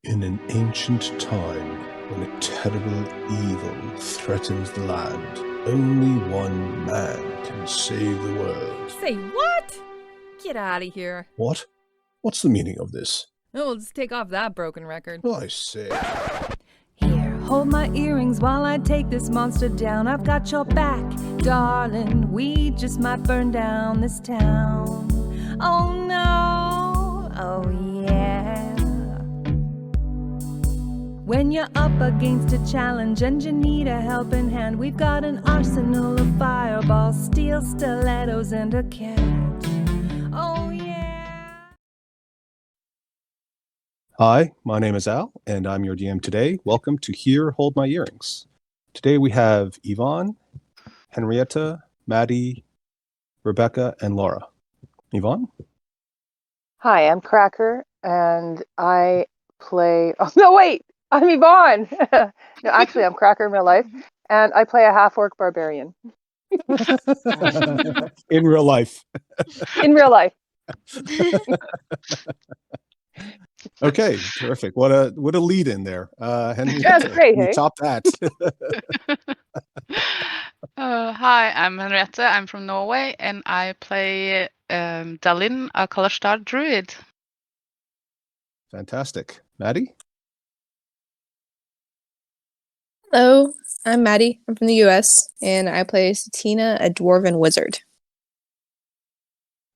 In an ancient time, when a terrible evil threatens the land, only one man can save the world. Say what? Get out of here. What? What's the meaning of this? Oh, let's take off that broken record. I say. Here, hold my earrings while I take this monster down. I've got your back, darling. We just might burn down this town. Oh no, oh yeah. When you're up against a challenge and you need a helping hand, we've got an arsenal of fireballs, steel stilettos, and a cat. Oh yeah. Hi, my name is Al, and I'm your DM today. Welcome to Here, Hold My Earrings. Today we have Yvonne, Henrietta, Maddie, Rebecca, and Laura. Yvonne? Hi, I'm Cracker, and I play... Oh, no, wait! I'm Yvonne! No, actually, I'm Cracker in real life, and I play a half-orc barbarian. In real life. In real life. Okay, terrific. What a lead in there. Henrietta, That's great, can you hey? top that? Hi, I'm Henriette. I'm from Norway, and I play Dalin, a Kalashtar druid. Fantastic. Maddie? Hello, I'm Maddie. I'm from the US, and I play Satina, a dwarven wizard.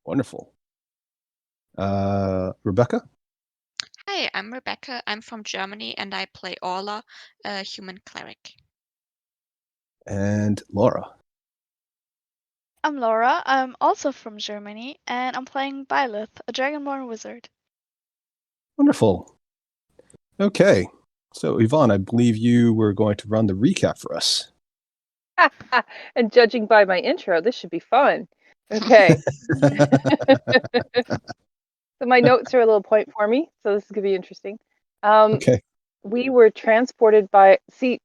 Wonderful. Rebecca? Hi, I'm Rebecca. I'm from Germany and I play Orla, a human cleric. And Laura? I'm Laura. I'm also from Germany, and I'm playing Byleth, a dragonborn wizard. Wonderful. Okay. So, Yvonne, I believe you were going to run the recap for us. And judging by my intro, this should be fun. Okay. So my notes are a little point for me, so this is going to be interesting. Okay. We were transported by... See,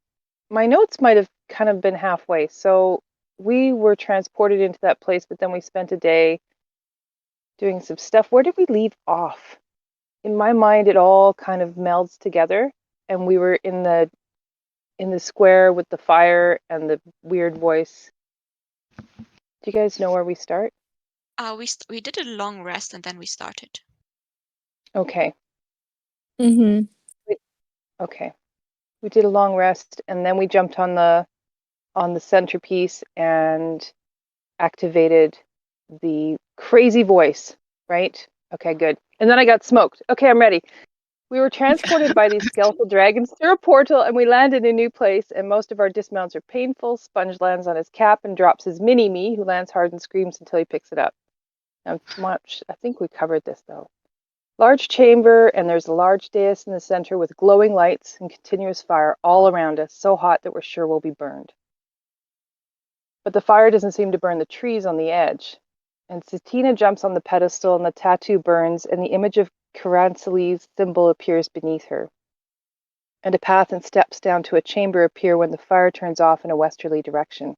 my notes might have kind of been halfway. So we were transported into that place, but then we spent a day doing some stuff. Where did we leave off? In my mind, it all kind of melds together, and we were in the square with the fire and the weird voice. Do you guys know where we start? We did a long rest and then we started. Okay. Mm-hmm. Okay. We did a long rest, and then we jumped on the centerpiece and activated the crazy voice, right? Okay, good. And then I got smoked. Okay, I'm ready. We were transported by these skeletal dragons through a portal, and we landed in a new place, and most of our dismounts are painful. Sponge lands on his cap and drops his mini-me, who lands hard and screams until he picks it up. Now, I think we covered this, though. Large chamber, and there's a large dais in the center with glowing lights and continuous fire all around us, so hot that we're sure we'll be burned. But the fire doesn't seem to burn the trees on the edge. And Satina jumps on the pedestal, and the tattoo burns, and the image of Karansali's symbol appears beneath her. And a path and steps down to a chamber appear when the fire turns off in a westerly direction.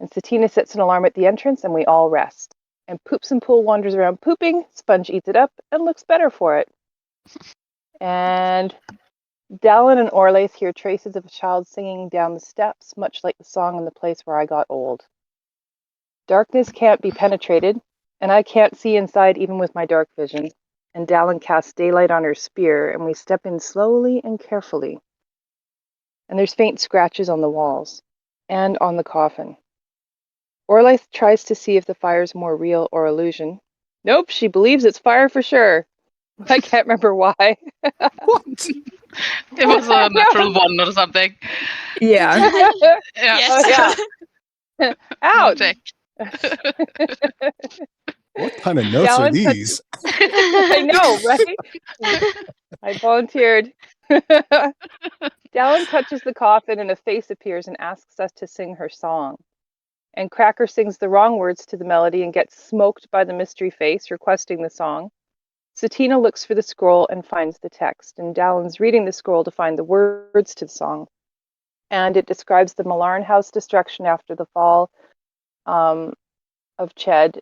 And Satina sets an alarm at the entrance, and we all rest. And Poops and Pool wanders around pooping, Sponge eats it up, and looks better for it. And Dallin and Orlaith hear traces of a child singing down the steps, much like the song in the place where I got old. Darkness can't be penetrated, and I can't see inside even with my dark vision. And Dallin casts daylight on her spear, and we step in slowly and carefully. And there's faint scratches on the walls, and on the coffin. Orlaith tries to see if the fire's more real or illusion. Nope, she believes it's fire for sure. I can't remember why. What? It was a natural one or something. Yeah. Yeah. Yes. Oh, yeah. No Ouch. check. What kind of notes are Dallin these? I know, right? I volunteered. Dallin touches the coffin and a face appears and asks us to sing her song. And Cracker sings the wrong words to the melody and gets smoked by the mystery face requesting the song. Satina looks for the scroll and finds the text, and Dallin's reading the scroll to find the words to the song. And it describes the Malarn House destruction after the fall of Ched.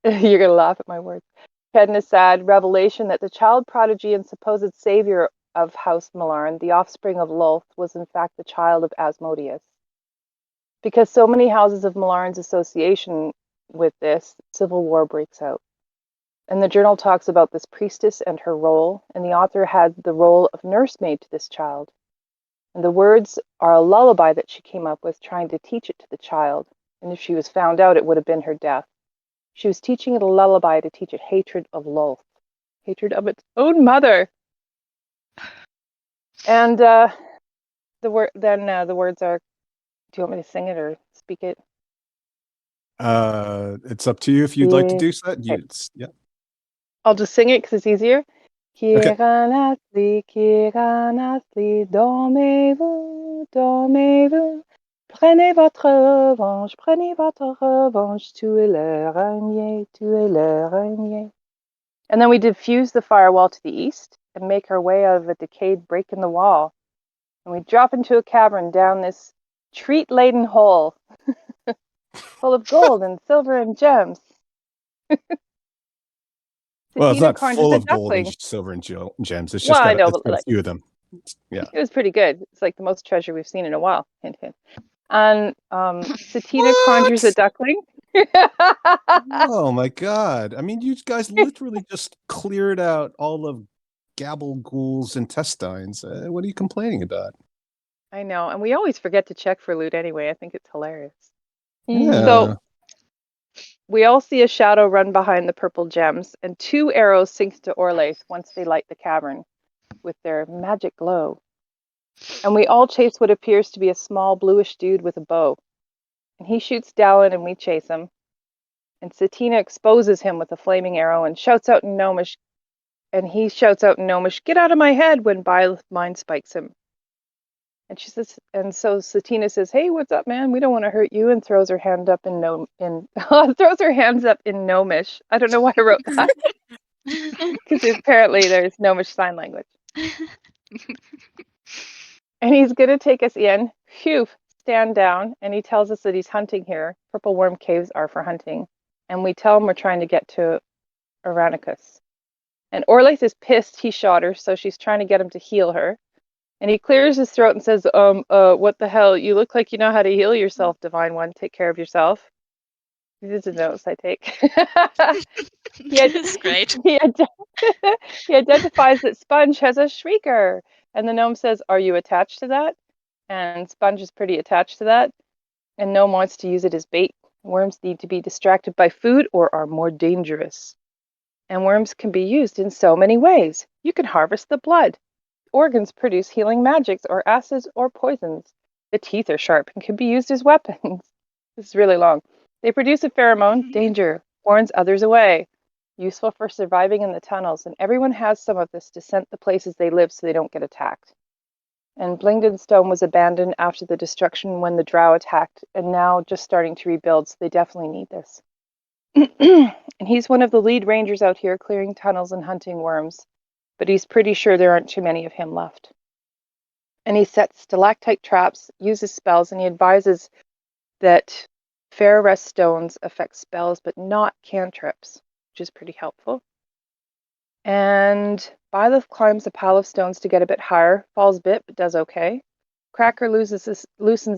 You're going to laugh at my words. Kednisad revelation that the child prodigy and supposed savior of House Malarn, the offspring of Lolth, was in fact the child of Asmodeus. Because so many houses of Malarn's association with this, civil war breaks out. And the journal talks about this priestess and her role, and the author had the role of nursemaid to this child. And the words are a lullaby that she came up with, trying to teach it to the child. And if she was found out, it would have been her death. She was teaching it a lullaby to teach it hatred of Lolth, hatred of its own mother. And the words are. Do you want me to sing it or speak it? It's up to you if you'd like to do so. Yeah. I'll just sing it because it's easier. Okay. Kiranasli, dormez-vous, dormez-vous. Prenez votre revanche, tuez le renier. And then we diffuse the firewall to the east and make our way out of a decayed break in the wall. And we drop into a cavern down this treat-laden hole full of gold and silver and gems. Well, it's Satina not conjures full a of gold and duckling. silver and gems. It's Well, just I got know, a but few of them. Yeah. It was pretty good. It's like the most treasure we've seen in a while. Hint, hint. And Satina What? conjures a duckling. Oh my god. I mean, you guys literally just cleared out all of Gabagool's intestines. What are you complaining about? I know, and we always forget to check for loot anyway. I think it's hilarious. Yeah. So we all see a shadow run behind the purple gems, and 2 arrows sink to Orlaith once they light the cavern with their magic glow. And we all chase what appears to be a small bluish dude with a bow. And he shoots Dallin and we chase him. And Satina exposes him with a flaming arrow and shouts out in Gnomish. And he shouts out in Gnomish, "Get out of my head!" when Byleth mind spikes him. And she says, and so Satina says, "Hey, what's up, man? We don't want to hurt you," and throws her hand up throws her hands up in Gnomish. I don't know why I wrote that. Because apparently there's Gnomish sign language. And he's going to take us in. Phew, stand down. And he tells us that he's hunting here. Purple Worm Caves are for hunting. And we tell him we're trying to get to Aranicus. And Orlaith is pissed he shot her, so she's trying to get him to heal her. And he clears his throat and says, what the hell? You look like you know how to heal yourself, Divine One. Take care of yourself. These are the notes I take. That's great. He identifies that Sponge has a shrieker. And the gnome says, "Are you attached to that?" And Sponge is pretty attached to that. And gnome wants to use it as bait. Worms need to be distracted by food or are more dangerous. And worms can be used in so many ways. You can harvest the blood. Organs produce healing magics or acids or poisons. The teeth are sharp and can be used as weapons. This is really long. They produce a pheromone, danger, warns others away. Useful for surviving in the tunnels, and everyone has some of this to scent the places they live so they don't get attacked. And Blingden Stone was abandoned after the destruction when the drow attacked, and now just starting to rebuild, so they definitely need this. And he's one of the lead rangers out here clearing tunnels and hunting worms, but he's pretty sure there aren't too many of him left. And he sets stalactite traps, uses spells, and he advises that Fair stones affect spells, but not cantrips, which is pretty helpful. And Byleth climbs a pile of stones to get a bit higher, falls a bit, but does okay. Cracker loosens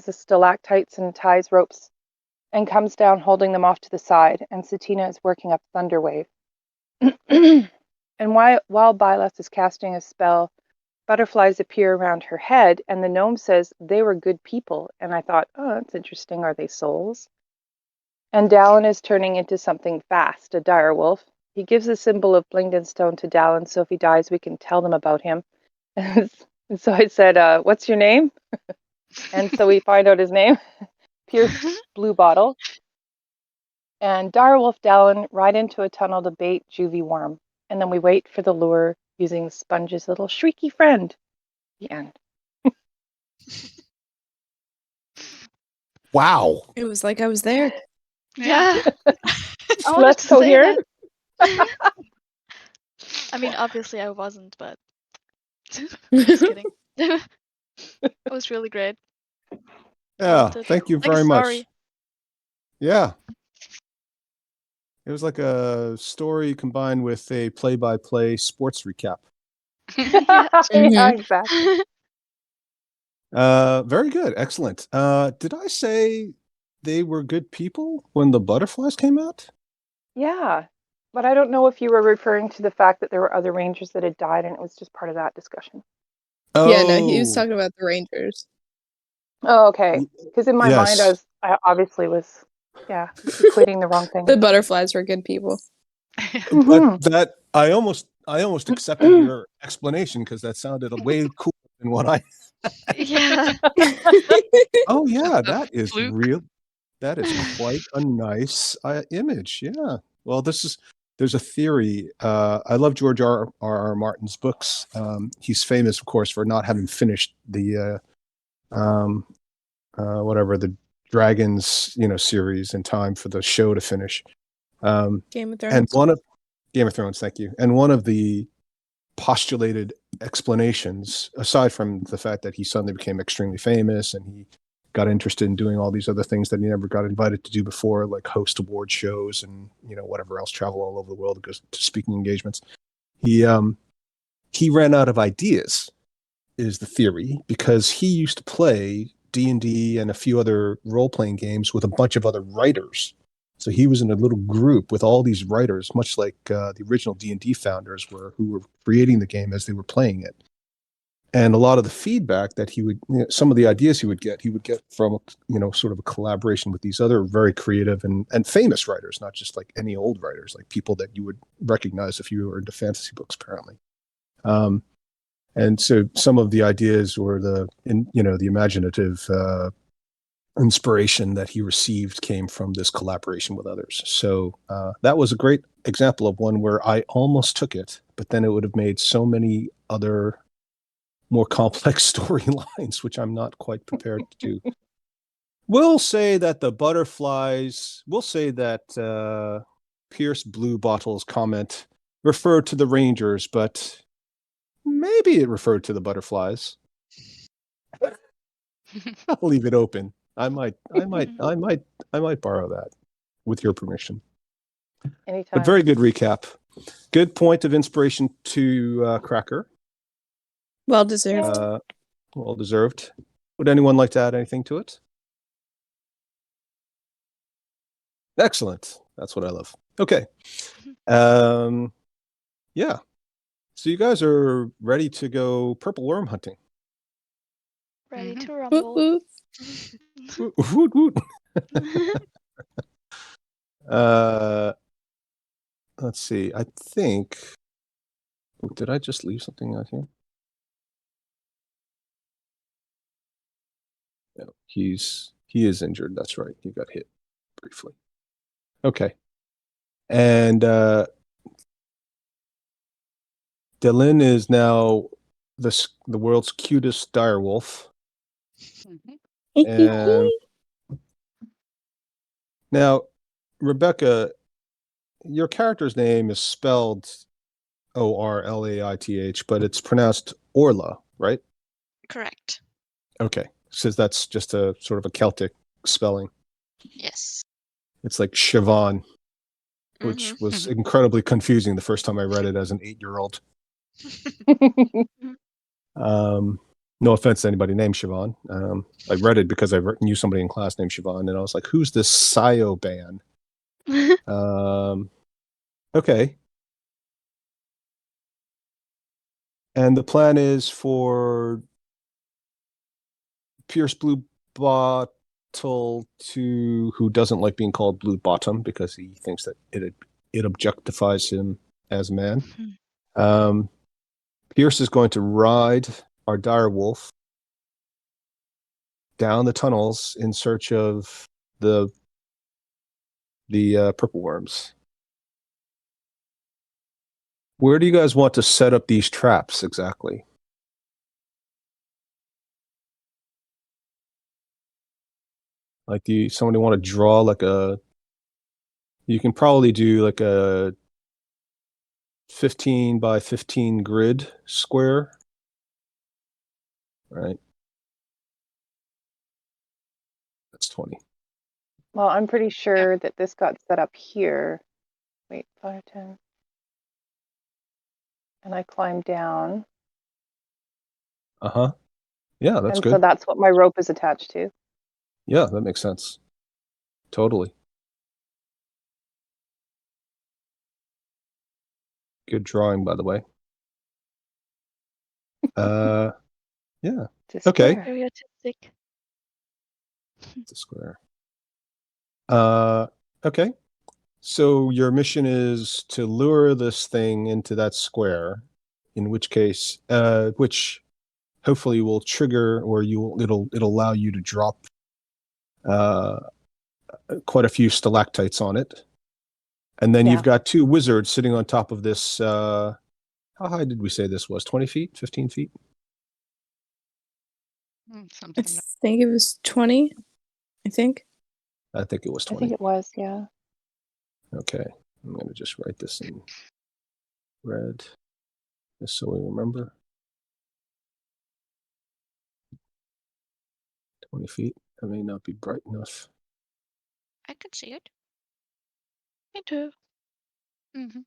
the stalactites and ties ropes and comes down holding them off to the side, and Satina is working up Thunderwave. And while Byleth is casting a spell, butterflies appear around her head, and the gnome says they were good people. And I thought, oh, that's interesting. Are they souls? And Dallin is turning into something fast, a direwolf. He gives the symbol of Blingden Stone to Dallin, so if he dies, we can tell them about him. And so I said, what's your name? And so we find out his name, Pierce Bluebottle. And direwolf Dallin ride into a tunnel to bait Juvie Worm. And then we wait for the lure using Sponge's little shrieky friend. The end. Wow. It was like I was there. Yeah. I wanted Less to say coherent? that. I mean, obviously I wasn't, but just kidding. It was really great. Yeah, Loved it. thank you Like a very much. story. Yeah. It was like a story combined with a play-by-play sports recap. Yeah, Mhm. exactly. Very good. Excellent. Did I say they were good people when the butterflies came out? Yeah. But I don't know if you were referring to the fact that there were other rangers that had died and it was just part of that discussion. Yeah, no, he was Oh, talking about the Rangers. Oh, okay. y- Because in my mind, yes. I obviously was, yeah, equating the wrong The thing. butterflies were good people. But Mhm. that I almost accepted your explanation because that sounded way cooler than what I. Yeah. Oh yeah, A that is fluke. real. That is quite a nice image. Yeah. Well, there's a theory. I love George R. Martin's books. He's famous, of course, for not having finished the whatever the Dragons, series in time for the show to finish. Game of And Thrones. one of Game of Thrones, thank you. And one of the postulated explanations, aside from the fact that he suddenly became extremely famous and he got interested in doing all these other things that he never got invited to do before, like host award shows and whatever else, travel all over the world, goes to speaking engagements. He ran out of ideas, is the theory, because he used to play D&D and a few other role-playing games with a bunch of other writers. So he was in a little group with all these writers, much like the original D&D founders were, who were creating the game as they were playing it. And a lot of the feedback that he would, some of the ideas he would get from, sort of a collaboration with these other very creative and famous writers, not just like any old writers, like people that you would recognize if you were into fantasy books, apparently. And so some of the ideas or the imaginative inspiration that he received came from this collaboration with others. So that was a great example of one where I almost took it, but then it would have made so many other more complex storylines, which I'm not quite prepared to do. We'll say that Pierce Bluebottle's comment referred to the Rangers, but maybe it referred to the butterflies. I'll leave it open. I might borrow that with your permission. Anytime. But very good recap. Good point of inspiration to Cracker. Well deserved. Well deserved. Would anyone like to add anything to it? Excellent. That's what I love. Okay. Yeah. So you guys are ready to go purple worm hunting. Ready to Woot rumble. woot. Woot, woot. Let's see. I think. Did I just leave something out here? No, he is injured. That's right. He got hit briefly. Okay. And Delin is now the world's cutest direwolf. And now, Rebecca, your character's name is spelled Orlaith, but it's pronounced Orla, right? Correct. Okay. Says that's just a sort of a Celtic spelling. Yes. It's like Siobhan, which Mhm. was incredibly confusing the first time I read it as an 8-year-old. No offense to anybody named Siobhan. I read it because I knew somebody in class named Siobhan, and I was like, who's this Sayo-ban? Okay. And the plan is for Pierce Bluebottle who doesn't like being called Blue Bottom because he thinks that it objectifies him as a man. Pierce is going to ride our dire wolf down the tunnels in search of the purple worms. Where do you guys want to set up these traps exactly? Like, do somebody want to draw like a? You can probably do like a 15 by 15 grid square, right? That's 20. Well, I'm pretty sure that this got set up here Wait, 5, 10. And I climb down. Uh-huh. Yeah, that's and good. so that's what my rope is attached to. Yeah, that makes sense. Totally. Good drawing, by the way. Yeah, It's a Okay. square. Very artistic. it's a square. Okay. So your mission is to lure this thing into that square, in which case, which hopefully will trigger, or it'll allow you to drop quite a few stalactites on it. And then Yeah. you've got two wizards sitting on top of this. How high did we say this was? 20 feet? 15 feet? I Something like think it was 20. I think. I think it was I 20. think it was, yeah. Okay. I'm going to just write this in red, just so we remember. 20 feet. That may not be bright enough. I can see it. Me too. hmm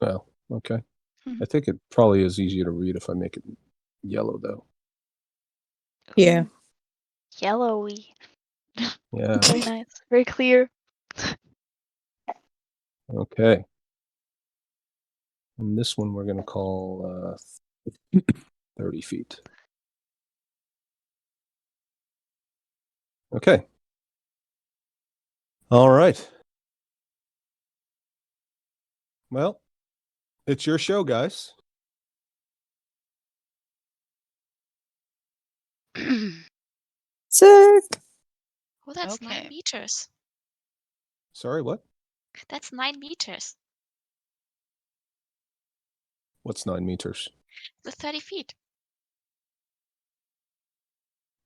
Well, okay. Mhm. I think it probably is easier to read if I make it yellow, though. Yeah. Yellowy. Yeah. Very nice. Very clear. Okay. And this one we're going to call 30 feet. Okay. All right. Well, it's your show, guys. Sick. Oh, that's 9 Okay. meters. Sorry, what? That's 9 meters. What's 9 meters? The 30 feet.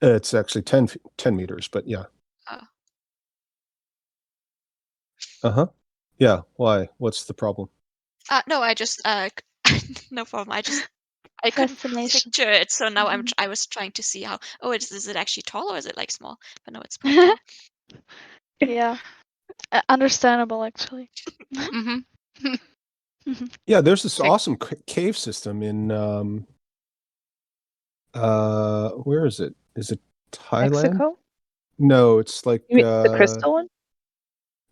It's actually 10 meters, but yeah. Oh. Uh-huh. Yeah. Why? What's the problem? No, I just no problem. I couldn't Fascination. picture it, so now Mhm. I was trying to see how. Oh, is it actually tall or is it like small? But no, it's pretty tall. Yeah. Understandable, actually. hmm Yeah, there's this Like- awesome cave system in where is it? Is it Thailand? Mexico? No, it's like You mean the crystal one?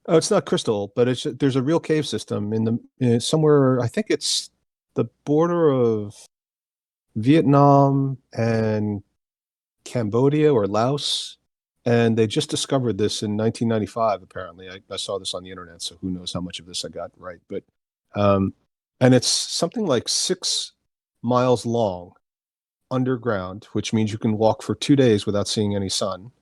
Oh, it's not crystal, but there's a real cave system in somewhere. I think it's the border of Vietnam and Cambodia or Laos, and they just discovered this in 1995. Apparently, I saw this on the internet, so who knows how much of this I got right. But and it's something like 6 miles long underground, which means you can walk for 2 days without seeing any sun.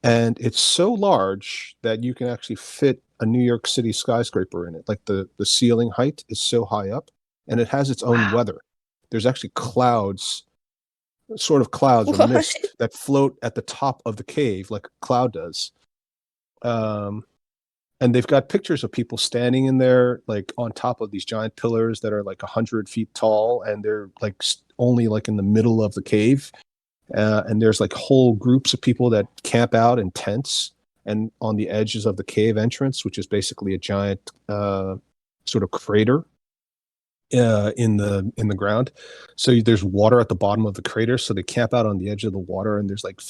And it's so large that you can actually fit a New York City skyscraper in it. Like the ceiling height is so high up, and it has its own Wow. weather. There's actually clouds, sort of clouds or What? mist that float at the top of the cave like a cloud does. And they've got pictures of people standing in there, like on top of these giant pillars that are like 100 feet tall, and they're like only like in the middle of the cave. And there's like whole groups of people that camp out in tents and on the edges of the cave entrance, which is basically a giant sort of crater in the ground. So there's water at the bottom of the crater, so they camp out on the edge of the water, and there's like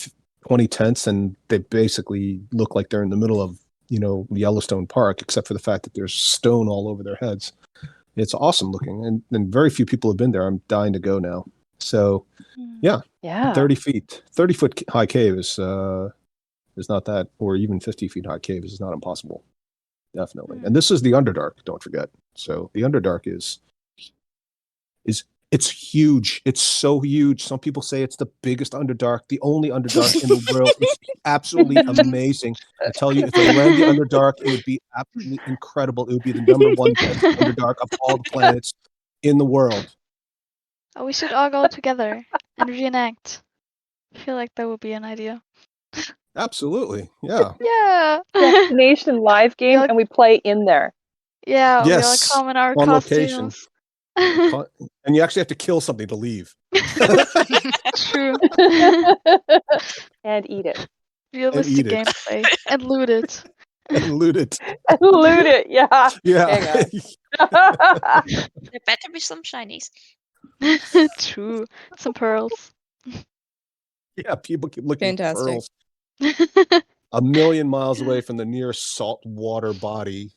20 tents, and they basically look like they're in the middle of Yellowstone Park, except for the fact that there's stone all over their heads. It's awesome looking, and very few people have been there. I'm dying to go now. So Yeah. 30 foot high cave is not that, or even 50 feet high cave is not impossible. Definitely. And this is the Underdark, don't forget. So the Underdark is it's huge. It's so huge. Some people say it's the biggest Underdark, the only Underdark in the world. It's absolutely amazing. I tell you, if it ran the Underdark, it would be absolutely incredible. It would be the number one best Underdark of all the planets in the world. Oh, we should all go together and reenact. I feel like that would be an idea. Absolutely. Yeah. Yeah. Destination live game, Yeah. and we play in there. Yeah, we all Yes, come in our on location. costumes. And you actually have to kill something to leave. True. And eat it. Realistic it. gameplay and loot it. and loot it. Loot it. Yeah. Yeah. Hang on. There better be some shinies. True. Some pearls. Yeah, people keep looking for Fantastic. pearls. A million miles away from the nearest saltwater body.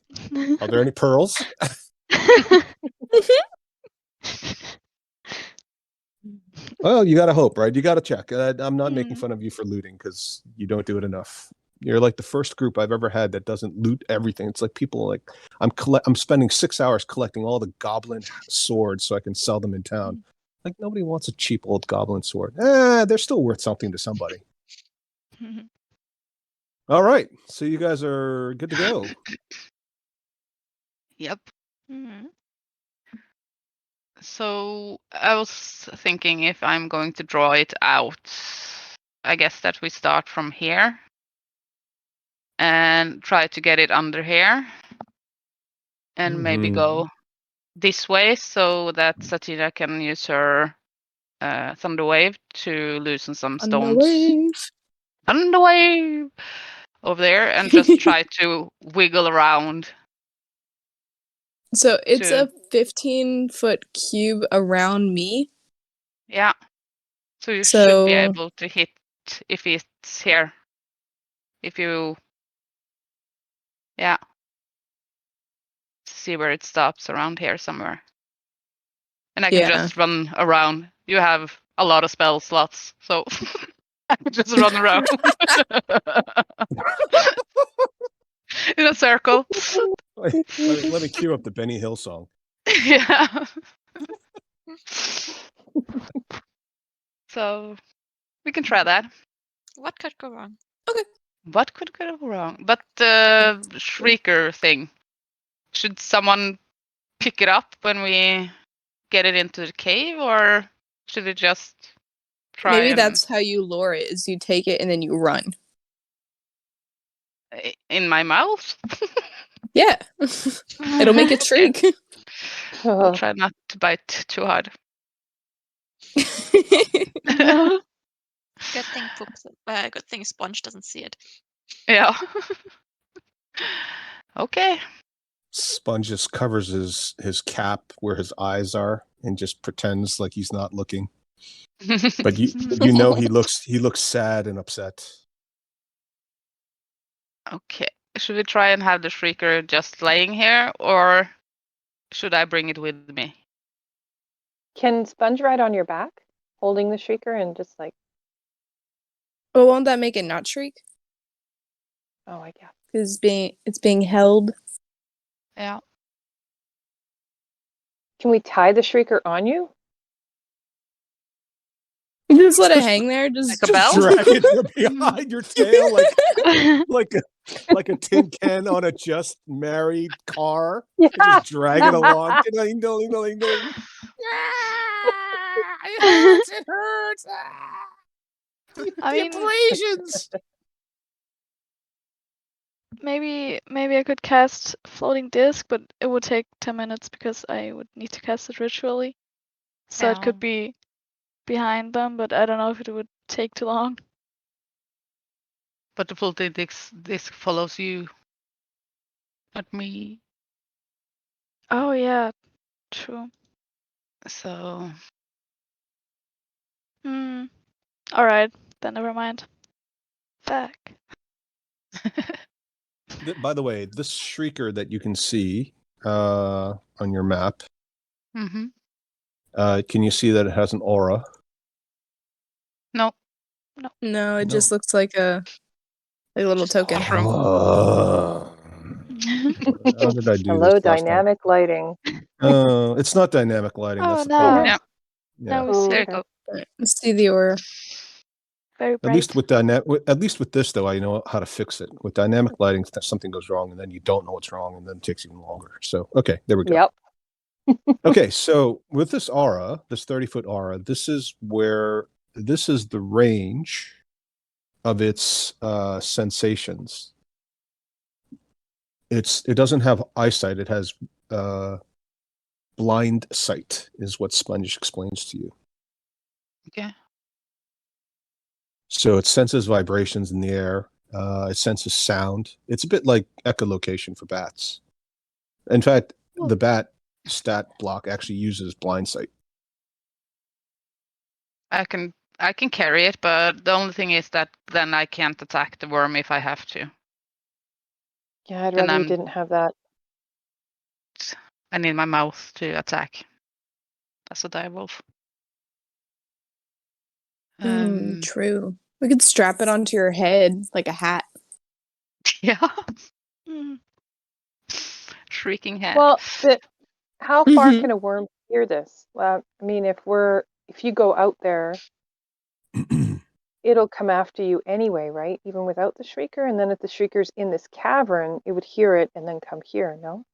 Are there any pearls? Well, you got to hope, right? You got to check. I'm not making fun of you for looting because you don't do it enough. You're like the first group I've ever had that doesn't loot everything. It's like people like I'm spending 6 hours collecting all the goblin swords so I can sell them in town. Like nobody wants a cheap old goblin sword. They're still worth something to somebody. All right, so you guys are good to go. Yep. Mhm. So I was thinking if I'm going to draw it out, I guess that we start from here and try to get it under here and maybe Mhm. go this way so that Satina can use her Thunder Wave to loosen some stones. Thunder Wave over there and just try to wiggle around. So it's to- a 15-foot cube around me. Yeah. So you should be So- able to hit if it's here. If you, yeah. See where it stops around here somewhere. And I can Yeah. just run around. You have a lot of spell slots, so I can just run around in a circle. Let me cue up the Benny Hill song. Yeah. So we can try that. What could go wrong? What could go wrong? But the shrieker thing. Should someone pick it up when we get it into the cave, or should it just try? Maybe and- that's how you lure it, is you take it and then you run. in my mouth. Yeah. It'll make it Okay. shriek. I'll try not to bite too hard. Good thing Sponge doesn't see it. Yeah. Okay. Sponge just covers his cap where his eyes are and just pretends like he's not looking. But you know he looks sad and upset. Okay. Should we try and have the shrieker just laying here, or should I bring it with me? Can Sponge ride on your back, holding the shrieker and just like, But won't that make it not shriek? oh, I guess. Because it's being held. Yeah. Can we tie the shrieker on you? Just let it hang there. Just Like a bell? Drag it behind your tail like a tin can on a just married car. Yeah. Just drag it along. Ding, ding, ding, ding. It hurts. I mean, Abrasions. maybe I could cast floating disc, but it would take 10 minutes because I would need to cast it ritually. So it Yeah. could be behind them, but I don't know if it would take too long. But the floating disc follows you, not me. Oh yeah, true. So All right, then never mind. Fuck. By the way, this shrieker that you can see on your map, can you see that it has an aura? no. no, it No. just looks like a little Just a token. mushroom. How did I do Hello, this last time? dynamic lighting. It's not dynamic lighting. Oh, That's the no. problem. Yeah. Now we Oh, see There you okay. go. Alright, let's see the aura. very At bright. least with this though, I know how to fix it. With dynamic lighting, something goes wrong, and then you don't know what's wrong, and then it takes even longer. So okay, there we go. Yep. Okay, so with this aura, this 30-foot aura, this is the range of its sensations. It doesn't have eyesight. It has blind sight, is what Sponge explains to you. Okay. So it senses vibrations in the air, It senses sound. It's a bit like echolocation for bats. In fact, the bat stat block actually uses blind sight. I can carry it, but the only thing is that then I can't attack the worm if I have to. Yeah, I'd Then rather you I'm- didn't have that. I need my mouth to attack. That's a direwolf. True. We could strap it onto your head like a hat. Yeah. Mm. Shrieking hat. Well, how far Mhm. can a worm hear this? Well, I mean, if you go out there, it'll come after you anyway, right? Even without the shrieker. And then if the shrieker's in this cavern, it would hear it and then come here, no?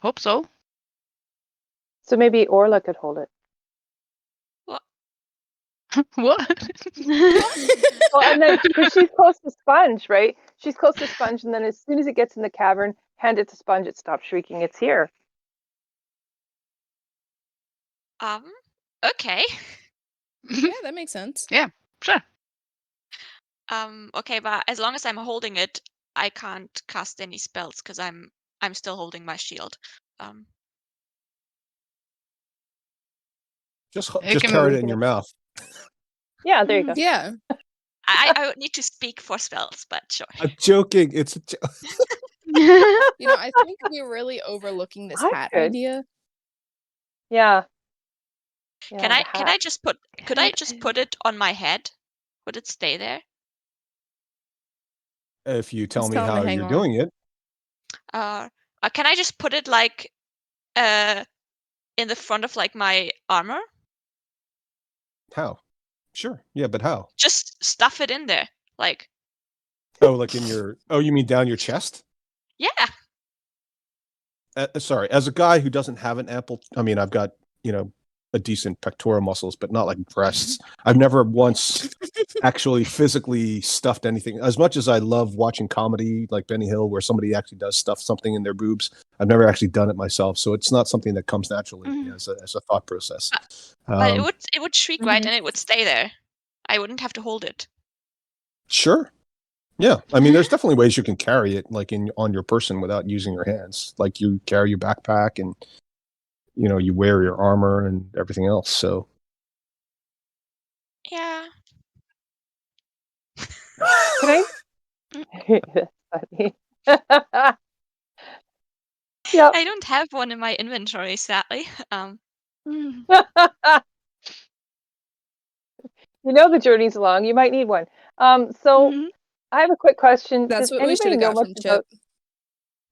Hope so. So maybe Orla could hold it. What? Well, and then because she's close to Sponge, right? She's close to Sponge, and then as soon as it gets in the cavern, hand it to Sponge, it stops shrieking. It's here. Okay. Yeah, that makes sense. Sure. Okay, but as long as I'm holding it, I can't cast any spells because I'm still holding my shield. Just You can carry move it in it. your mouth. Yeah, there you go. Yeah. I would need to speak for spells, but sure. I'm joking. It's a joke. You know, I think we're really overlooking this I hat could. idea. Yeah. Can Yeah, I the can I hat. just put could I just put it on my head? Would it stay there? If you tell Just me tell him to how hang you're on. doing it, Can I just put it like in the front of like my armor? how? Sure. Yeah, but how? Just stuff it in there. Like, Oh, like in your. Oh, you mean down your chest? yeah. Sorry, as a guy who doesn't have an ample. I mean, I've got a decent pectoral muscles, but not like breasts. I've never once actually physically stuffed anything. As much as I love watching comedy like Benny Hill, where somebody actually does stuff something in their boobs, I've never actually done it myself. So it's not something that comes naturally as a thought process. But it would shriek, right? Mhm. And it would stay there. I wouldn't have to hold it. Sure. Yeah, I mean, there's definitely ways you can carry it, like on your person, without using your hands. Like you carry your backpack, and you wear your armor and everything else. So Yeah. Can I? That's funny. Yep. I don't have one in my inventory, sadly. Mm. You know the journey's long. You might need one. So Mhm. I have a quick question. That's Does what we should anybody have know got much from Chip.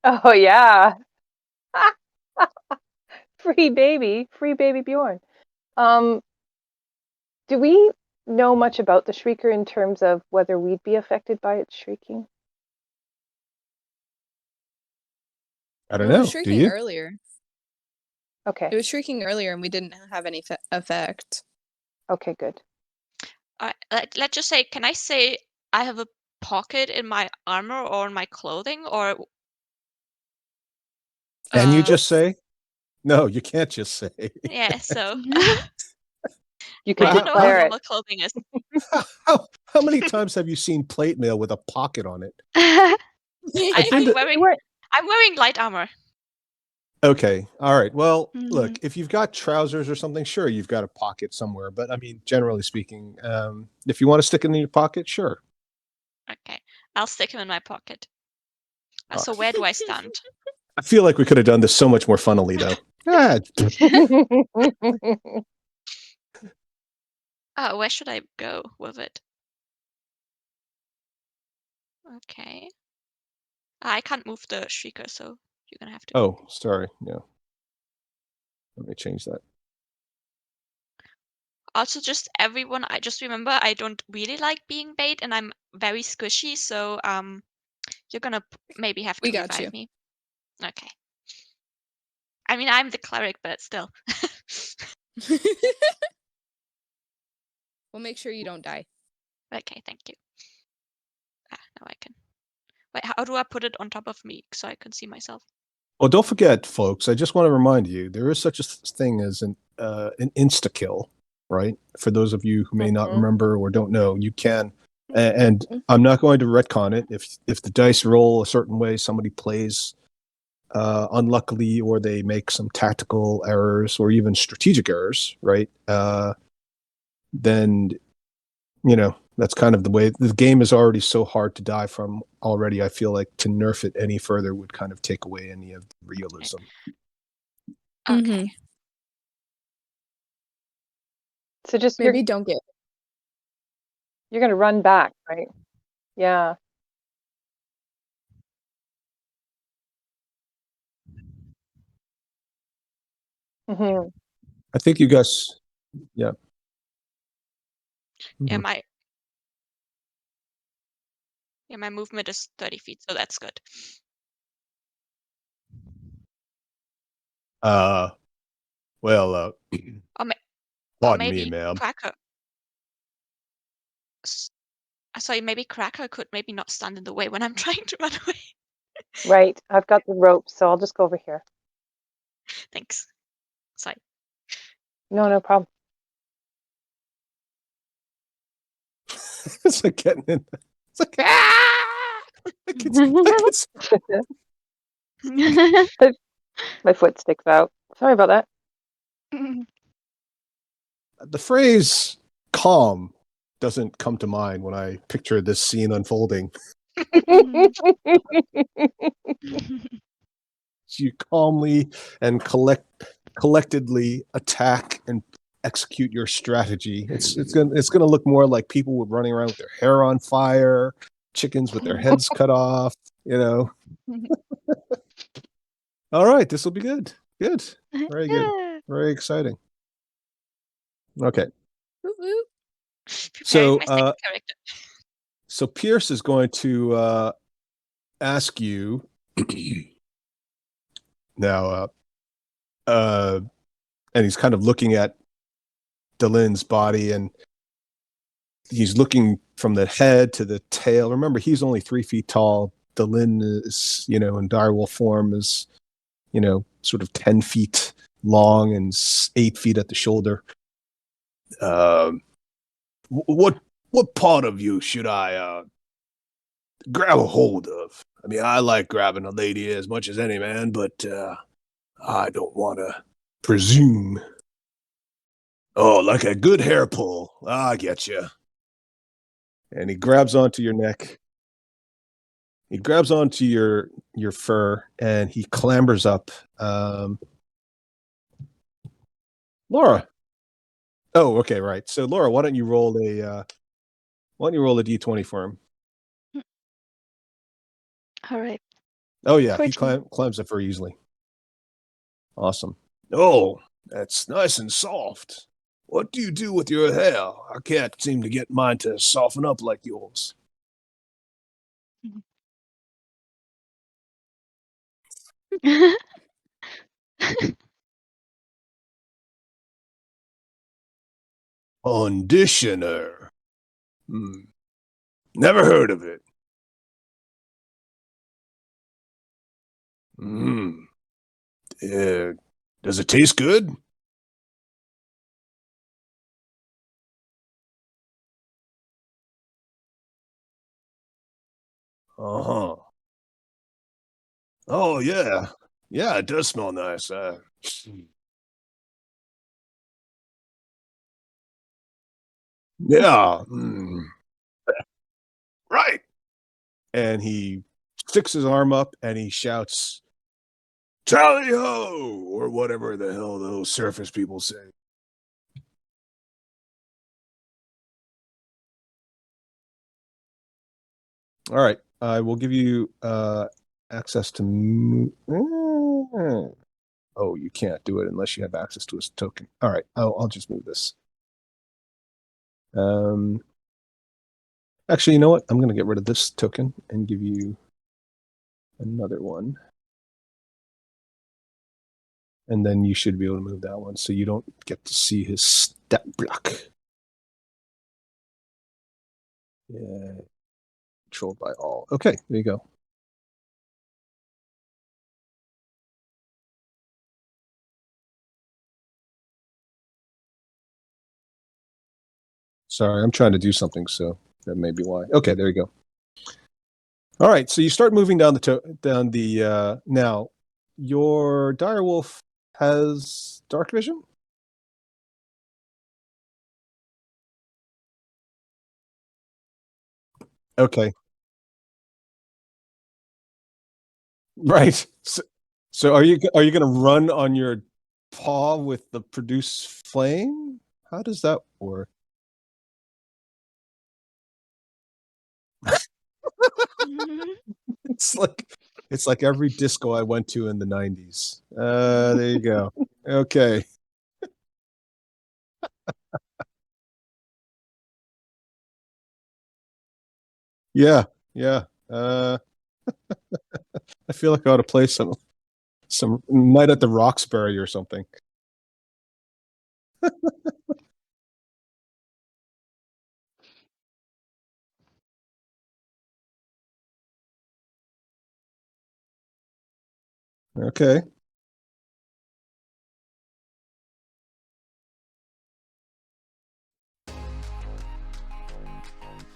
about? Oh yeah. Free baby Bjorn. Do we know much about the shrieker in terms of whether we'd be affected by its shrieking? I don't It was know. Do shrieking you? earlier. Okay. It was shrieking earlier, and we didn't have any effect. Okay, good. Let's just say, can I say I have a pocket in my armor or in my clothing, or And you just say, no, you can't just say. yeah? So You I could don't know how declare it. normal clothing is. How many times have you seen plate mail with a pocket on it? I'm that- wearing light armor. Okay, all right. Well, look, Mhm. if you've got trousers or something, sure, you've got a pocket somewhere. But I mean, generally speaking, if you want to stick it in your pocket, sure. Okay, I'll stick him in my pocket. Oh. So where do I stand? I feel like we could have done this so much more funnily, though. Where should I go with it? Okay. I can't move the shrieker, so you're gonna have to. Oh, sorry. Yeah. Let me change that. Also, just everyone, I just remember I don't really like being bait, and I'm very squishy. So you're gonna maybe have to We got revive you. me. Okay. I mean, I'm the cleric, but still. We'll make sure you don't die. Okay, thank you. Now I can. Wait, how do I put it on top of me so I can see myself? Well, don't forget, folks. I just want to remind you there is such a thing as an insta kill, right? For those of you who may not Mhm. remember or don't know, you can And I'm not going to retcon it. If the dice roll a certain way, somebody plays unluckily, or they make some tactical errors or even strategic errors, right? Then, you know, that's kind of the way the game is already so hard to die from already. I feel like to nerf it any further would kind of take away any of the realism. Okay. So just Maybe don't get. you're gonna run back, right? Yeah. Hmm. I think you guys, yeah. Yeah, Mhm. my movement is 30 feet, so that's good. Well, Or, or pardon me, maybe ma'am. Cracker. Sorry, maybe Cracker could maybe not stand in the way when I'm trying to run away. Right. I've got the rope, so I'll just go over here. Thanks. Sorry. No problem. It's like getting in. It's like, My foot sticks out. Sorry about that. the phrase calm doesn't come to mind when I picture this scene unfolding. You calmly and collectedly attack and execute your strategy. It's gonna look more like people with running around with their hair on fire, chickens with their heads cut off, you know. All right, this will be good. Good. Very good. Yeah. Very exciting. Okay. Woo woo. Preparing So my second character. so Pierce is going to ask you now and he's kind of looking at Delin's body, and he's looking from the head to the tail. Remember, he's only 3 feet tall. Delin is, you know, in direwolf form is, you know, sort of 10 feet long and 8 feet at the shoulder. What part of you should I grab a hold of? I mean, I like grabbing a lady as much as any man, but I don't want to presume. Oh, like a good hair pull. I get you. And he grabs onto your neck. He grabs onto your fur, and he clambers up. Laura. Oh, okay, right. So Laura, why don't you roll a d20 for him? All right. Oh yeah, he 14. climbs up very easily. Awesome. Oh, that's nice and soft. What do you do with your hair? I can't seem to get mine to soften up like yours. Conditioner. Never heard of it. Does it taste good? Uh-huh. Oh, yeah. Yeah, it does smell nice. Yeah. Right. And he sticks his arm up and he shouts, "Tally ho!" or whatever the hell those surface people say. All right. I will give you access to oh, you can't do it unless you have access to his token. All right. I'll just move this. Actually, you know what? I'm going to get rid of this token and give you another one. And then you should be able to move that one so you don't get to see his stat block. Yeah. Controlled by all. Okay, there you go. Sorry, I'm trying to do something, so That may be why. Okay, there you go. All right, so you start moving down the now. Your direwolf has dark vision. Okay. Right. So are you going to run on your paw with the produce flame? How does that work? It's like every disco I went to in the 90s. There you go. Okay. Yeah. Yeah. I feel like I ought to play some Night at the Roxbury or something. Okay.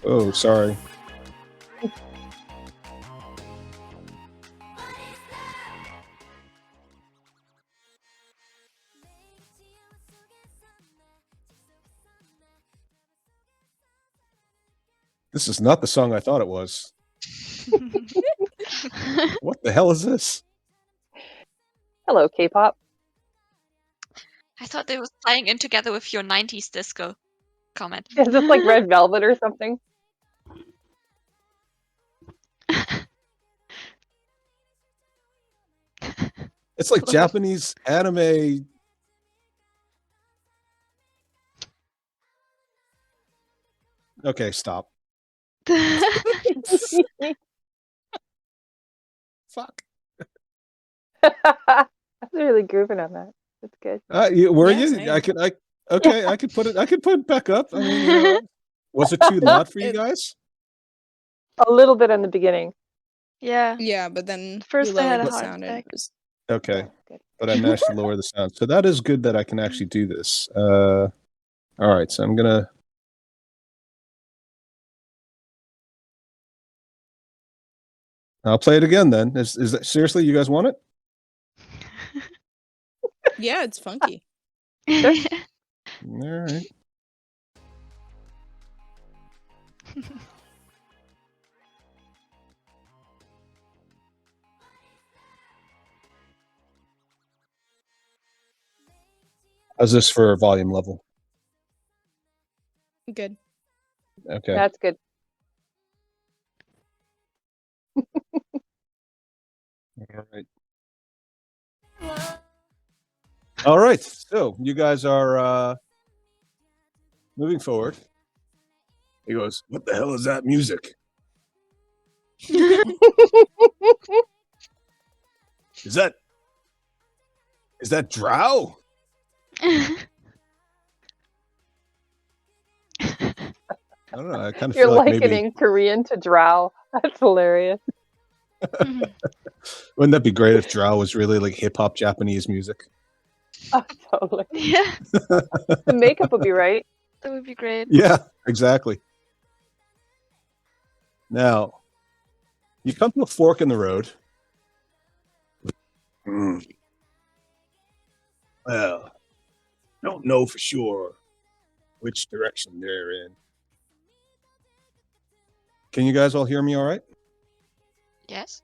Oh, sorry. This is not the song I thought it was. What the hell is this? Hello, K-pop. I thought they was tying in together with your 90s disco comment. Is this like Red Velvet or something? It's like Japanese anime. Okay, stop. Fuck. I was really grooving on that. That's good. Were Yeah, you? same. I could put it back up. I mean, was it too loud for you guys? A little bit in the beginning. Yeah. Yeah, but then First we I had lowered a the heart sound and attack. it was Okay, Oh, good. but I managed to lower the sound, so that is good that I can actually do this. All right, so I'm gonna. I'll play it again then. Is that seriously? You guys want it? yeah, it's funky. All right. How's this for volume level? Good. Okay. That's good. All right. All right. So you guys are moving forward. He goes, "What the hell is that music? Is that drow?" I don't know. I kind of You're feel like likening maybe Korean to drow. That's hilarious. wouldn't that be great if drow was really like hip hop Japanese music? Oh, totally. Yeah, The makeup would be right. that would be great. Yeah, exactly. Now, you come to a fork in the road. Well, don't know for sure which direction they're in. Can you guys all hear me all right? Yes.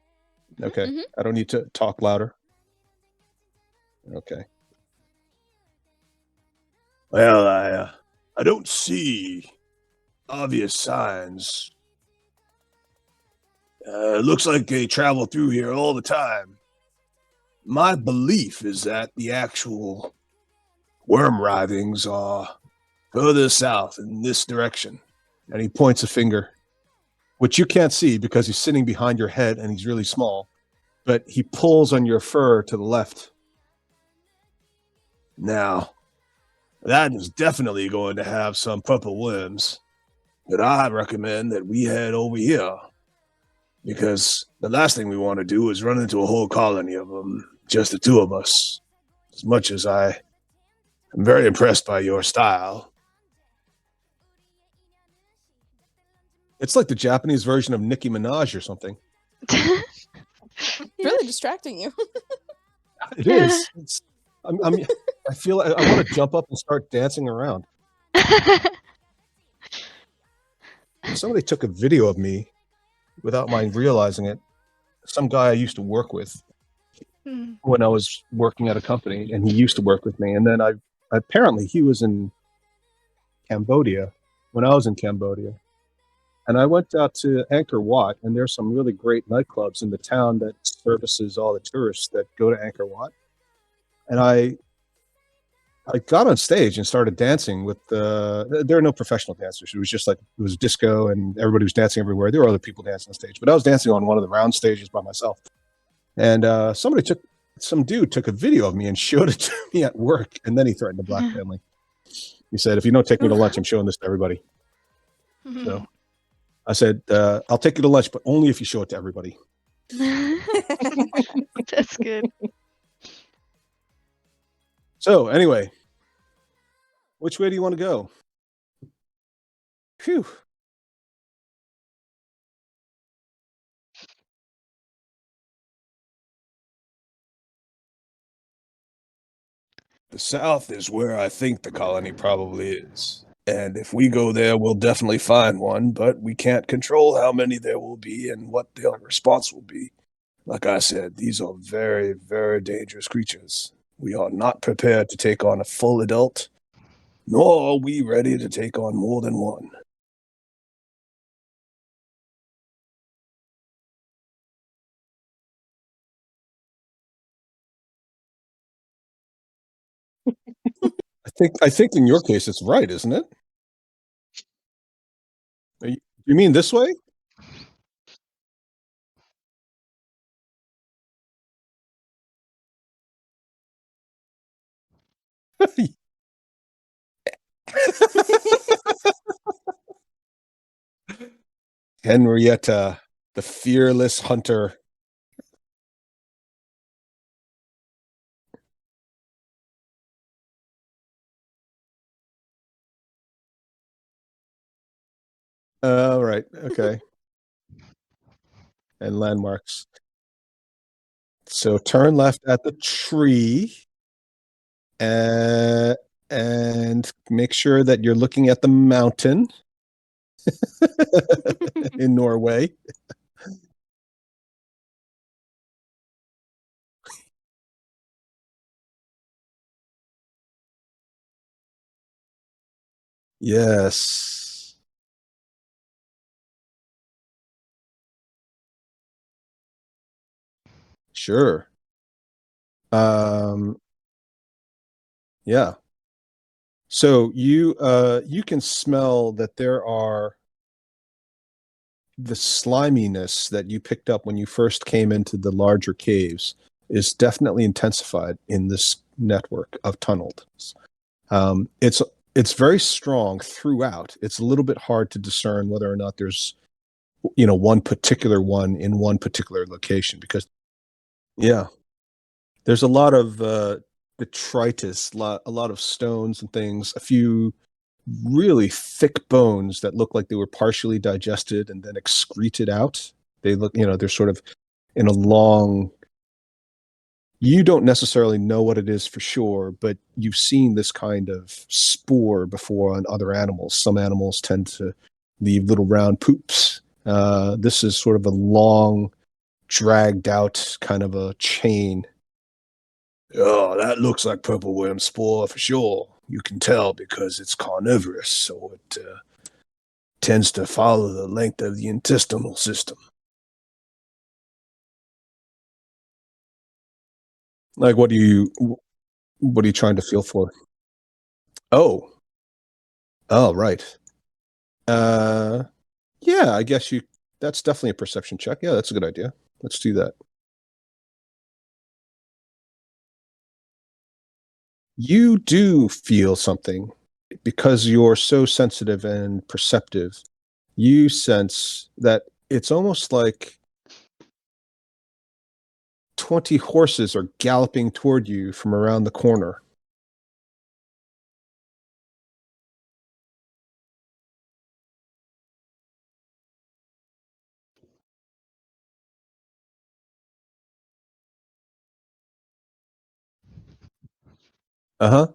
Okay. Mhm. I don't need to talk louder. Okay. Well, I don't see obvious signs. Looks like they travel through here all the time. My belief is that the actual worm writhings are further south in this direction. And he points a finger, which you can't see because he's sitting behind your head and he's really small, but he pulls on your fur to the left. Now, that is definitely going to have some purple worms, but I recommend that we head over here because the last thing we want to do is run into a whole colony of them, just the two of us. As much as I am very impressed by your style. It's like the Japanese version of Nicki Minaj or something. Really distracting you. It is. I feel I want to jump up and start dancing around. Somebody took a video of me without my realizing it. Some guy I used to work with when I was working at a company, and he used to work with me. And then apparently he was in Cambodia when I was in Cambodia. And I went out to Angkor Wat, and there's some really great nightclubs in the town that services all the tourists that go to Angkor Wat. And I got on stage and started dancing with there are no professional dancers. It was just like, it was disco and everybody was dancing everywhere. There were other people dancing on stage, but I was dancing on one of the round stages by myself. And some dude took a video of me and showed it to me at work. And then he threatened to blackmail me. He said, if you don't take me to lunch, I'm showing this to everybody. So I said, I'll take you to lunch, but only if you show it to everybody. That's good. So anyway, which way do you want to go? Phew. The south is where I think the colony probably is. And if we go there, we'll definitely find one, but we can't control how many there will be and what their response will be. Like I said, these are very, very dangerous creatures. We are not prepared to take on a full adult, nor are we ready to take on more than one. I think in your case it's right, isn't it? You mean this way? Henrietta, the fearless hunter. All right. Okay. And landmarks. So turn left at the tree, and make sure that you're looking at the mountain in Norway. Yes. Sure. Yeah. So you can smell that there are the sliminess that you picked up when you first came into the larger caves is definitely intensified in this network of tunnels. It's very strong throughout. It's a little bit hard to discern whether or not there's one particular one in one particular location, because there's a lot of detritus, a lot of stones and things, a few really thick bones that look like they were partially digested and then excreted out. They look, they're sort of in a long, you don't necessarily know what it is for sure, but you've seen this kind of spore before on other animals. Some animals tend to leave little round poops. This is sort of a long, dragged out kind of a chain. Oh, that looks like purple worm spore for sure. You can tell because it's carnivorous, so it tends to follow the length of the intestinal system. Like, what are you trying to feel for? Oh, right. Yeah, I guess that's definitely a perception check. Yeah, that's a good idea. Let's do that. You do feel something because you're so sensitive and perceptive. You sense that it's almost like 20 horses are galloping toward you from around the corner. Uh-huh.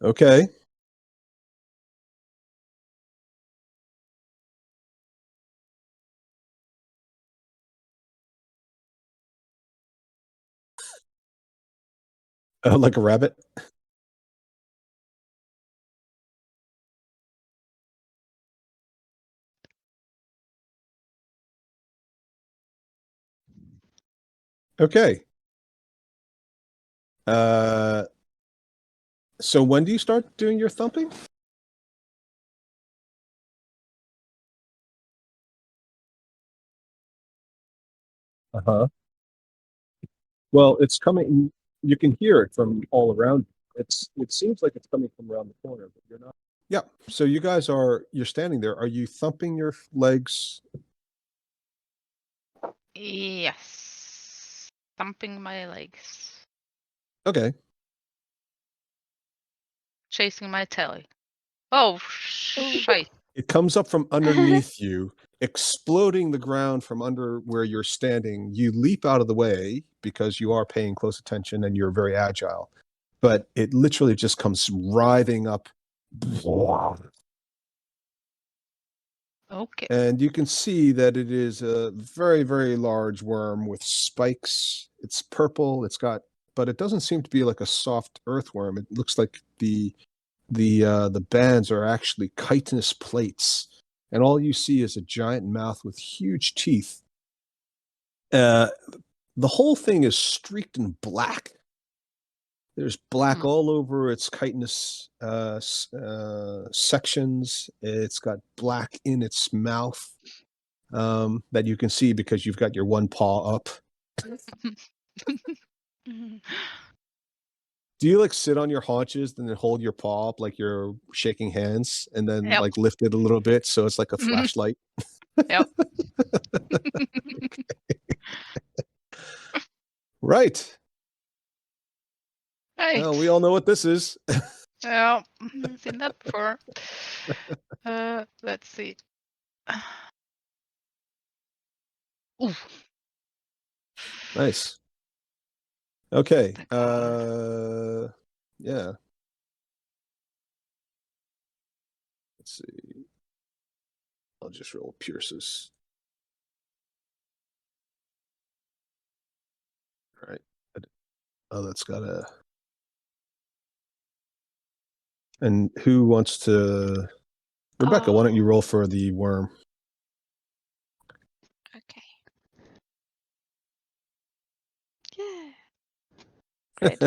Okay. Like a rabbit? Okay. So when do you start doing your thumping? Uh-huh. Well, it's coming. You can hear it from all around. It seems like it's coming from around the corner, but you're not. Yeah. So you're standing there. Are you thumping your legs? Yes. Thumping my legs. Okay. Chasing my telly. Oh, shite. It comes up from underneath you, exploding the ground from under where you're standing. You leap out of the way because you are paying close attention and you're very agile. But it literally just comes writhing up. Okay. And you can see that it is a very, very large worm with spikes. It's purple. But it doesn't seem to be like a soft earthworm. It looks like the bands are actually chitinous plates, and all you see is a giant mouth with huge teeth. The whole thing is streaked in black. There's black all over its chitinous sections. It's got black in its mouth that you can see because you've got your one paw up. Do you like sit on your haunches and then hold your paw up like you're shaking hands and then Yep. like lift it a little bit so it's like a flashlight? Yep. Right. Right. Well, we all know what this is. Yeah, seen that before. Let's see. Ooh. Nice. Okay. That card. Yeah. Let's see. I'll just roll Pierce's. All right. Oh, that's got a. And who wants to? Rebecca, why don't you roll for the worm? Okay. Yeah. Great.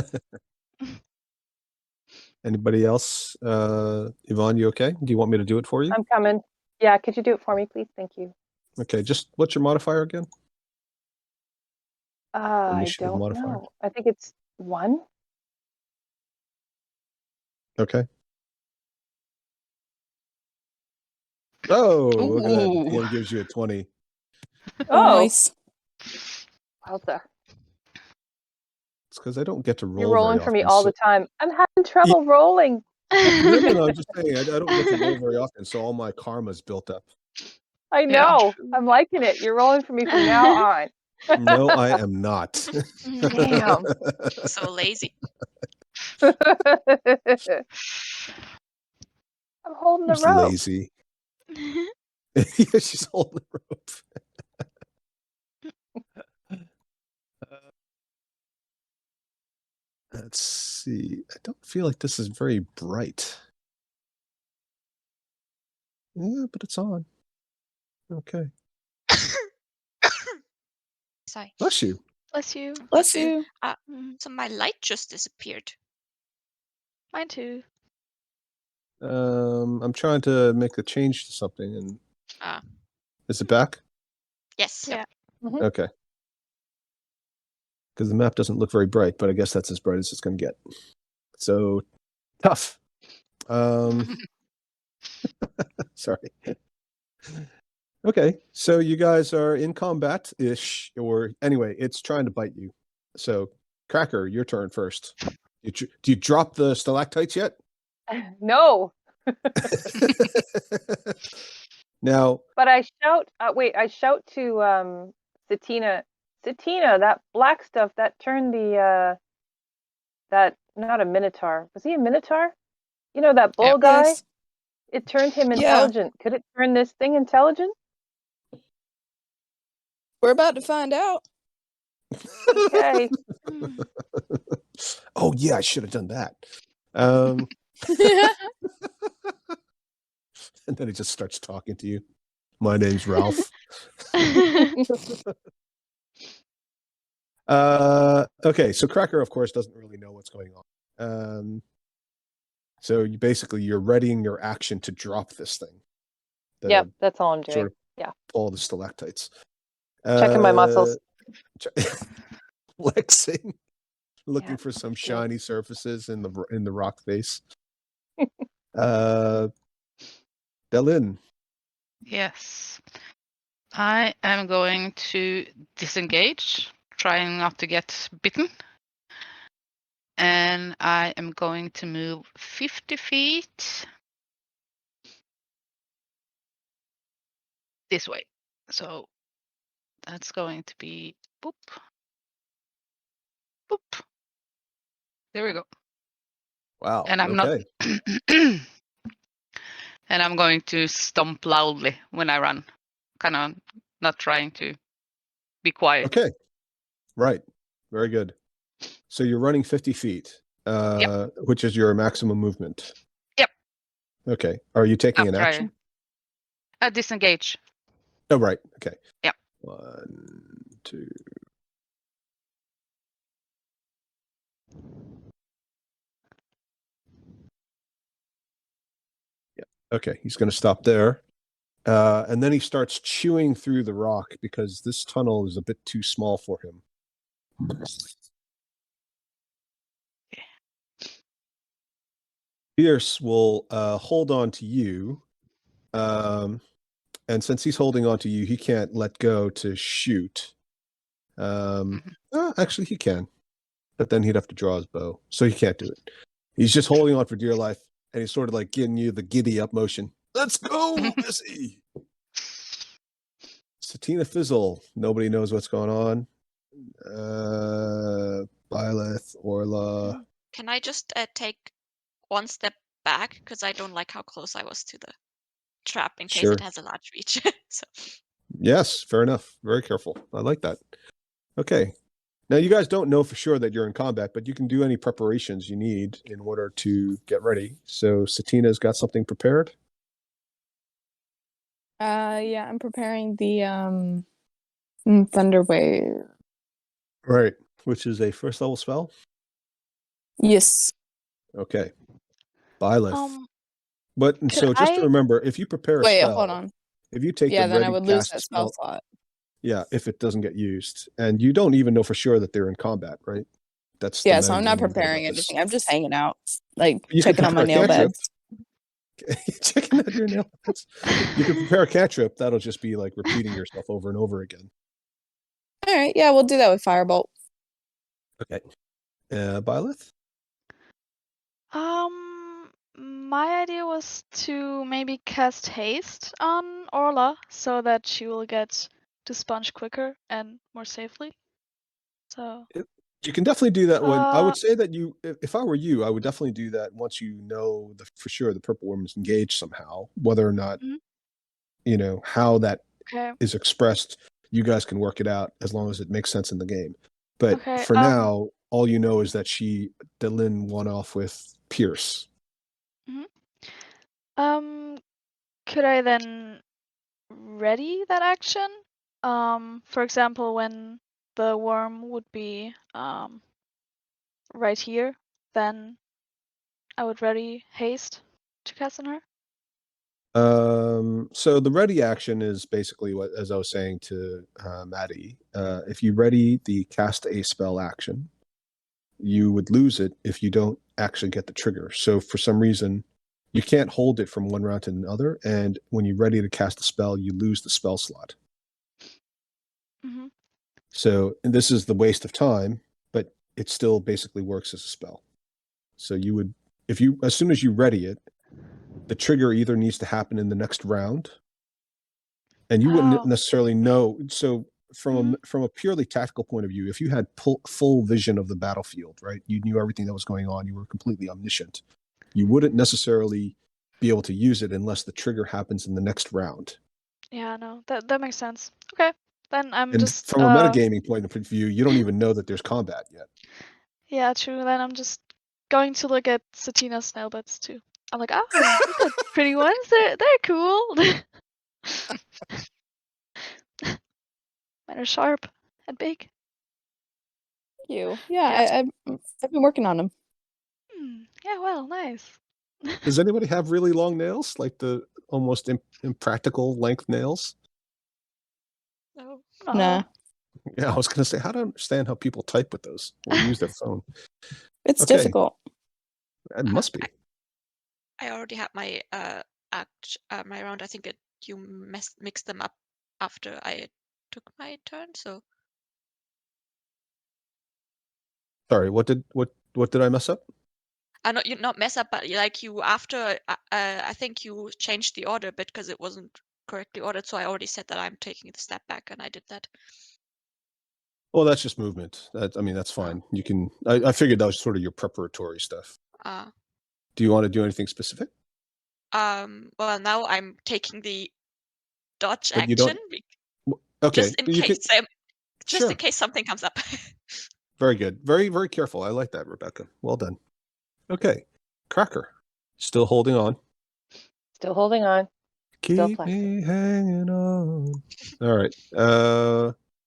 Anybody else? Yvonne, you okay? Do you want me to do it for you? I'm coming. Yeah, could you do it for me, please? Thank you. Okay, just what's your modifier again? I Initiative don't modifier. know. I think it's 1. Okay. Oh, look at that. The Ooh. DM gives you a 20. Oh, Nice. wowza. It's because I don't get to roll. You're rolling very for me often, all so- the time. I'm having trouble rolling. No, I'm just saying I don't get to roll very often, so all my karma's built up. I Yeah. know. I'm liking it. You're rolling for me from now on. No, I am not. Damn. So lazy. I'm holding the Who's rope. lazy? Yeah, she's holding the rope. Let's see. I don't feel like this is very bright. Yeah, but it's on. Okay. Sorry. Bless you. Bless you. Bless you. So my light just disappeared. Mine too. I'm trying to make a change to something, and is it back? Yes. Yeah. Okay. Because the map doesn't look very bright, but I guess that's as bright as it's going to get. So tough. Sorry. Okay, so you guys are in combat-ish, or anyway, it's trying to bite you. So, Cracker, your turn first. Do you drop the stalactites yet? No. Now, But I shout, I shout to Satina, that black stuff that turned the that not a minotaur. Was he a minotaur? You know, that bull guy? Yes. It turned him Yeah. intelligent. Could it turn this thing intelligent? We're about to find out. Okay. Oh yeah, I should have done that. And then he just starts talking to you. My name's Ralph. Okay, so Cracker, of course, doesn't really know what's going on. So you're readying your action to drop this thing. Yep, that's all I'm doing. Sort of Yeah. all the stalactites. Checking my muscles. Flexing, looking Yeah, for some that's good. shiny surfaces in the rock face. Delin. Yes. I am going to disengage, trying not to get bitten. And I am going to move 50 feet this way. So that's going to be boop. Boop. There we go. Wow. And I'm okay. not and I'm going to stomp loudly when I run. Kind of not trying to be quiet. Okay. Right. Very good. So you're running 50 feet, which is your maximum movement. Yep. Okay. Are you taking an After action? I disengage. Oh, right. Okay. Yep. 1, 2. Yeah. Okay. He's going to stop there. And then he starts chewing through the rock because this tunnel is a bit too small for him. Pierce will hold on to you. And since he's holding on to you, he can't let go to shoot. Actually, he can. But then he'd have to draw his bow. So he can't do it. He's just holding on for dear life. And he's sort of like giving you the giddy up motion. Let's go, Missy! Satina Fizzle. Nobody knows what's going on. Byleth, Orla. Can I just take one step back? Because I don't like how close I was to the trap in case Sure. it has a large reach. So Yes, fair enough. Very careful. I like that. Okay. Now, you guys don't know for sure that you're in combat, but you can do any preparations you need in order to get ready. So Satina's got something prepared? Yeah, I'm preparing the Thunder Wave. Right. Which is a first level spell? Yes. Okay. Byleth. But could so just to I- remember, if you prepare a Wait, spell, hold on. if you take Yeah, the then I ready would lose cast that spell slot. yeah, if it doesn't get used, and you don't even know for sure that they're in combat, right? That's the Yeah, so I'm not meta thing preparing about this. anything. I'm just hanging out, like You can checking on my prepare a nail cantrip. beds. Checking out your nail beds. You can prepare a cantrip. That'll just be like repeating yourself over and over again. All right, yeah, we'll do that with Firebolt. Okay. Byleth? My idea was to maybe cast haste on Orla so that she will get to sponge quicker and more safely. So You can definitely do that when I Uh, would say that if I were you, I would definitely do that once you know for sure the purple worm is engaged somehow, whether or not Mhm. you know how that okay. is expressed. You guys can work it out as long as it makes sense in the game. But Okay, for now, all you know is that Delin won off with Pierce. Could I then ready that action? For example, when the worm would be right here, then I would ready haste to cast on her. So the ready action is basically what, as I was saying to Maddie, if you ready the cast a spell action, you would lose it if you don't actually get the trigger. So for some reason, you can't hold it from one round to another, and when you're ready to cast a spell, you lose the spell slot. Mm-hmm. So and this is the waste of time, but it still basically works as a spell. So you would, if you, as soon as you ready it, the trigger either needs to happen in the next round, and you wouldn't Oh. necessarily know. So from a purely tactical point of view, if you had full vision of the battlefield, right, you knew everything that was going on, you were completely omniscient, you wouldn't necessarily be able to use it unless the trigger happens in the next round. Yeah, no, that makes sense. Okay, then I'm And just from a metagaming point of view, you don't even know that there's combat yet. Yeah, true. Then I'm just going to look at Satina's snail beds too. I'm like, oh, these are pretty ones. They're cool. Mine are sharp and big. Thank you. Yeah, I've been working on them. Yeah, well, nice. Does anybody have really long nails, like the almost impractical length nails? No. Nah, Yeah, I was going to say, how do I understand how people type with those or use their phone? it's Okay. difficult. It must be. I already had my my round. I think you mixed them up after I took my turn. So Sorry, what did I mess up? you not mess up, but like you after I think you changed the order a bit because it wasn't correctly ordered. So I already said that I'm taking the step back, and I did that. Well, that's just movement. That's fine. You can. I figured that was sort of your preparatory stuff. Do you want to do anything specific? Well, now I'm taking the dodge But you action. Okay. Just in case. Just in case something comes up. Very good. Very, very careful. I like that, Rebecca. Well done. Okay. Cracker. Still holding on. Still holding on. Still Keep flexing. me hanging on. All right.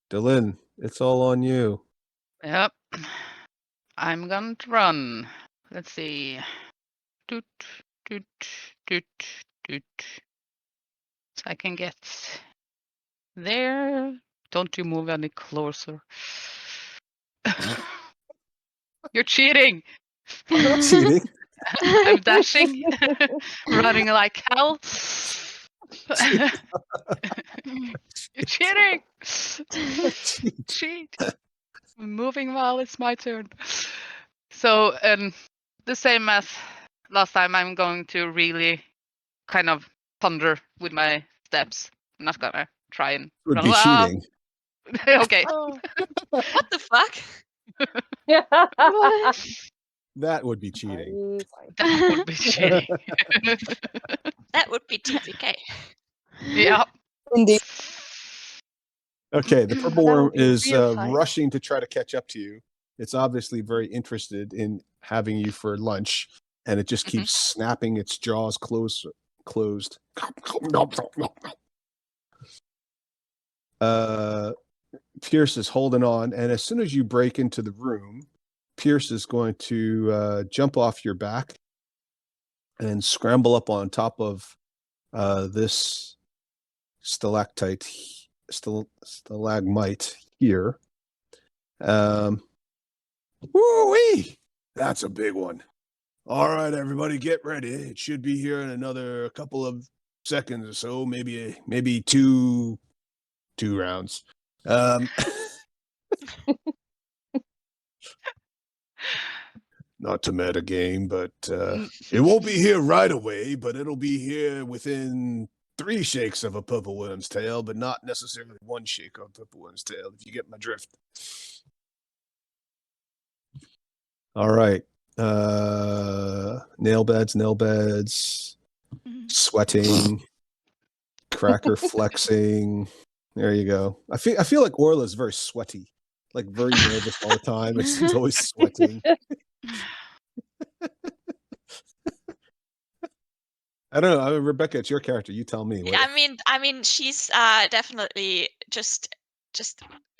Dylan, it's all on you. Yep. I'm going to run. Let's see. Doot, doot, doot, doot. So I can get there. Don't you move any closer. You're cheating. I'm not cheating. I'm dashing, running like hell. You're cheating. Cheat. Moving while it's my turn. So, the same as last time, I'm going to really kind of thunder with my steps. I'm not gonna try and Would run be around. cheating. Okay. Oh, What the fuck? what? That would be cheating. That would be cheating. That would be TPK. Yeah. Indeed. Okay, the purple That worm would be is real fight. rushing to try to catch up to you. It's obviously very interested in having you for lunch, and it just keeps snapping its jaws closed. Pierce is holding on, and as soon as you break into the room, Pierce is going to jump off your back and scramble up on top of this stalagmite here. Woo-wee! That's a big one. All right, everybody, get ready. It should be here in another couple of seconds or so, maybe two rounds. Not to meta game, but it won't be here right away, but it'll be here within 3 shakes of a purple worm's tail, but not necessarily 1 shake of a purple worm's tail, if you get my drift. All right. Nail beds, sweating, cracker flexing. There you go. I feel like Orla is very sweaty, like very nervous all the time. She's always sweating. I don't know. Rebecca, it's your character. You tell me. I mean, she's definitely just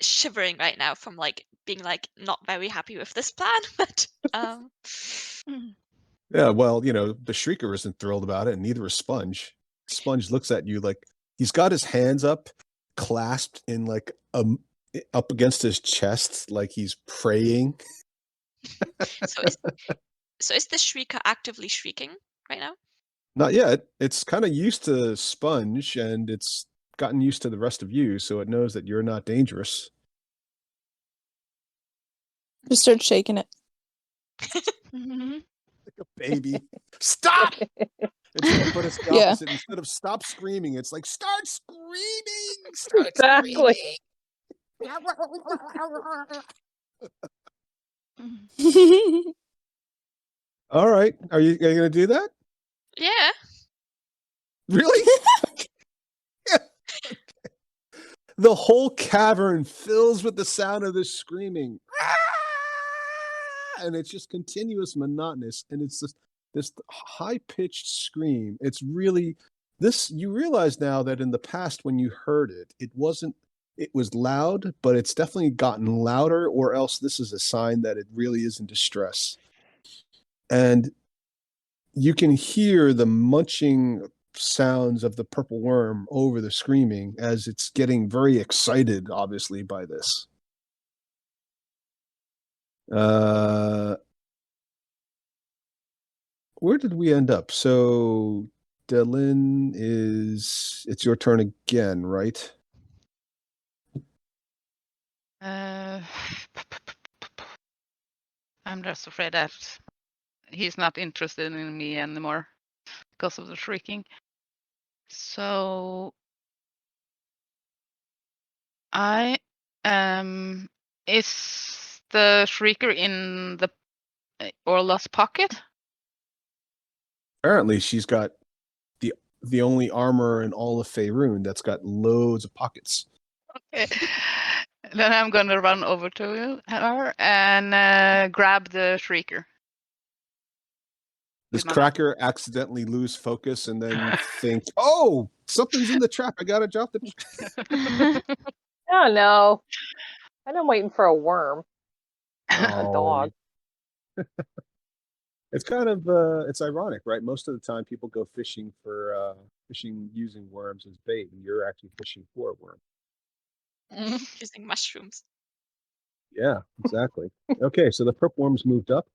shivering right now from like being like not very happy with this plan. But yeah, well, the Shrieker isn't thrilled about it, and neither is Sponge. Sponge looks at you like he's got his hands up, clasped in like up against his chest, like he's praying. so is the Shrieker actively shrieking right now? Not yet. It's kind of used to Sponge, and it's gotten used to the rest of you, so it knows that you're not dangerous. Just start shaking it. Like a baby. Stop! But it's the opposite. Instead of stop screaming, it's like start screaming. Start Exactly. screaming. All right. Are you going to do that? Yeah. Really? The whole cavern fills with the sound of this screaming. And it's just continuous, monotonous. And it's this high-pitched scream. It's really this. You realize now that in the past, when you heard it, it was loud, but it's definitely gotten louder, or else this is a sign that it really is in distress. And you can hear the munching sounds of the purple worm over the screaming as it's getting very excited, obviously, by this. Where did we end up? So, Delin, it's your turn again, right? I'm just afraid that he's not interested in me anymore because of the shrieking. So I is the shrieker in the Orla's pocket? Apparently, she's got the only armor in all of Faerun that's got loads of pockets. Okay. Then I'm gonna run over to her and grab the shrieker. Does With my Cracker accidentally lose focus and then think, "Oh, something's in the trap. I gotta drop the." Oh no. I'm waiting for a worm. A Oh. dog. It's kind of it's ironic, right? Most of the time, people go fishing for fishing using worms as bait, and you're actually fishing for a worm. Using mushrooms. Yeah, exactly. Okay, so the purple worm's moved up.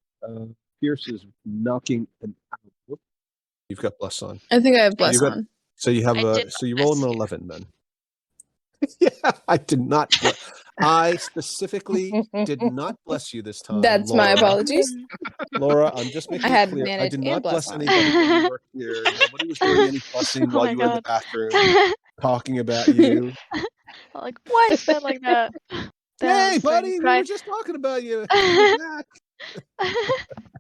Pierce is knocking an out. Whoop. You've got bless on. I think I have bless You got- on. So you have I a did so you not roll an bless you. 11 then. Yeah, I did not. I specifically did not bless you this time. That's my Laura. apologies. Laura, I'm just making I it had clear. I managed did and not bless bless on. anybody when you were here. Nobody was doing any blessing Oh while my you were in the God. bathroom talking about you. Like, why is that like that? Hey, Damn, starting buddy, to we cry. were just talking about you. You're back.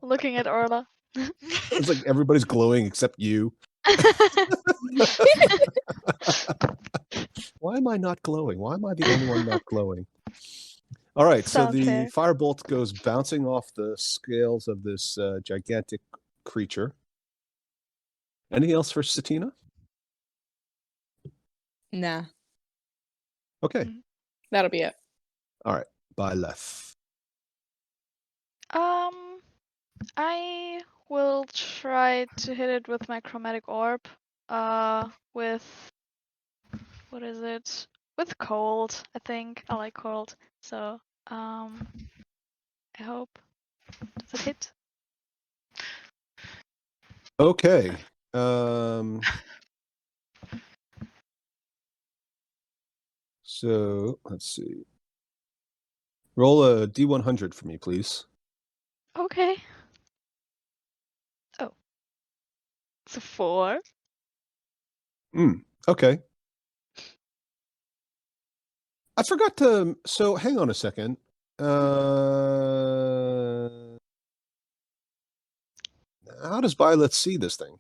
Looking at Orla. It's like everybody's glowing except you. Why am I not glowing? Why am I the only one not glowing? All right, so Sounds the fair. firebolt goes bouncing off the scales of this gigantic creature. Anything else for Satina? Nah, Okay. that'll be it. All right. Byleth. I will try to hit it with my chromatic orb. With what is it? With cold, I think. I like cold. So, I hope. Does it hit? Okay. So let's see. Roll a D100 for me, please. Okay. Oh. It's a 4. Okay. I forgot to. So hang on a second. How does Byleth see this thing?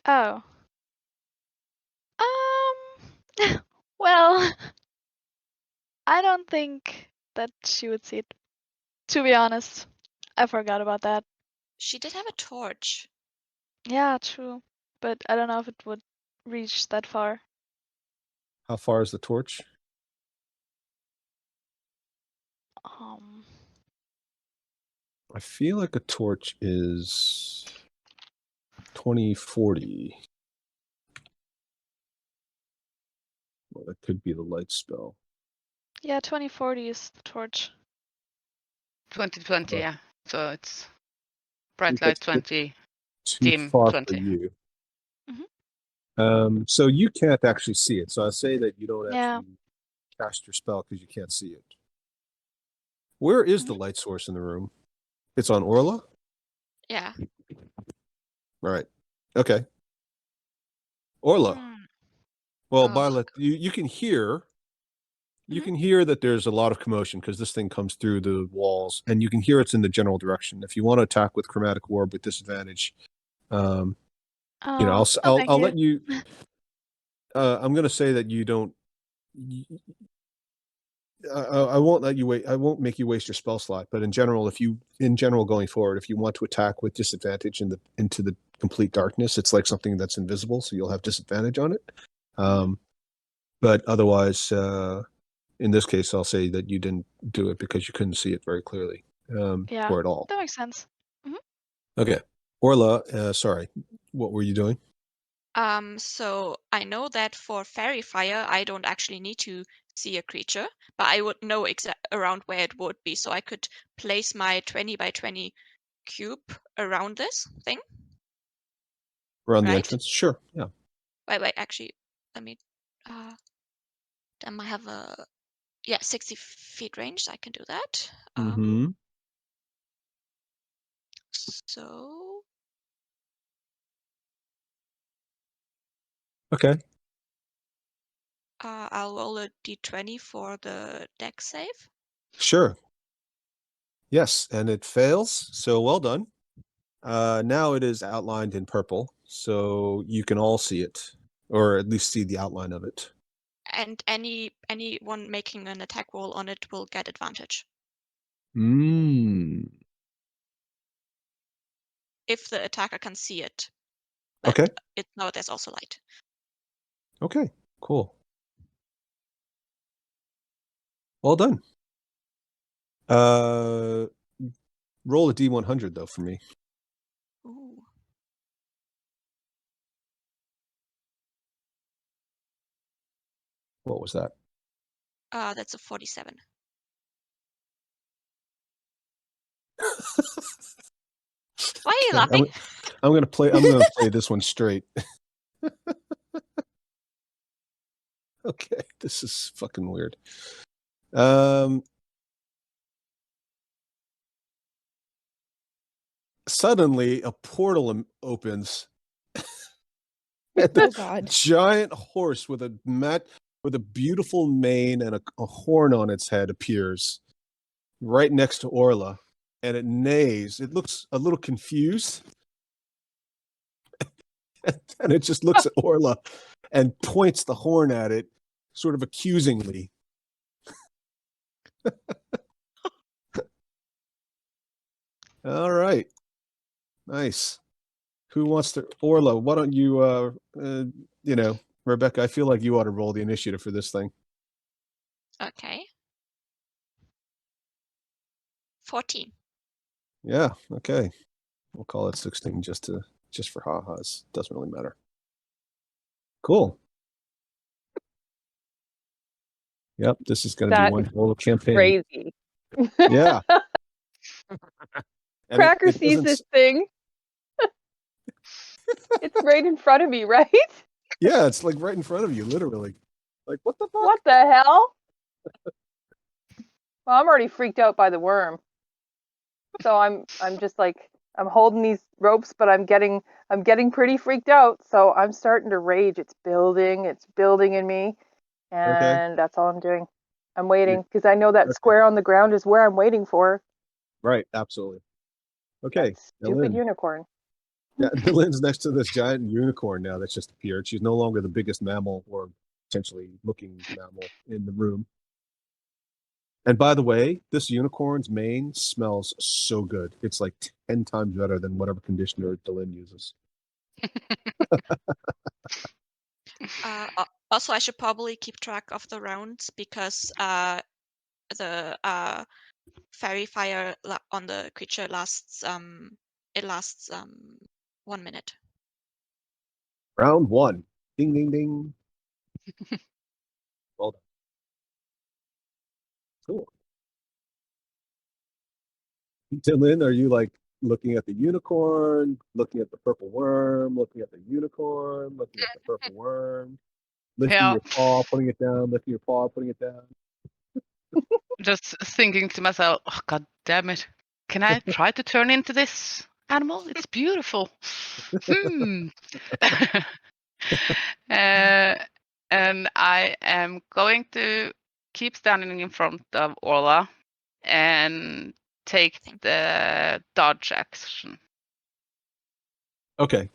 Oh. Well, I don't think that she would see it. To be honest, I forgot about that. She did have a torch. Yeah, true. But I don't know if it would reach that far. How far is the torch? I feel like a torch is 2040. Well, that could be the light spell. Yeah, 2040 is the torch. 2020, Oh. yeah. So it's I bright think light that's 20. Too Dim far 20. for you. Mhm. So you can't actually see it. So I say that you don't Yeah. actually cast your spell because you can't see it. Where is the light source in the room? It's on Orla? Yeah. Right. Okay. Orla, Well, Oh. Violet, you can hear. You Mhm. can hear that there's a lot of commotion because this thing comes through the walls, and you can hear it's in the general direction. If you want to attack with chromatic orb with disadvantage, Oh, I'll no, thank you. let you. I'm going to say that you don't. I won't let you wait. I won't make you waste your spell slot. But in general, going forward, if you want to attack with disadvantage into the complete darkness, it's like something that's invisible, so you'll have disadvantage on it. But otherwise, in this case, I'll say that you didn't do it because you couldn't see it very clearly, Yeah, or at all. that makes sense. Okay, Orla. Sorry, what were you doing? So I know that for Fairy Fire, I don't actually need to see a creature, but I would know around where it would be, so I could place my 20 by 20 cube around this thing. Around the Right. entrance? Sure. Yeah. Wait, actually, let me. Then I have a 60 feet range. So I can do that. Mm-hmm. So Okay. I'll roll a d20 for the deck save. Sure. Yes, and it fails. So well done. Now it is outlined in purple, so you can all see it, or at least see the outline of it. And anyone making an attack roll on it will get advantage if the attacker can see it. But Okay. now there's also light. Okay. Cool. Well done. Roll a D100 though for me. Ooh. What was that? That's a 47. Why are you laughing? I'm gonna play this one straight. Okay, this is fucking weird. Suddenly a portal opens. And Oh God. giant horse with a beautiful mane and a horn on its head appears right next to Orla, and it neighs. It looks a little confused, and it just looks at Orla and points the horn at it, sort of accusingly. All right, nice. Who wants to? Orla, why don't you? Rebecca, I feel like you ought to roll the initiative for this thing. Okay. 14. Yeah. Okay. We'll call it 16 just for ha-has. Doesn't really matter. Cool. Yep, this is going to be That one is whole campaign. Crazy. Yeah. And Cracker it sees doesn't this thing. It's right in front of me, right? Yeah, it's like right in front of you, literally. Like, what the fuck? What the hell? Well, I'm already freaked out by the worm. So I'm just like, I'm holding these ropes, but I'm getting pretty freaked out. So I'm starting to rage. It's building in me. And that's all I'm doing. I'm waiting because I know that square on the ground is where I'm waiting for. Right, absolutely. Okay. That stupid Dylan. unicorn. Yeah, Dylan's next to this giant unicorn now that's just appeared. She's no longer the biggest mammal or potentially looking mammal in the room. And by the way, this unicorn's mane smells so good. It's like 10 times better than whatever conditioner Dylan uses. Also, I should probably keep track of the rounds because the fairy fire on the creature lasts 1 minute. Round 1. Ding, ding, ding. Well done. Cool. Dylan, are you like looking at the unicorn, looking at the purple worm, looking at the unicorn, looking at the purple worm, lifting your paw, putting it down, lifting your paw, putting it down? Just thinking to myself, oh, God damn it. Can I try to turn into this animal? It's beautiful. And I am going to keep standing in front of Orla and take the dodge action. Okay.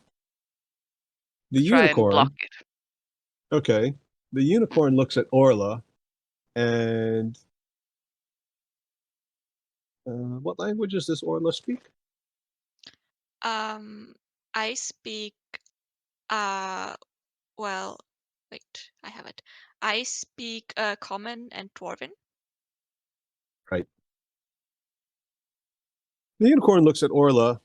The Try and unicorn. block it. Okay. The unicorn looks at Orla and what language does this Orla speak? I speak well, wait, I have it. I speak Common and Dwarven. Right. The unicorn looks at Orla,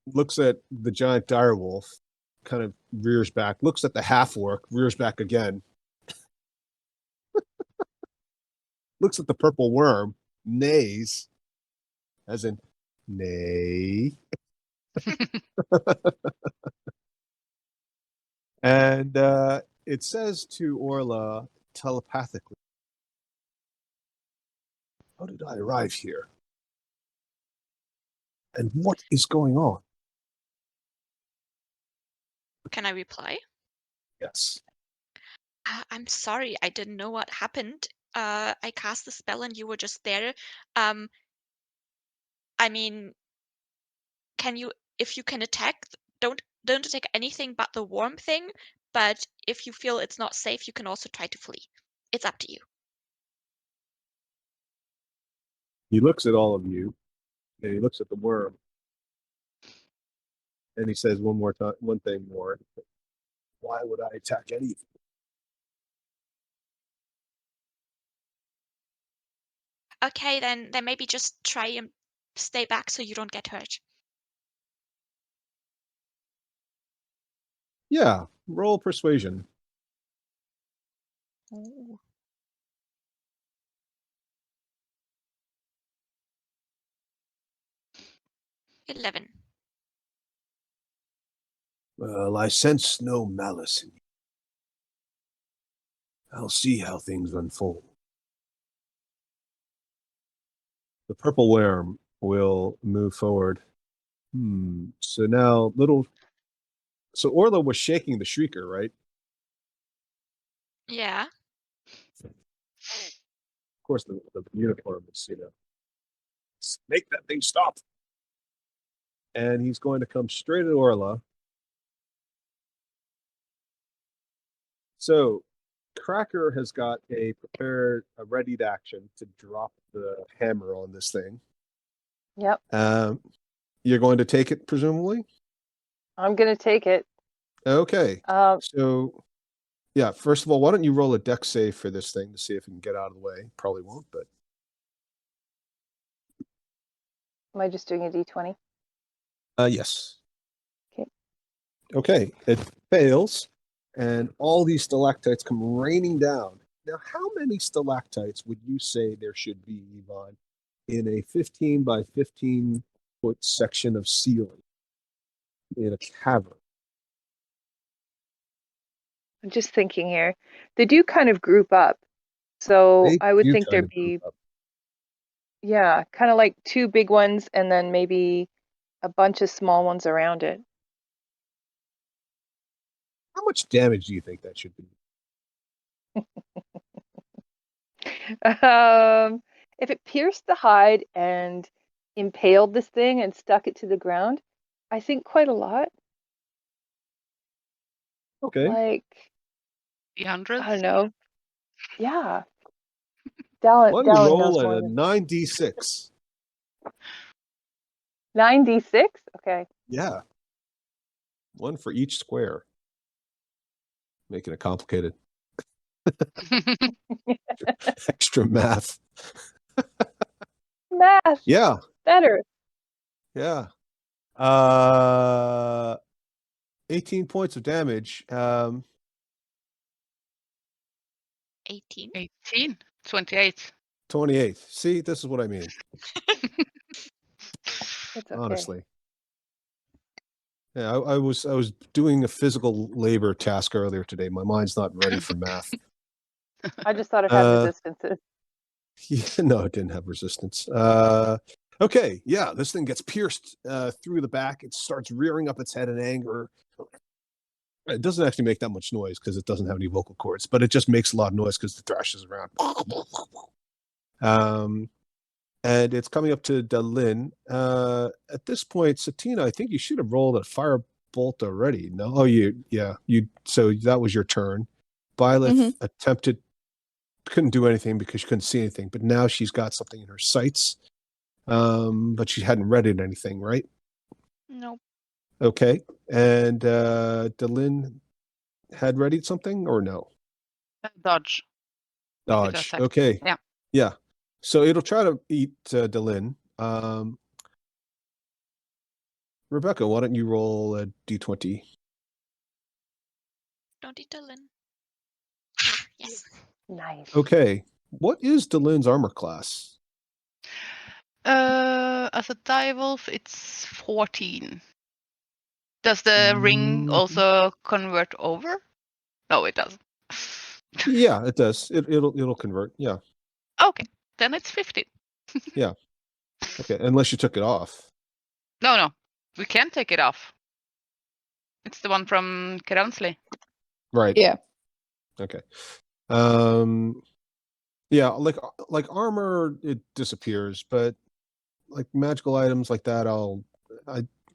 looks at the giant direwolf, kind of rears back, looks at the half-orc, rears back again, looks at the purple worm, neighs, as in nay. And it says to Orla telepathically, how did I arrive here? And what is going on? Can I reply? Yes. I'm sorry, I didn't know what happened. I cast the spell and you were just there. I mean, if you can attack, don't attack anything but the worm thing. But if you feel it's not safe, you can also try to flee. It's up to you. He looks at all of you, and he looks at the worm, and he says one thing more. Why would I attack anything? Okay, then maybe just try and stay back so you don't get hurt. Yeah, roll persuasion. Ooh. 11. Well, I sense no malice in you. I'll see how things unfold. The purple worm will move forward. So now So Orla was shaking the shrieker, right? Yeah. Of course, the unicorn was, make that thing stop. And he's going to come straight at Orla. So Cracker has got a readied action to drop the hammer on this thing. Yep. You're going to take it, presumably? I'm going to take it. Okay. Um, So, yeah, first of all, why don't you roll a dex save for this thing to see if it can get out of the way? Probably won't, but. am I just doing a d20? Yes. Okay. Okay, it fails, and all these stalactites come raining down. Now, how many stalactites would you say there should be, Yvonne, in a 15 by 15 foot section of ceiling in a cavern? I'm just thinking here. They do kind of group up. So They I would do think kind there'd of be, group up. yeah, kind of like two big ones and then maybe a bunch of small ones around it. How much damage do you think that should be? If it pierced the hide and impaled this thing and stuck it to the ground, I think quite a lot. Okay. Like, The hundreds. I don't know. Yeah. Why don't you Dallin roll knows at more a than 9d6? 9d6? Okay. Yeah. One for each square. Making it complicated. Extra math. Math. Yeah. Better. Yeah. 18 points of damage. 18. 18. 28. 28. See, this is what I mean. It's okay. Honestly. Yeah, I was doing a physical labor task earlier today. My mind's not ready for math. I just thought it had resistances. Yeah, no, it didn't have resistance. Okay, yeah, this thing gets pierced through the back. It starts rearing up its head in anger. It doesn't actually make that much noise because it doesn't have any vocal cords, but it just makes a lot of noise because the thrashes around. And it's coming up to Delin. At this point, Satina, I think you should have rolled a firebolt already. No, so that was your turn. Byleth attempted, couldn't do anything because she couldn't see anything, but now she's got something in her sights. But she hadn't read it anything, right? Nope. Okay. And Delin had readied something or no? Dodge. Dodge. attack. Okay. Yeah. Yeah. So it'll try to eat Delin. Rebecca, why don't you roll a d20? Don't eat Dylan. Yes. Nice. Okay. What is Delin's armor class? As a direwolf, it's 14. Does the ring also convert over? No, it doesn't. Yeah, it does. It'll convert. Yeah. Okay, then it's 15. Okay. Unless you took it off. No, we can take it off. It's the one from Keransli. Right. Yeah. Okay. Yeah, like armor, it disappears, but like magical items like that, I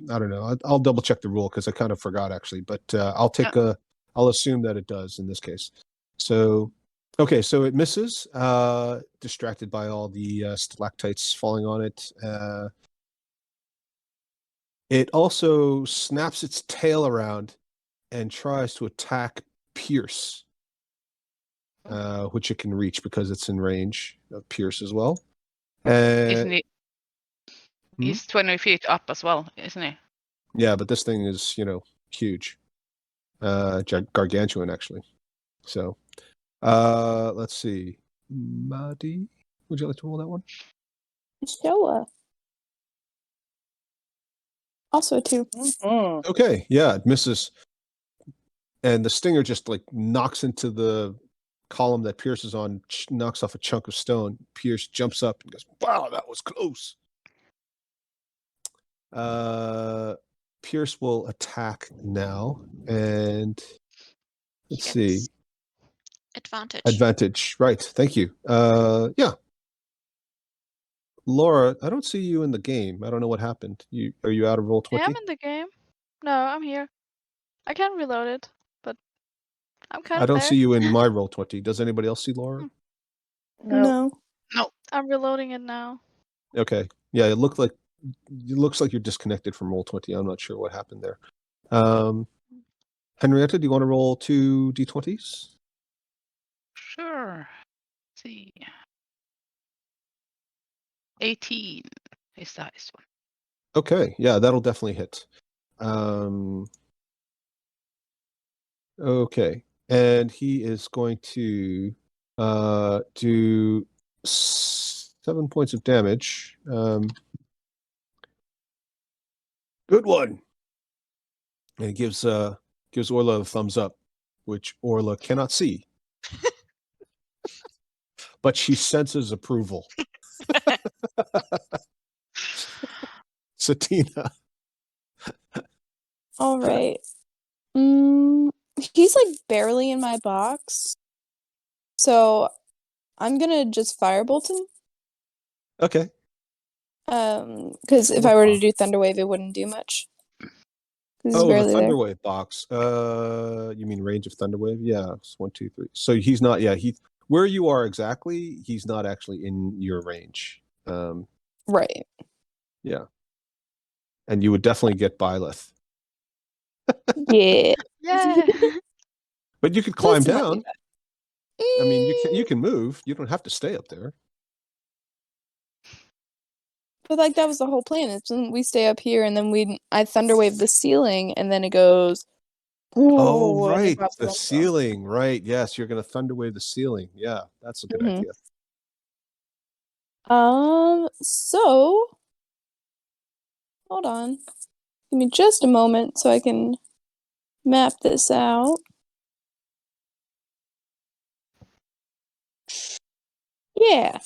don't know. I'll double check the rule because I kind of forgot actually, but I'll assume that it does in this case. So, okay, so it misses, distracted by all the stalactites falling on it. It also snaps its tail around and tries to attack Pierce, which it can reach because it's in range of Pierce as well. Isn't he? Hmm? He's 20 feet up as well, isn't he? Yeah, but this thing is, huge. Gargantuan, actually. So, let's see. Maddie, would you like to roll that one? Sure. Also a 2. Mhm. Okay, yeah, it misses. And the stinger just like knocks into the column that Pierce is on, knocks off a chunk of stone. Pierce jumps up and goes, "Wow, that was close." Pierce will attack now, and let's see. Gets advantage. Advantage, right? Thank you. Yeah. Laura, I don't see you in the game. I don't know what happened. Are you out of roll 20? Yeah, I'm in the game. No, I'm here. I can reload it, but I'm kind I of don't there. see you in my roll 20. Does anybody else see Laura? No. No. I'm reloading it now. Okay. Yeah, it looks like you're disconnected from roll 20. I'm not sure what happened there. Henrietta, do you want to roll 2 d20s? Sure. Let's see. 18 is the highest one. Okay, yeah, that'll definitely hit. Okay, and he is going to do 7 points of damage. Good one. And he gives Orla a thumbs up, which Orla cannot see. But she senses approval. Satina. All right. He's like barely in my box. So I'm gonna just firebolt him. Okay. Because if I were to do Thunderwave, it wouldn't do much. 'Cause he's Oh, the barely there. Thunderwave box. You mean range of Thunderwave? Yeah, it's 1, 2, 3. So he's not. Yeah, where you are exactly. He's not actually in your range. Right. Yeah, and you would definitely get Byleth. Yeah. Yeah. But you could climb That's not down. I mean, you can move. You don't have to stay up there. But like that was the whole plan. Is when we stay up here and then I Thunderwave the ceiling and then it goes. Oh, and he right, pops the up. ceiling. Right. Yes, you're gonna Thunderwave the ceiling. Yeah, that's a good Mhm. idea. So hold on. Give me just a moment so I can map this out. Yeah.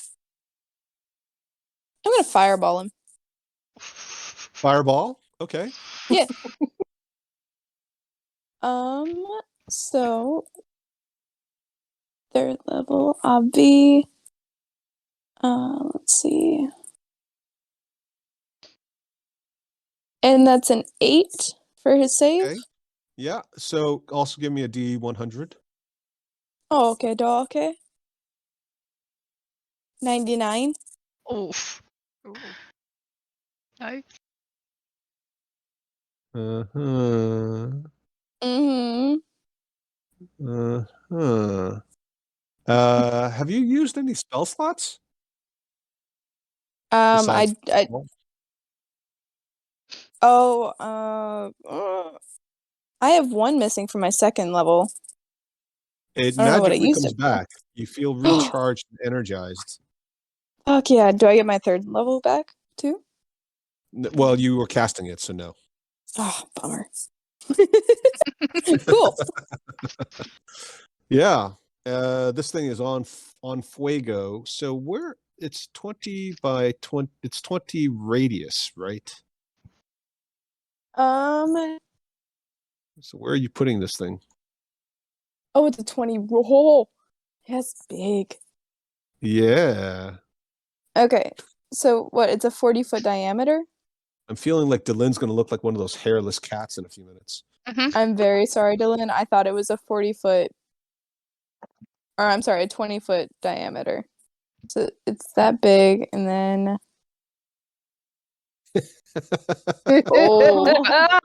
I'm gonna fireball him. Fireball. Okay. Yeah. So third level obvi. Let's see. And that's an 8 for his save. Okay. Yeah. So also give me a D100. Oh, okay, okay. 99. Oof. Ooh. Nice. Uh-huh. Mm-hmm. Uh-huh. Have you used any spell slots? I I have one missing from my second level. It I don't know what I magically used comes it for. back. You feel recharged and energized. Fuck yeah. Do I get my third level back too? Well, you were casting it, so no. Oh, bummer. Cool. Yeah. This thing is on fuego. So it's 20 by 20, it's 20 radius, right? Um, So where are you putting this thing? oh, it's a 20 roll. That's big. Yeah. Okay. So what? It's a 40-foot diameter? I'm feeling like Dylan's going to look like one of those hairless cats in a few minutes. I'm very sorry, Dylan. I thought it was a 40-foot, or I'm sorry, a 20-foot diameter. So it's that big, and then Oh.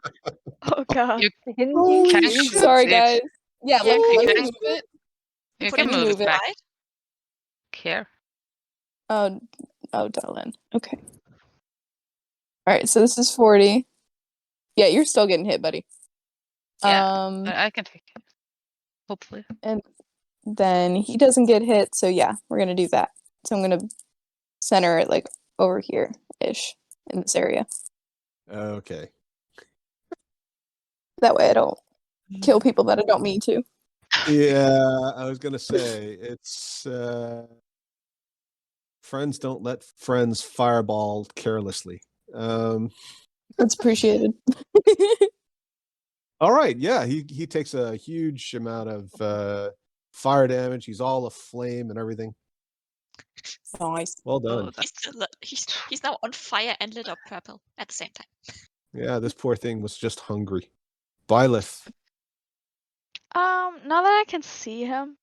Oh god. You Hinging can Jesus. move sorry, it. guys. Yeah, Yeah, let you me can- move it. You Put can it Let me to move the it back side. here. Oh, Dylan. Okay. All right, so this is 40. Yeah, you're still getting hit, buddy. Yeah. I can take it. Hopefully. And then he doesn't get hit, so yeah, we're gonna do that. So I'm gonna center it like over here-ish in this area. Okay. That way I don't kill people that I don't mean to. Yeah, I was going to say it's friends don't let friends fireball carelessly. That's appreciated. All right, yeah, he takes a huge amount of fire damage. He's all aflame and everything. Nice. Well Oh, done. He's now on fire and lit up purple at the same time. Yeah, this poor thing was just hungry. Byleth. Now that I can see him,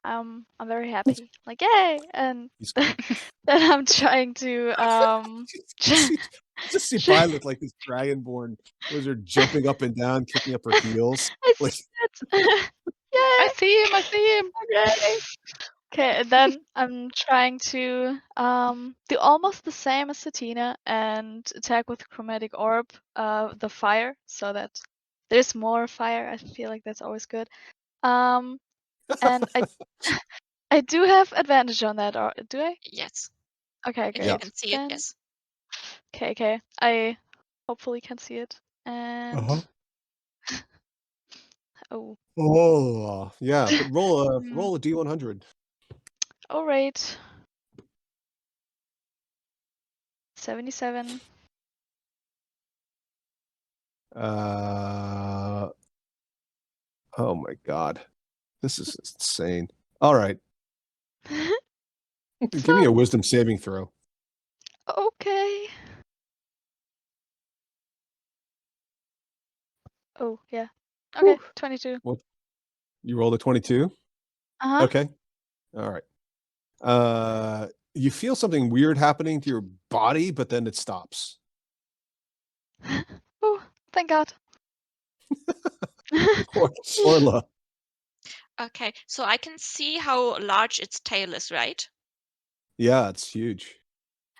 I'm very happy. Like yay! And He's- then I'm trying to just see Byleth like this dragonborn wizard jumping up and down, kicking up her heels. I Like see it. Yay! I see him. I see him. Okay. Okay, and then I'm trying to do almost the same as Satina and attack with Chromatic Orb, the fire, so that there's more fire. I feel like that's always good. And I do have advantage on that, or do I? Yes. Okay, If great. you Yeah. can see it, Then- yes. Okay. I hopefully can see it. And oh, Oh, yeah, but roll a Hmm. roll a D100. all right. 77. Oh my god. This is insane. All right. Give me a wisdom saving throw. Okay. Oh, yeah. Okay, Whew. 22. You rolled a 22? Uh-huh. Okay. All right. You feel something weird happening to your body, but then it stops. Oh, thank God. Orla. Okay, so I can see how large its tail is, right? Yeah, it's huge.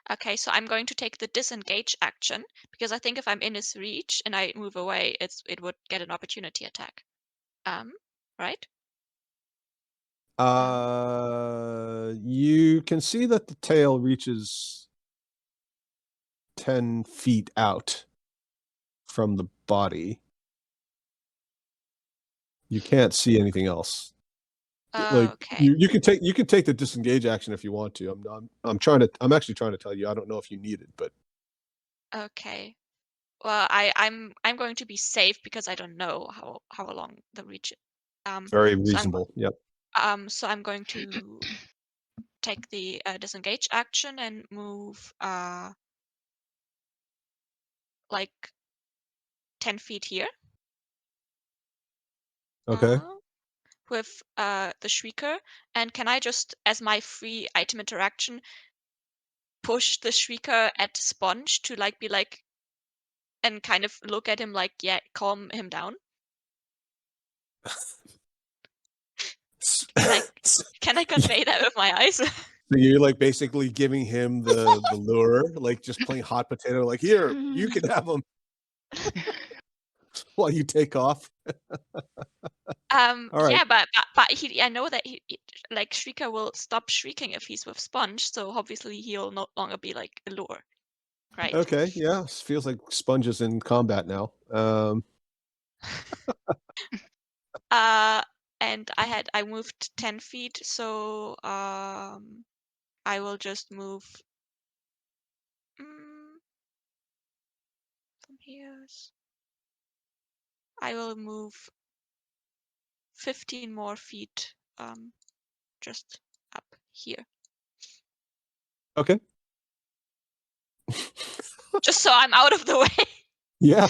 Okay, so I'm going to take the disengage action because I think if I'm in his reach and I move away, it would get an opportunity attack. Right? You can see that the tail reaches 10 feet out from the body. You can't see anything else. Like Okay. you can take the disengage action if you want to. I'm actually trying to tell you I don't know if you need it, but Okay. Well, I'm going to be safe because I don't know how long the reach. Very So reasonable. Yep. so I'm going to take the disengage action and move like 10 feet here. Okay. With the Shrieker. And can I just, as my free item interaction, push the Shrieker at Sponge to like be like, and kind of look at him like, yeah, calm him down? Can I convey that with my eyes? So you're like basically giving him the lure, like just playing hot potato, like here, you can have him while you take off. All right. Yeah, but I know that like Shrieker will stop shrieking if he's with Sponge, so obviously he'll no longer be like a lure, right? Okay, yeah. Feels like Sponge is in combat now. And I moved 10 feet, so I will just move from here. I will move 15 more feet just up here. Okay. Just so I'm out of the way. Yeah.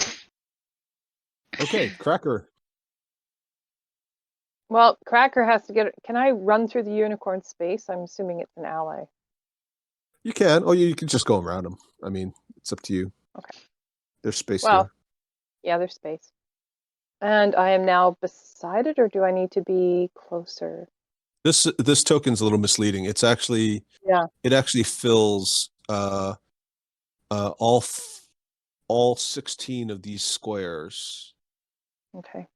Okay, Cracker. Well, Cracker has to get. Can I run through the unicorn space? I'm assuming it's an ally. You can. Oh, you can just go around him. I mean, it's up to you. Okay. There's space Well, here. yeah, there's space. And I am now beside it, or do I need to be closer? This token's a little misleading. It's actually it actually fills all 16 of these squares. Okay.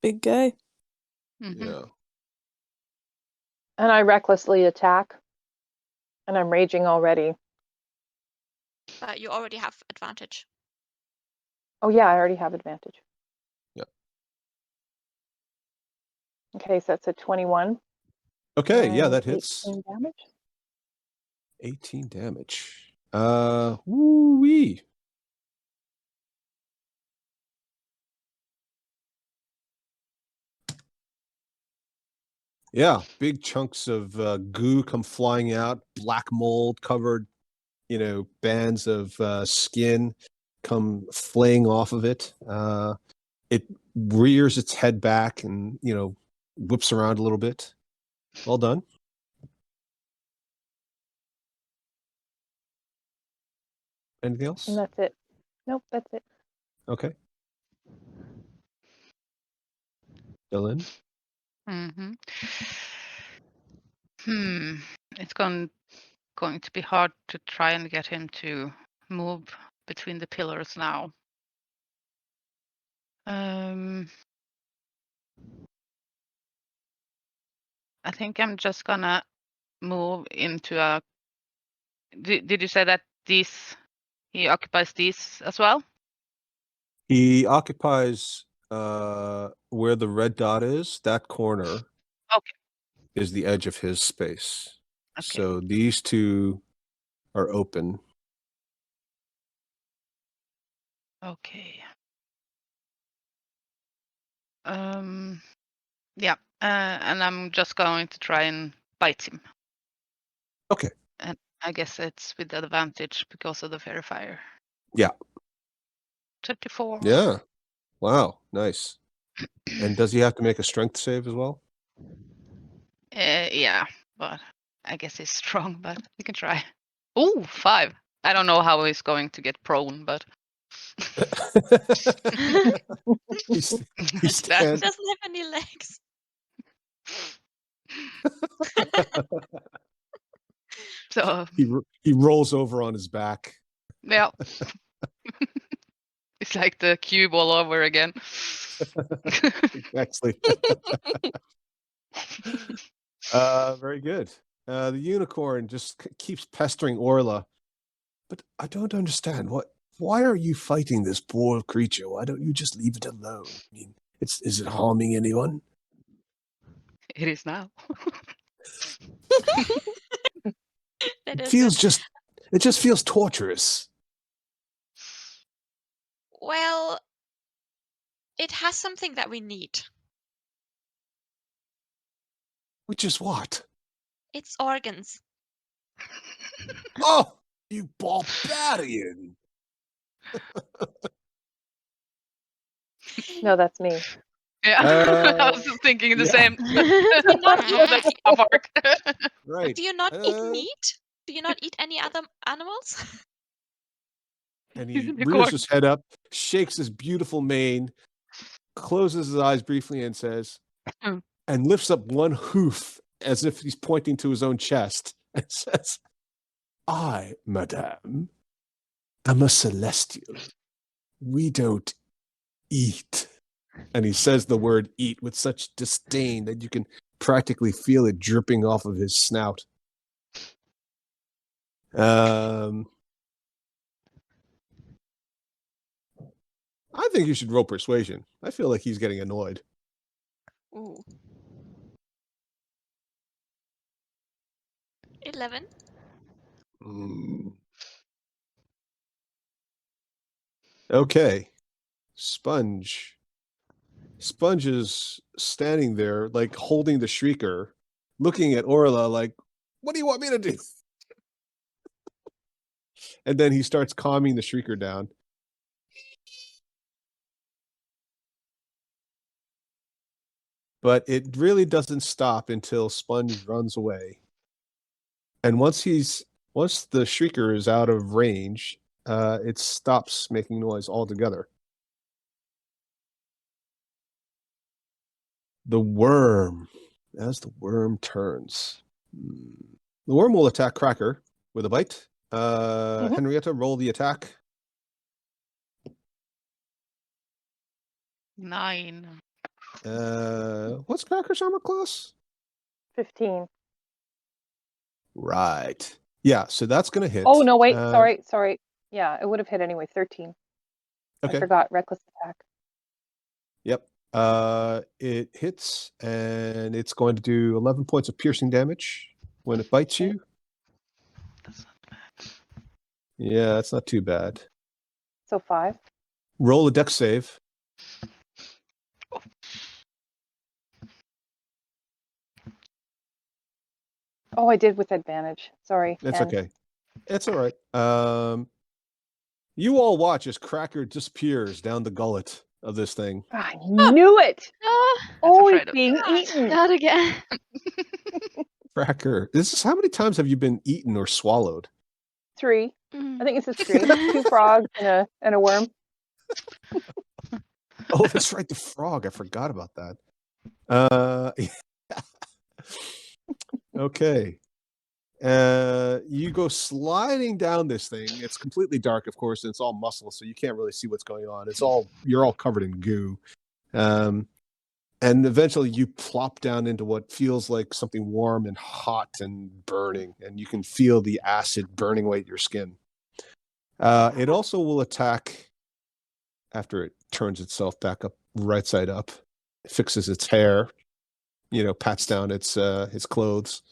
Big guy. Mm-hmm. Yeah. And I recklessly attack. And I'm raging already. But you already have advantage. Oh yeah, I already have advantage. Yep. Okay, so that's a 21. Okay, yeah, and that hits. 18 damage. 18 damage. Woo-wee. Yeah, big chunks of goo come flying out, black mold covered, bands of skin come flaying off of it. It rears its head back and, whips around a little bit. Well done. Anything else? And that's it. Nope, that's it. Okay. Dylan? Mm-hmm. It's going to be hard to try and get him to move between the pillars now. I think I'm just gonna move into a. Did you say that he occupies these as well? He occupies where the red dot is. That corner is the edge of his space. Okay. So these two are open. Okay. Yeah, and I'm just going to try and bite him. Okay. And I guess it's with advantage because of the fairy fire. Yeah. 24. Yeah. Wow. Nice. And does he have to make a strength save as well? Yeah, but I guess he's strong, but we can try. Ooh, 5. I don't know how he's going to get prone, but he He stands. doesn't have any legs. so He rolls over on his back. yeah. It's like the cube all over again. Exactly. Very good. The unicorn just keeps pestering Orla, but I don't understand. Why are you fighting this poor creature? Why don't you just leave it alone? I mean, is it harming anyone? It is now. That It is feels it just feels torturous. Well, it has something that we need. Which is what? It's organs. Oh, you barbarian! No, that's me. Yeah, I was just thinking the yeah. same. Not That's a mark. Right. Do you not eat meat? Do you not eat any other animals? And He's he in the rears corner. his head up, shakes his beautiful mane, closes his eyes briefly, and says, Mm. and lifts up one hoof as if he's pointing to his own chest, and says, I, madame, am a celestial. We don't eat. And he says the word eat with such disdain that you can practically feel it dripping off of his snout. I think you should roll persuasion. I feel like he's getting annoyed. Ooh. 11. Okay. Sponge. Sponge is standing there, like holding the shrieker, looking at Orla like, what do you want me to do? And then he starts calming the shrieker down. But it really doesn't stop until Sponge runs away. And once the shrieker is out of range, it stops making noise altogether. The worm. As the worm turns. The worm will attack Cracker with a bite. Henrietta, roll the attack. 9. What's Cracker's armor class? 15. Right. Yeah, so that's going to hit. Oh, no, wait. Sorry. Yeah, it would have hit anyway. 13. Okay. I forgot. Reckless attack. Yep. It hits, and it's going to do 11 points of piercing damage when it bites you. That's not bad. Yeah, that's not too bad. So 5. Roll a dex save. Oh, I did with advantage. Sorry. That's 10. okay. It's all right. You all watch as Cracker disappears down the gullet of this thing. I knew it. Ah, Oh, afraid it's of being that. eaten. not again. Cracker, how many times have you been eaten or swallowed? 3. Mm. I think it's just 3. 2 frogs and a worm. Oh, that's right, the frog. I forgot about that. Okay. You go sliding down this thing. It's completely dark, of course, and it's all muscle, so you can't really see what's going on. You're all covered in goo. And eventually you plop down into what feels like something warm and hot and burning, and you can feel the acid burning away at your skin. It also will attack after it turns itself back up, right side up, fixes its hair, pats down its clothes.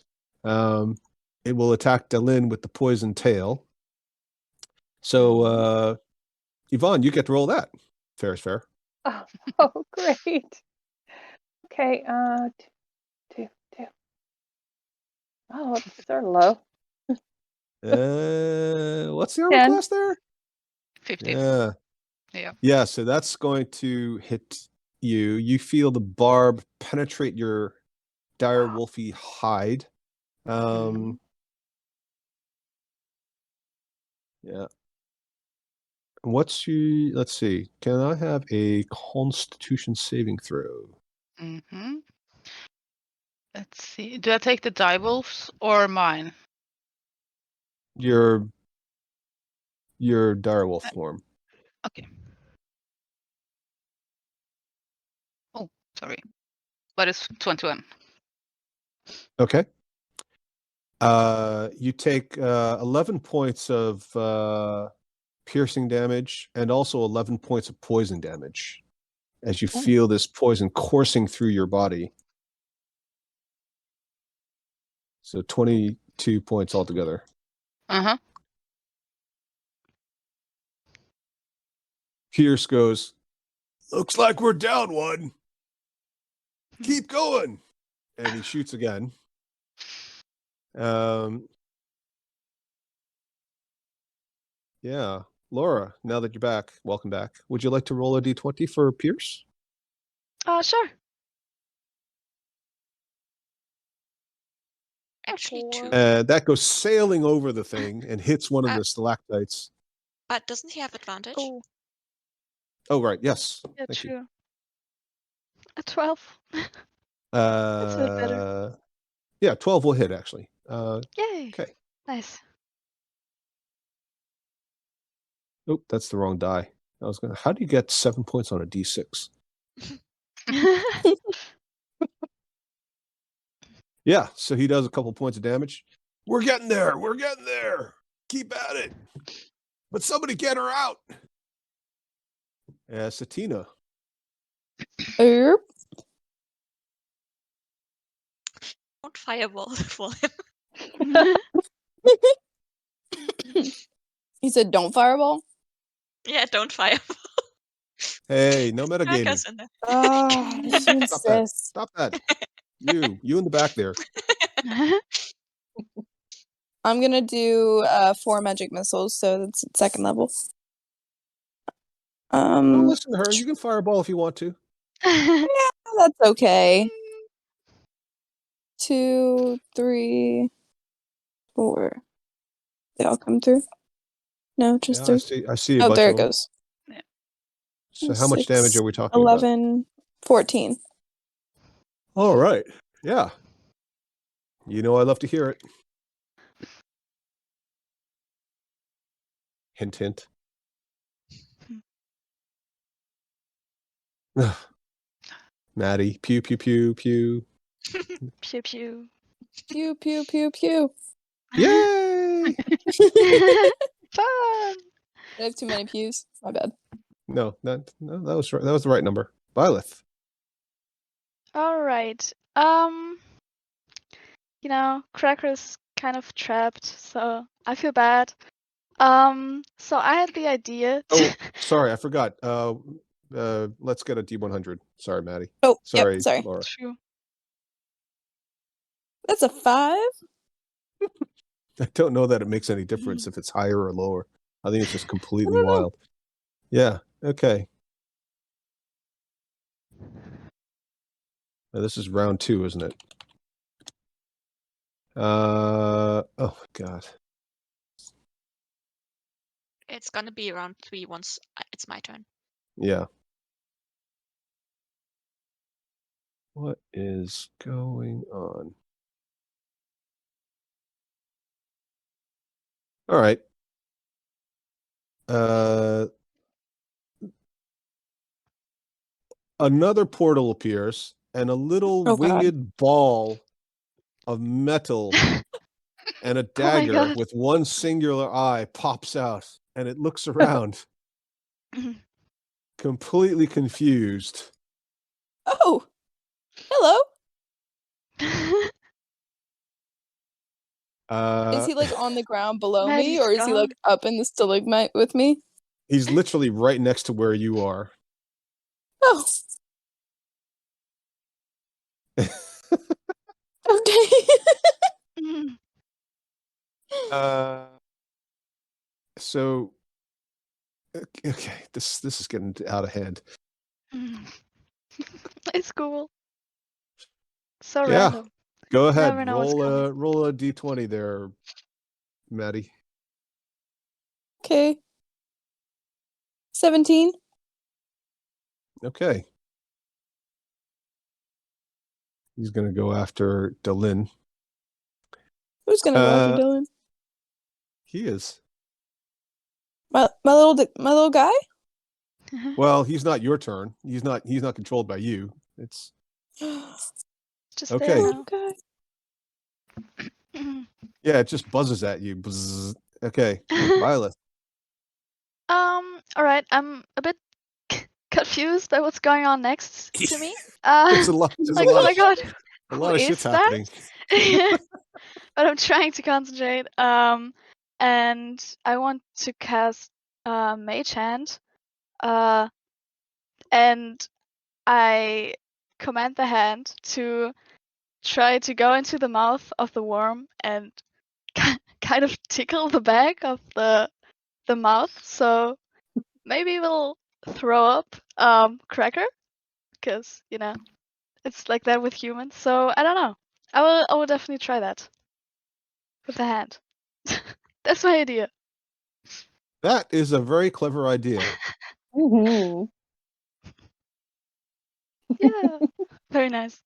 It will attack Delin with the poison tail. So, Yvonne, you get to roll that. Fair is fair. Oh, great. Okay. 2. Oh, it's sort of low. What's the armor 10. class there? 15. Yeah. Yeah. Yeah, so that's going to hit you. You feel the barb penetrate your dire wolfy hide. Yeah. Let's see. Can I have a Constitution saving throw? Mm-hmm. Let's see. Do I take the direwolves or mine? Your direwolf form. Okay. Oh, sorry. But it's 21. Okay. You take 11 points of piercing damage and also 11 points of poison damage as you feel this poison coursing through your body. So 22 points altogether. Uh-huh. Pierce goes, "Looks like we're down one. Keep going." And he shoots again. Yeah. Laura, now that you're back, welcome back. Would you like to roll a d20 for Pierce? Sure. Actually, Four. 2. That goes sailing over the thing and hits one of the stalactites. But doesn't he have advantage? Oh, Oh, right. Yes. yeah, Thank you. true. A 12. That's a bit better. Yeah, 12 will hit, actually. Yay. Okay. Nice. Nope, that's the wrong die. How do you get 7 points on a d6? Yeah, so he does a couple points of damage. We're getting there. We're getting there. Keep at it. But somebody get her out. Satina. Erp. Don't fireball for him. He said, "Don't fireball." Yeah, don't fireball. Hey, no metagaming. Crackers in there. Oh, you Stop that. insist. Stop that. You in the back there. I'm gonna do 4 magic missiles, so that's at 2nd level. Don't listen to her. You can fireball if you want to. That's okay. 2, 3, 4. They all come through? No, just Yeah, 3. I see a Oh, bunch there of it them. goes. So how much 6, damage are we talking about? 11, 14. All right. Yeah. You know I love to hear it. Hint, hint. Maddie, pew, pew, pew, pew. Pew pew. Pew, pew, pew, pew. Yay! Fun. I have too many pews. My bad. No, that was right. That was the right number. Byleth. All right. Cracker's kind of trapped, so I feel bad. So I had the idea. Oh, sorry, I forgot. Let's get a D100. Sorry, Maddie. Oh, Sorry, yep, sorry. Laura. True. That's a 5. I don't know that it makes any difference if it's higher or lower. I think it's just completely wild. Yeah. Okay. Now, this is round 2, isn't it? Oh God. It's gonna be around 3 once it's my turn. Yeah. What is going on? All right. Another portal appears, and a little Oh, God. winged ball of metal and a Oh my dagger God. with one singular eye pops out, and it looks around, completely confused. Oh, hello. Is he like on the ground below me, Maddie's or is he like up in the stalagmite with me? He's literally right next to where you are. Oh. Okay. So okay, this is getting out of hand. It's cool. So Yeah. random. Go ahead, Never know what's roll a d20 there, Maddie. Okay. 17. Okay. He's gonna go after Delin. Who's gonna go after Dylan? He is. My little guy? Well, he's not your turn. He's not controlled by you. It's Just Okay. there Little guy. now. yeah, it just buzzes at you. Buzz. Okay. Violet. All right. I'm a bit confused by what's going on next to me. There's a lot. There's Like, a oh lot, my God, a who lot of is shit's that? happening. But I'm trying to concentrate. And I want to cast Mage Hand. And I command the hand to try to go into the mouth of the worm and kind of tickle the back of the mouth. So maybe we'll throw up Cracker, because it's like that with humans. So I don't know. I will definitely try that with the hand. That's my idea. That is a very clever idea. Mhm. Yeah. Very nice.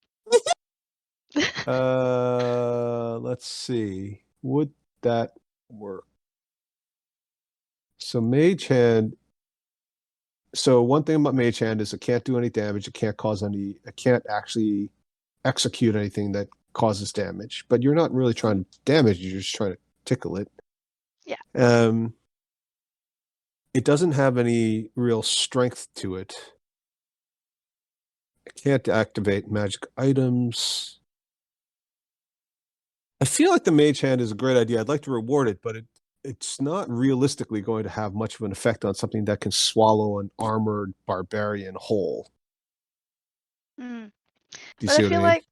Let's see. Would that work? So Mage Hand. So one thing about Mage Hand is it can't do any damage. It can't actually execute anything that causes damage. But you're not really trying to damage, you're just trying to tickle it. Yeah. It doesn't have any real strength to it. It can't activate magic items. I feel like the Mage Hand is a great idea. I'd like to reward it, but it's not realistically going to have much of an effect on something that can swallow an armored barbarian whole. Mm. Do you But see I what feel I mean? like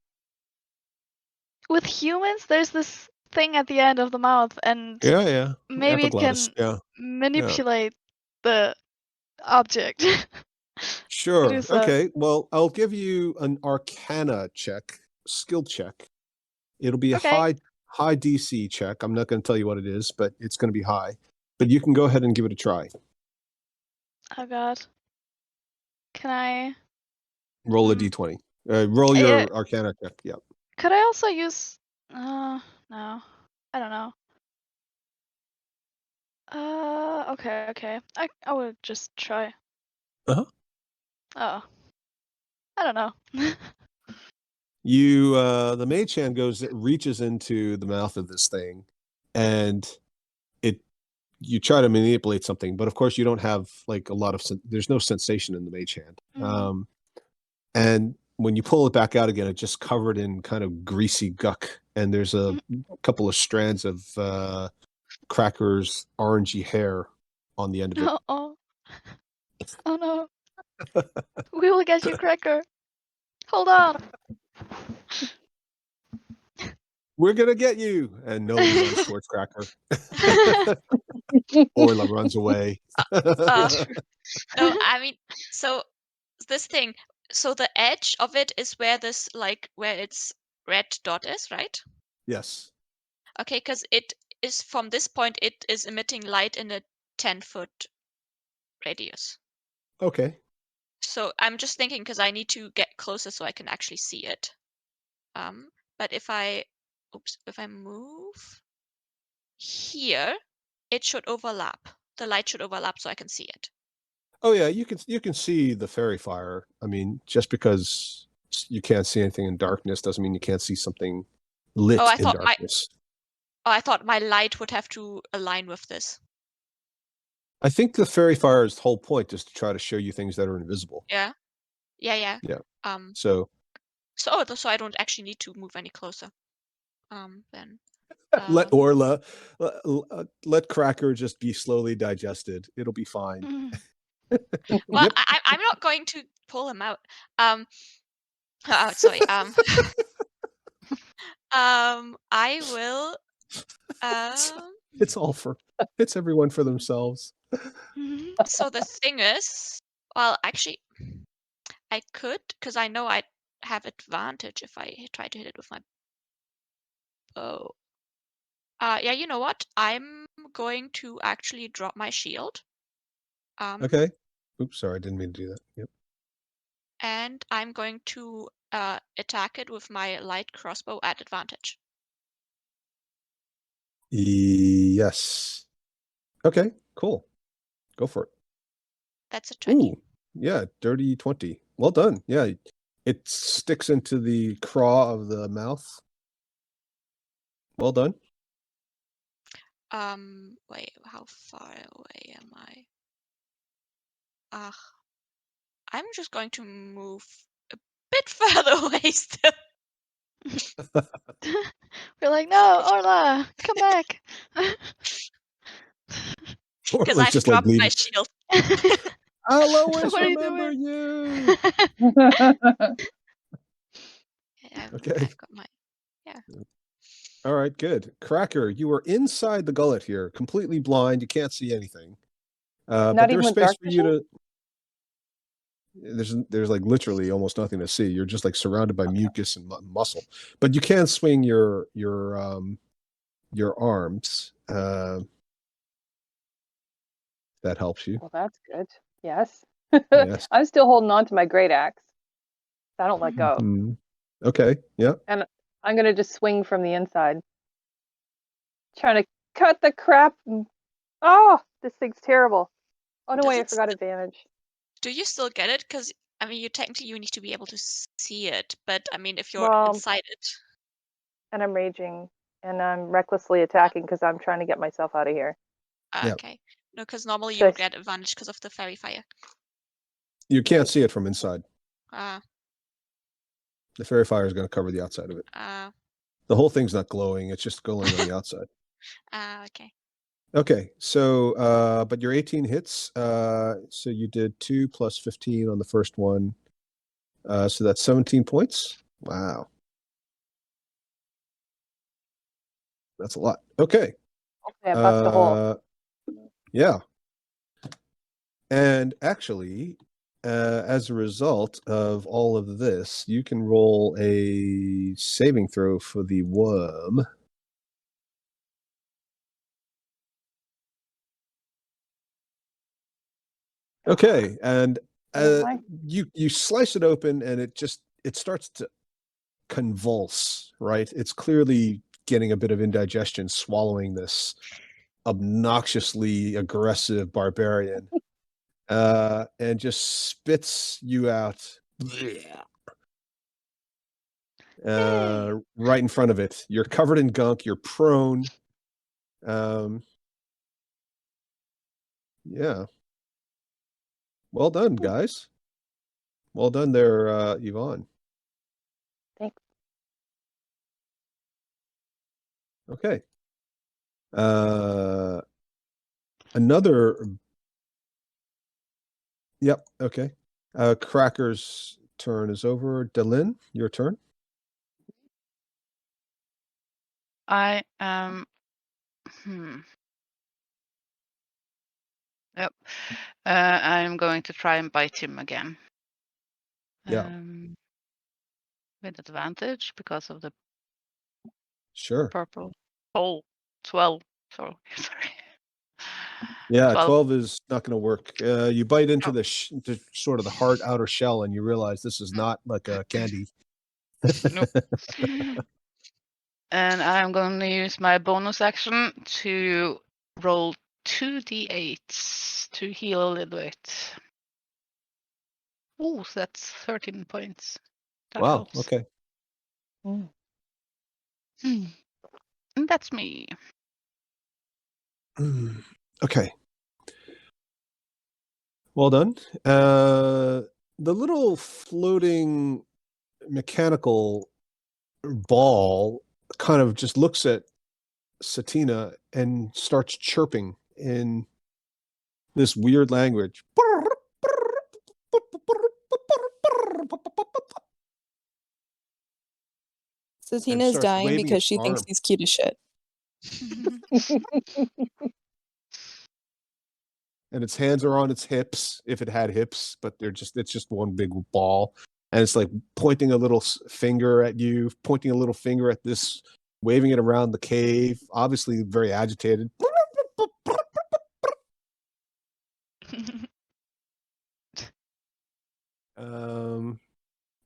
with humans, there's this thing at the end of the mouth, and Yeah. maybe it Epiglottis. can Yeah. manipulate the object. Sure. do so. Okay. Well, I'll give you an Arcana check, skill check. It'll be a Okay. high DC check. I'm not going to tell you what it is, but it's going to be high. But you can go ahead and give it a try. Oh god. Can I? Roll a Hmm. D20. Roll your Arcana check. Yeah. Could I also use? No. I don't know. Okay. I would just try. Uh-huh. Oh. I don't know. You the Mage Hand reaches into the mouth of this thing, and you try to manipulate something, but of course you don't have like a lot of there's no sensation in the Mage Hand. Mhm. And when you pull it back out again, it's just covered in kind of greasy guck, and there's a couple of strands of Cracker's orangey hair on the end of it. Oh no. We will get you, Cracker. Hold on. We're gonna get you, and nobody runs towards Cracker. Orla runs away. No, I mean, so this thing, so the edge of it is where where its red dot is, right? Yes. Okay, because it is from this point, it is emitting light in a 10-foot radius. Okay. So I'm just thinking because I need to get closer so I can actually see it. But if I move here, it should overlap. The light should overlap so I can see it. Oh yeah, you can see the fairy fire. I mean, just because you can't see anything in darkness doesn't mean you can't see something lit Oh, I in thought darkness. I thought my light would have to align with this. I think the fairy fire's whole point is to try to show you things that are invisible. Yeah. Yeah. So I don't actually need to move any closer. Then. Let Orla, let Cracker just be slowly digested. It'll be fine. Well, Yep. I'm not going to pull him out. Sorry. I will. It's everyone for themselves. So the thing is, well, actually, I could, because I know I'd have advantage if I try to hit it with my bow. Yeah, you know what? I'm going to actually drop my shield. Okay. Oops, sorry, I didn't mean to do that. Yep. And I'm going to attack it with my light crossbow at advantage. Yes. Okay, cool. Go for it. That's a 20. Ooh, yeah, dirty 20. Well done. Yeah, it sticks into the craw of the mouth. Well done. Wait, how far away am I? I'm just going to move a bit further away still. We're like, no, Orla, come back. Because Orla's I've just like dropped my bleeding. shield. I'll always What are you remember doing? you. Yeah, Okay. I've got my. All right, good. Cracker, you are inside the gullet here, completely blind. You can't see anything. Not But even there's with space dark for you vision? to. There's like literally almost nothing to see. You're just like surrounded by mucus and muscle, but you can swing your arms. That helps you. Well, that's good. Yes. Yes. I'm still holding on to my great axe. I don't let go. Mhm. Okay. Yeah. And I'm going to just swing from the inside. Trying to cut the crap. Oh, this thing's terrible. Oh, no, Does wait, I it forgot advantage. Do you still get it? Because I mean, you need to be able to see it, but I mean, if you're Well, inside it, and I'm raging and I'm recklessly attacking because I'm trying to get myself out of here. Yeah. okay. No, because normally Should I you s- get advantage because of the fairy fire. You can't Right. see it from inside. Uh, The fairy fire is going to cover the outside of it. The whole thing's not glowing. It's just glowing on the outside. okay. Okay. So, but your 18 hits. So you did 2 plus 15 on the first one. So that's 17 points. Wow. That's a lot. Okay. Hopefully I bust a hole. Yeah. And actually, as a result of all of this, you can roll a saving throw for the worm. Okay, and Oh my. you slice it open, and it starts to convulse. Right, it's clearly getting a bit of indigestion, swallowing this obnoxiously aggressive barbarian, and just spits you out. Right in front of it. You're covered in gunk. You're prone. Yeah. Well done, guys. Well done there, Yvonne. Thanks. Okay. Another. Yep. Okay. Cracker's turn is over. Delin, your turn. I Yep. I'm going to try and bite him again. Yeah. With advantage because of the Sure. purple. Oh, 12. Sorry. Yeah, 12. 12 is not going to work. You bite into the sort of the hard outer shell, and you realize this is not like a candy. Nope. And I'm going to use my bonus action to roll 2d8s to heal a little bit. Oh, so that's 13 points. That Wow. helps. Okay. Mm. And that's me. Okay. Well done. The little floating mechanical ball kind of just looks at Satina and starts chirping in this weird language. Satina is starts dying waving because its she thinks arm. he's cute as shit. And its hands are on its hips, if it had hips, but it's just one big ball. And it's like pointing a little finger at you, pointing a little finger at this, waving it around the cave, obviously very agitated.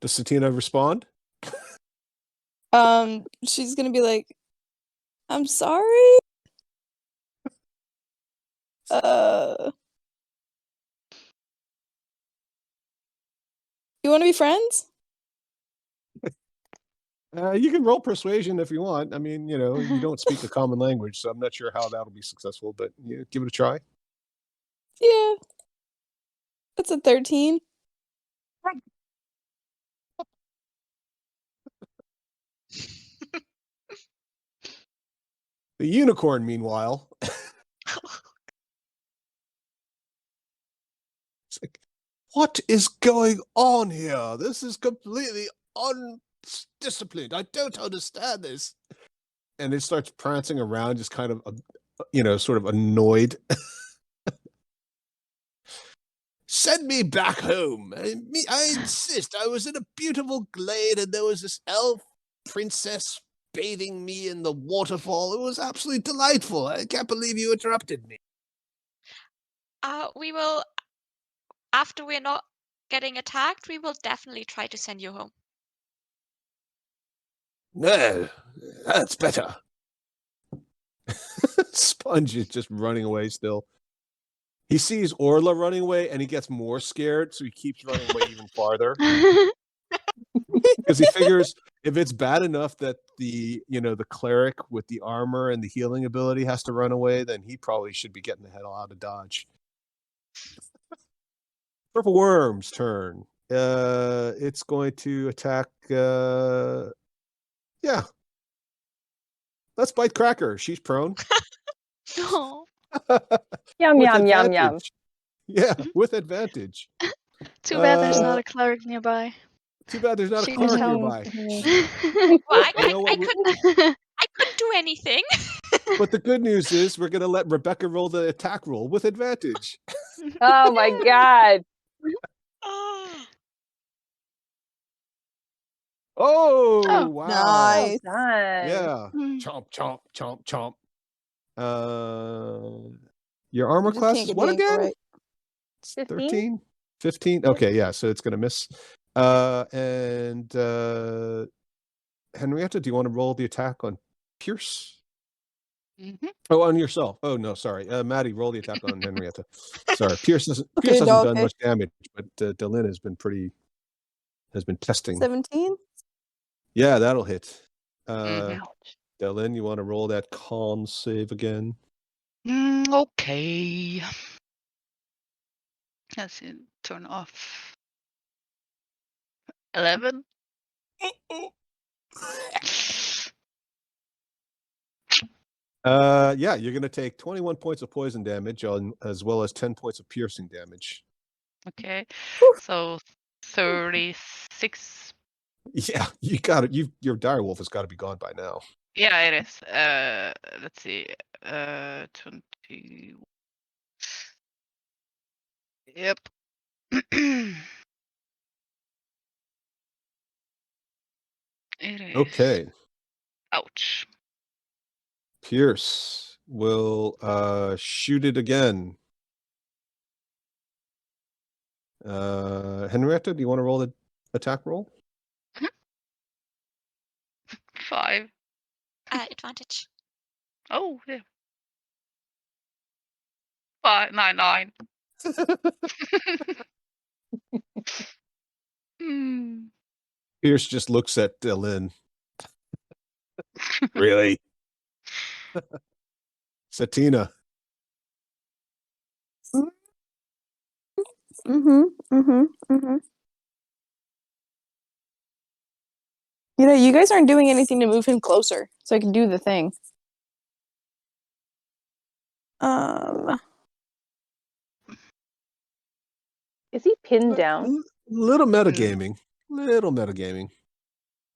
Does Satina respond? She's gonna be like, I'm sorry. You want to be friends? You can roll persuasion if you want. I mean, you don't speak a common language, so I'm not sure how that'll be successful, but give it a try. Yeah. That's a 13. The unicorn, meanwhile, it's like, What is going on here? This is completely undisciplined. I don't understand this. And it starts prancing around, just kind of, sort of annoyed. Send me back home. I insist. I was in a beautiful glade and there was this elf princess bathing me in the waterfall. It was absolutely delightful. I can't believe you interrupted me. We will, after we're not getting attacked, we will definitely try to send you home. No, that's better. Sponge is just running away still. He sees Orla running away and he gets more scared, so he keeps running away even farther. Because he figures if it's bad enough that the cleric with the armor and the healing ability has to run away, then he probably should be getting the hell out of Dodge. Purple Worm's turn. It's going to attack. Let's bite Cracker. She's prone. Oh, Yum, With yum, yum, yum. advantage. Yeah, with advantage. too bad there's not a cleric nearby. Too bad there's not a She cleric can- nearby. Well, You know what? I couldn't do anything. But the good news is we're going to let Rebecca roll the attack roll with advantage. Oh my god. Oh, Oh, wow. Nice. Well done. Yeah. Mm. Chomp, chomp, chomp, chomp. Your armor Just class can't is get what the angle again? right. 15? 13? 15? Okay, yeah, so it's going to miss. And Henrietta, do you want to roll the attack on Pierce? Mhm. Oh, on yourself. Oh, no, sorry. Maddie, roll the attack on Henrietta. Sorry, Pierce hasn't Okay, done okay. much damage, but Delin has been testing. 17? Yeah, that'll hit. Mhm. Ouch. Delin, you want to roll that calm save again? Okay. Let's see. Turn off. 11. Yeah, you're going to take 21 points of poison damage as well as 10 points of piercing damage. Okay. Whew. So 36. Yeah, you got it. Your direwolf has got to be gone by now. Yeah, it is. Let's see. 20. Yep. It is. Okay, Ouch. Pierce will shoot it again. Henrietta, do you want to roll the attack roll? 5. Advantage. Oh, yeah. 5, 9. Hmm. Pierce just looks at Lynn. Really? Satina. You guys aren't doing anything to move him closer, so I can do the thing. Is he pinned down? Little metagaming. Little metagaming.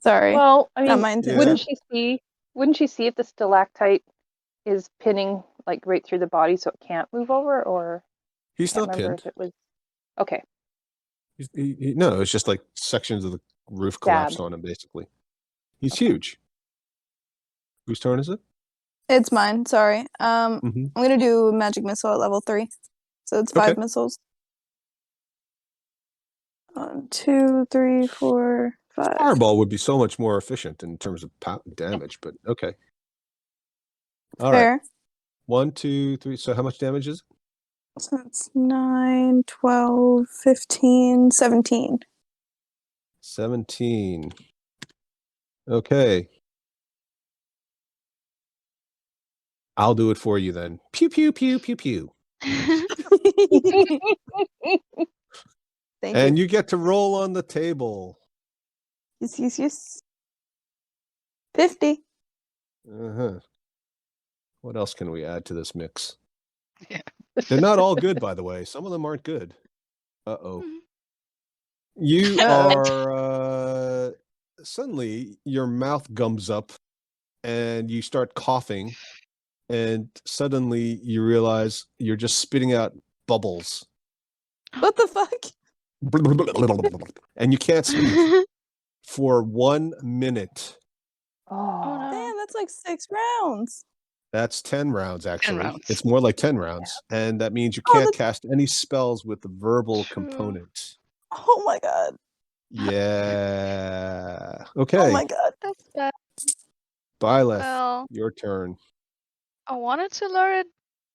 Sorry. Well, I Not mean, my Yeah. intention. wouldn't she see if the stalactite is pinning like right through the body so it can't move over, or He's can't not remember pinned. if it was okay. No, it's just like sections of the roof collapsed Dab. on him, basically. He's Okay. huge. Whose turn is it? It's mine, sorry. Mhm. I'm gonna do magic missile at level 3. So it's 5 Okay. missiles. 1, 2, 3, 4, 5. Fireball would be so much more efficient in terms of damage, but okay. All right. Fair. 1, 2, 3. So how much damage is it? So it's 9, 12, 15, 17. 17. Okay. I'll do it for you then. Pew, pew, pew, pew, pew. Thank And you. you get to roll on the table. Yes. 50. Uh-huh. What else can we add to this mix? Yeah. They're not all good, by the way. Some of them aren't good. Uh-oh. You Uh-oh. are suddenly your mouth gums up and you start coughing, and suddenly you realize you're just spitting out bubbles. What the fuck? And you can't speak for 1 minute. Oh Oh, no. Damn, that's like 6 rounds. That's 10 rounds, actually. rounds. It's more like 10 rounds. And that means you Oh, can't that's- cast any spells with the verbal True. component. Oh my god. Yeah. Oh Okay. my god. That's bad. Byleth, Well, your turn. I wanted to lure it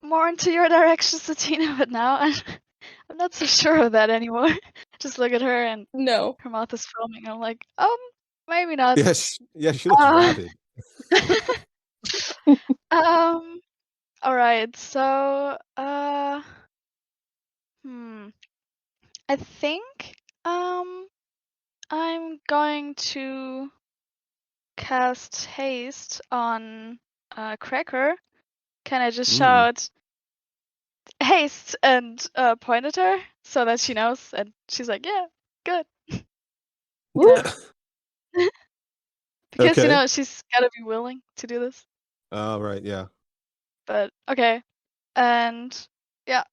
more into your direction, Satina, but now I'm not so sure of that anymore. Just look at her and No. her mouth is foaming. I'm like, maybe not. Yes. Yeah, she looks rabid. All right. So, I think I'm going to cast haste on Cracker. Can I just shout haste and point at her so that she knows? And she's like, yeah, good. Woo. Because Okay. she's gotta be willing to do this. Oh, right. Yeah. But okay, and yeah,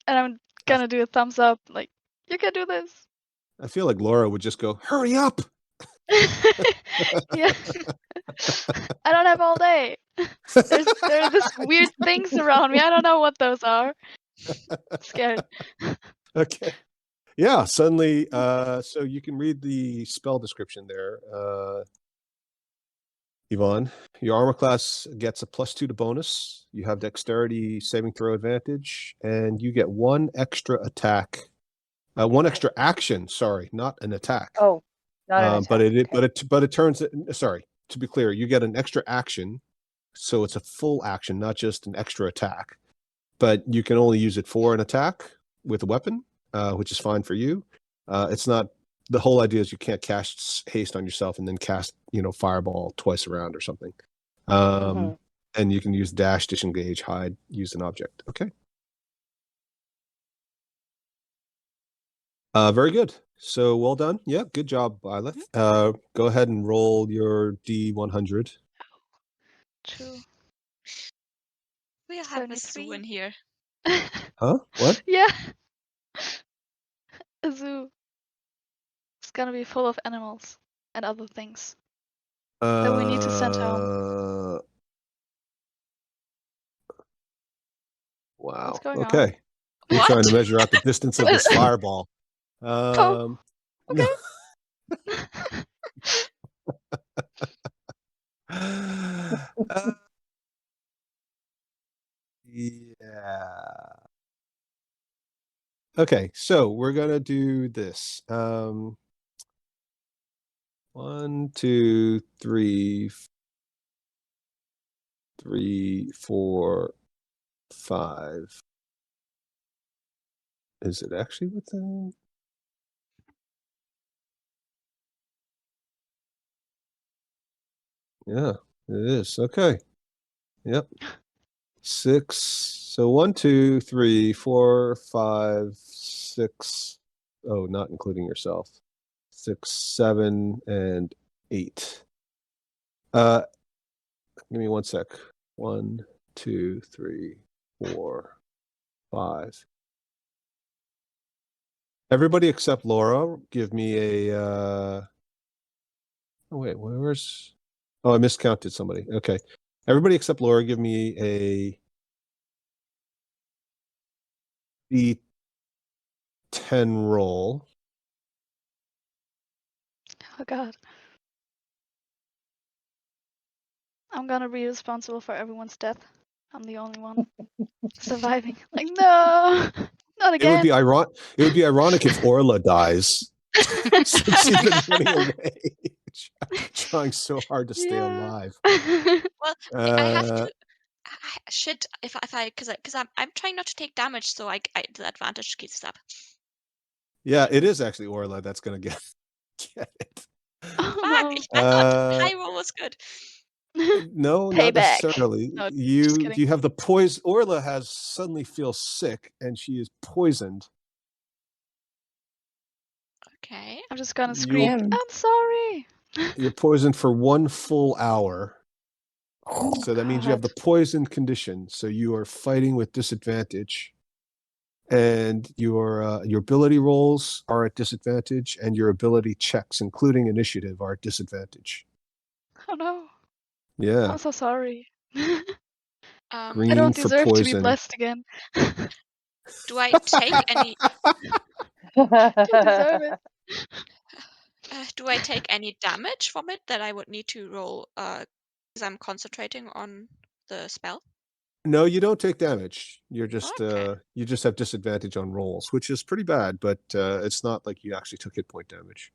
and I'm gonna do a thumbs up, like you can do this. I feel like Laura would just go, hurry up. Yeah. I don't have all day. There are these weird things around me. I don't know what those are. Scared. Okay. Yeah, suddenly, so you can read the spell description there. Yvonne, your armor class gets a +2 to bonus. You have dexterity saving throw advantage, and you get 1 extra attack. 1 extra action, sorry, not an attack. Oh, not an But attack. but it turns, sorry, to be clear, you get an extra action, so it's a full action, not just an extra attack. But you can only use it for an attack with a weapon, which is fine for you. It's not, the whole idea is you can't cast haste on yourself and then cast, fireball twice around or something. Mhm. And you can use dash, disengage, hide, use an object. Okay. Very good. So well done. Yeah, good job, Byleth. Go ahead and roll your D100. True. We have a zoo 73. in here. Huh? What? Yeah. A zoo. It's gonna be full of animals and other things that we need to send home. Wow. What's going on? Okay. I'm What? trying to measure out the distance of this fireball. Oh, okay. Yeah. Okay, so we're gonna do this. 1, 2, 3, 4, 5. Is it actually within? Yeah, it is. Okay. Yep. 6. So 1, 2, 3, 4, 5, 6. Oh, not including yourself. 6, 7, and 8. Give me 1 sec. 1, 2, 3, 4, 5. Everybody except Laura, give me a. Oh wait, where's? Oh, I miscounted somebody. Okay, everybody except Laura, give me a D10 roll. Oh god. I'm gonna be responsible for everyone's death. I'm the only one surviving. Like, no, not It would again. be ironic if Orla dies. Since she's been running away, trying so hard to stay Yeah. alive. Well, I have Uh, to. Shit, if I, because I'm trying not to take damage, so I the advantage keeps up. yeah, it is actually Orla that's gonna get it. Oh Fuck! no. I thought high roll was good. No, not Payback. necessarily. No, just you kidding. have the poison. Orla has suddenly feels sick and she is poisoned. Okay. I'm just gonna You- scream, Damn. I'm sorry. You're poisoned for 1 full hour. So that means you have the God. poison condition. So you are fighting with disadvantage. And your ability rolls are at disadvantage, and your ability checks, including initiative, are at disadvantage. Oh no. Yeah. I'm so sorry. I Green don't for deserve to be poison. blessed again. Do I take any? Don't deserve it. Do I take any damage from it that I would need to roll? Because I'm concentrating on the spell. No, you don't take damage. You're just Okay. you just have disadvantage on rolls, which is pretty bad, but it's not like you actually took hit point damage.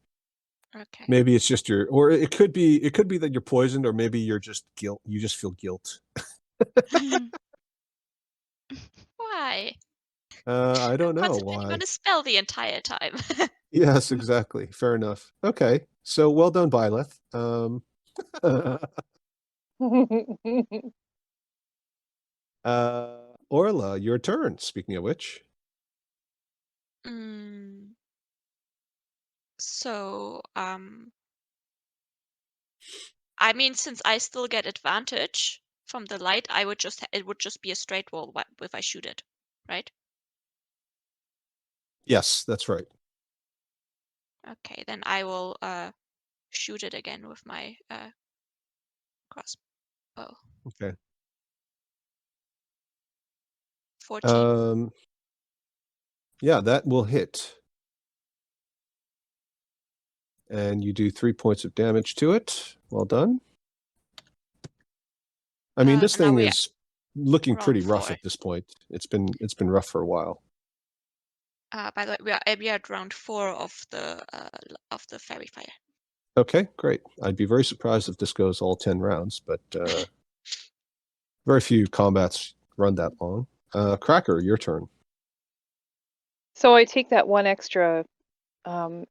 Okay. Maybe it's just or it could be that you're poisoned, or maybe you're just guilt. You just feel guilt. Why? I don't know Concentrating why. on the spell the entire time. Yes, exactly. Fair enough. Okay, so well done, Byleth. Orla, your turn. Speaking of which, Mm. So, I mean, since I still get advantage from the light, it would just be a straight roll if I shoot it, right? yes, that's right. Okay, then I will shoot it again with my crossbow. Okay. 14. Yeah, that will hit. And you do 3 points of damage to it. Well done. I mean, this Now thing we is looking round pretty rough 4. at this point. It's been rough for a while. By the way, we are at round 4 of the fairy fire. Okay, great. I'd be very surprised if this goes all 10 rounds, but very few combats run that long. Cracker, your turn. So I take that one extra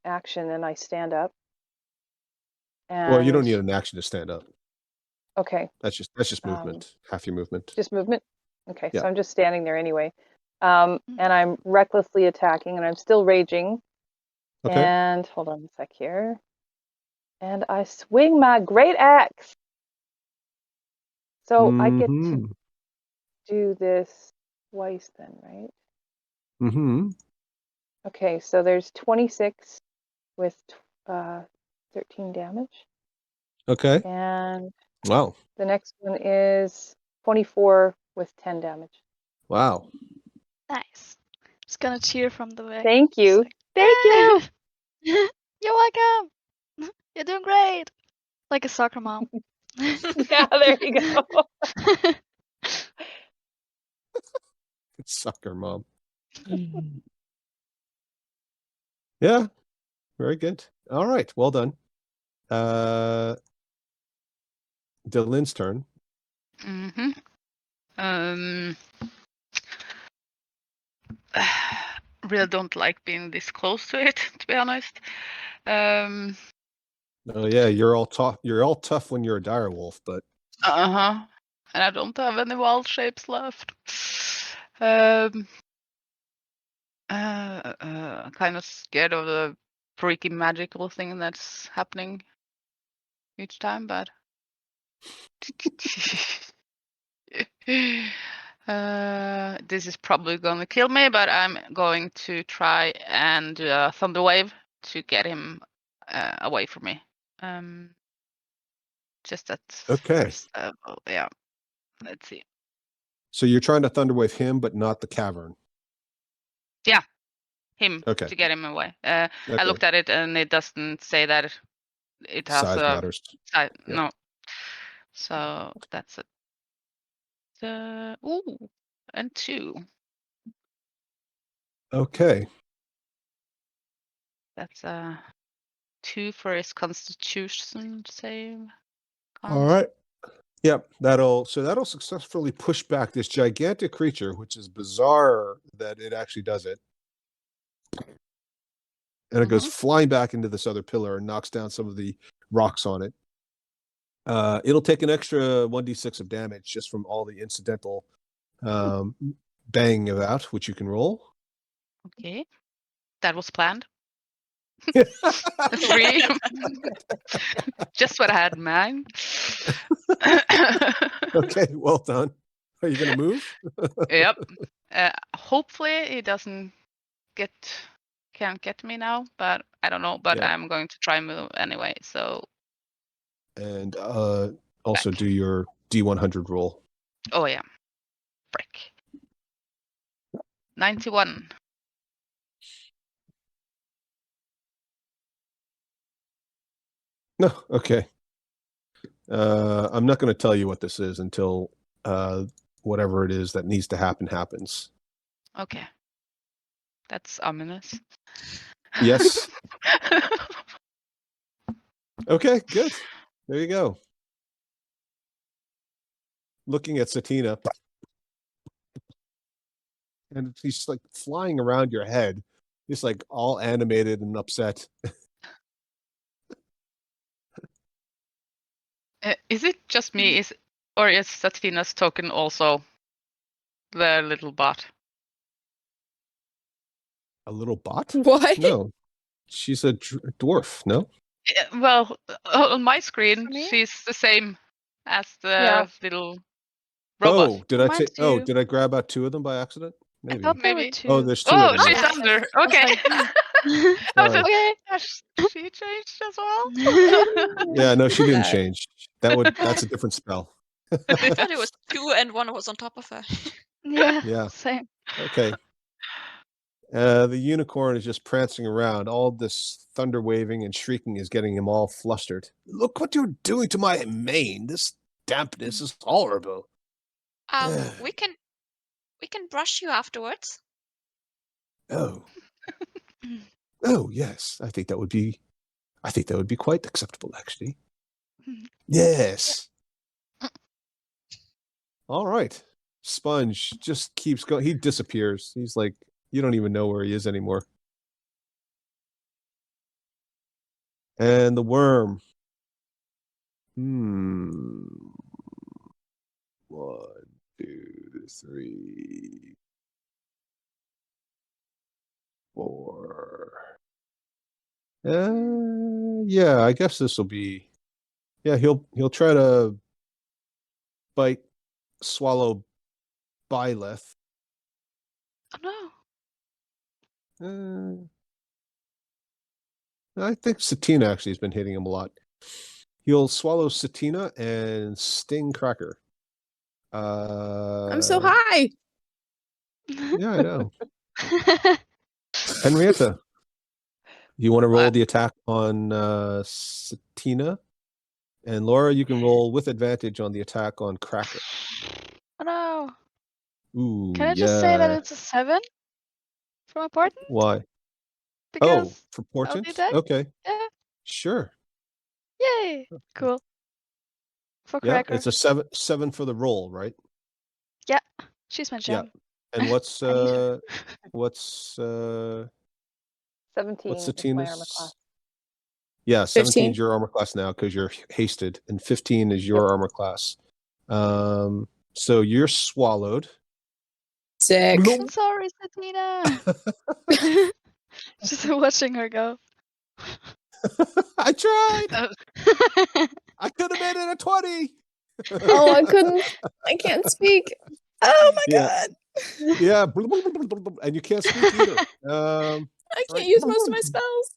action and I stand up. And Well, you don't need an action to stand up. Okay, That's just movement. Half your movement. just movement. Okay, Yeah. so I'm just standing there anyway. And I'm recklessly attacking, and I'm still raging. Okay. And hold on a sec here. And I swing my great axe. So I get to do this twice then, right? Mm-hmm. Okay, so there's 26 with 13 damage. Okay. And Wow. the next one is 24 with 10 damage. Wow. Nice. Just gonna cheer from the way. Thank you. Thank you. You're welcome. You're doing great. Like a soccer mom. Yeah, there you go. Sucker mom. Yeah. Very good. All right. Well done. Dylan's turn. Mm-hmm. Really don't like being this close to it, to be honest. Oh yeah, you're all tough. You're all tough when you're a direwolf, but And I don't have any wild shapes left. Kind of scared of the freaky magical thing that's happening each time, but this is probably gonna kill me, but I'm going to try and do a thunder wave to get him away from me. Just at Okay. first level, yeah. Let's see. so you're trying to thunderwave him, but not the cavern. Him Okay. to get him away. I Okay. looked at it and it doesn't say that it has Size a matters. size. Yeah. No. So that's it. Ooh, and 2. Okay. That's 2 for his constitution save. All right. Yep. That'll successfully push back this gigantic creature, which is bizarre that it actually does it. And it goes flying back into this other pillar and knocks down some of the rocks on it. It'll take an extra 1d6 of damage just from all the incidental banging about, which you can roll. Okay. That was planned. 3. Just what I had in mind. Okay, well done. Are you going to move? Yep. Hopefully he can't get me now, but I don't know. But Yeah. I'm going to try move anyway. So. And also Back. do your D100 roll. Oh yeah. Frick. 91. No, okay. I'm not going to tell you what this is until whatever it is that needs to happen happens. Okay. That's ominous. Yes. Okay, good. There you go. Looking at Satina, and he's like flying around your head. He's like all animated and upset. Is it just me? Or is Satina's token also the little bot? A little bot? What? No, she's a dwarf. No. Well, on my screen, For me? she's the same as the Yeah. little robot. Oh, did I Mine take? Oh, too. did I grab out 2 of them by accident? I Maybe. thought there were Maybe. 2. Oh, there's 2 Oh, of them. she's Yeah. under. I was Okay. like, I was Sorry. like, okay. has she changed as well? Yeah, no, she didn't That. change. That's a different spell. I thought it was 2 and 1 was on top of her. Yeah. Yeah. Same. Okay. The unicorn is just prancing around. All this thunder waving and shrieking is getting him all flustered. Look what you're doing to my mane. This dampness is horrible. We can brush you afterwards. Oh. Oh, yes. I think that would be quite acceptable, actually. Yes. All right. Sponge just keeps going. He disappears. He's like, you don't even know where he is anymore. And the worm. 1, 2, 3, 4. Yeah, I guess this will be. Yeah, he'll try to swallow Byleth. Oh no. I think Satina actually has been hitting him a lot. He'll swallow Satina and sting Cracker. I'm so high. Yeah, I know. Henrietta, you want to roll What? the attack on Satina? And Laura, you can roll with advantage on the attack on Cracker. Oh no. Ooh, Can I just say that yeah. it's a 7 from important? Why? Because Oh, for portent? attack? Okay, yeah. sure. Yay. Cool. For Yeah, Cracker. it's a 7 for the roll, right? She's my Yeah. gem. And what's I need what's 17 what's is my armor Satina's? class. Yeah, 17 15. is your armor class now because you're hasted, and 15 is your armor class. So you're swallowed. Sick. I'm sorry, Satina. Just watching her go. I tried. I could have made it a 20. Oh, I couldn't. I can't speak. Oh my Yeah. god. Yeah, and you can't speak either. I can't right. use most of my spells.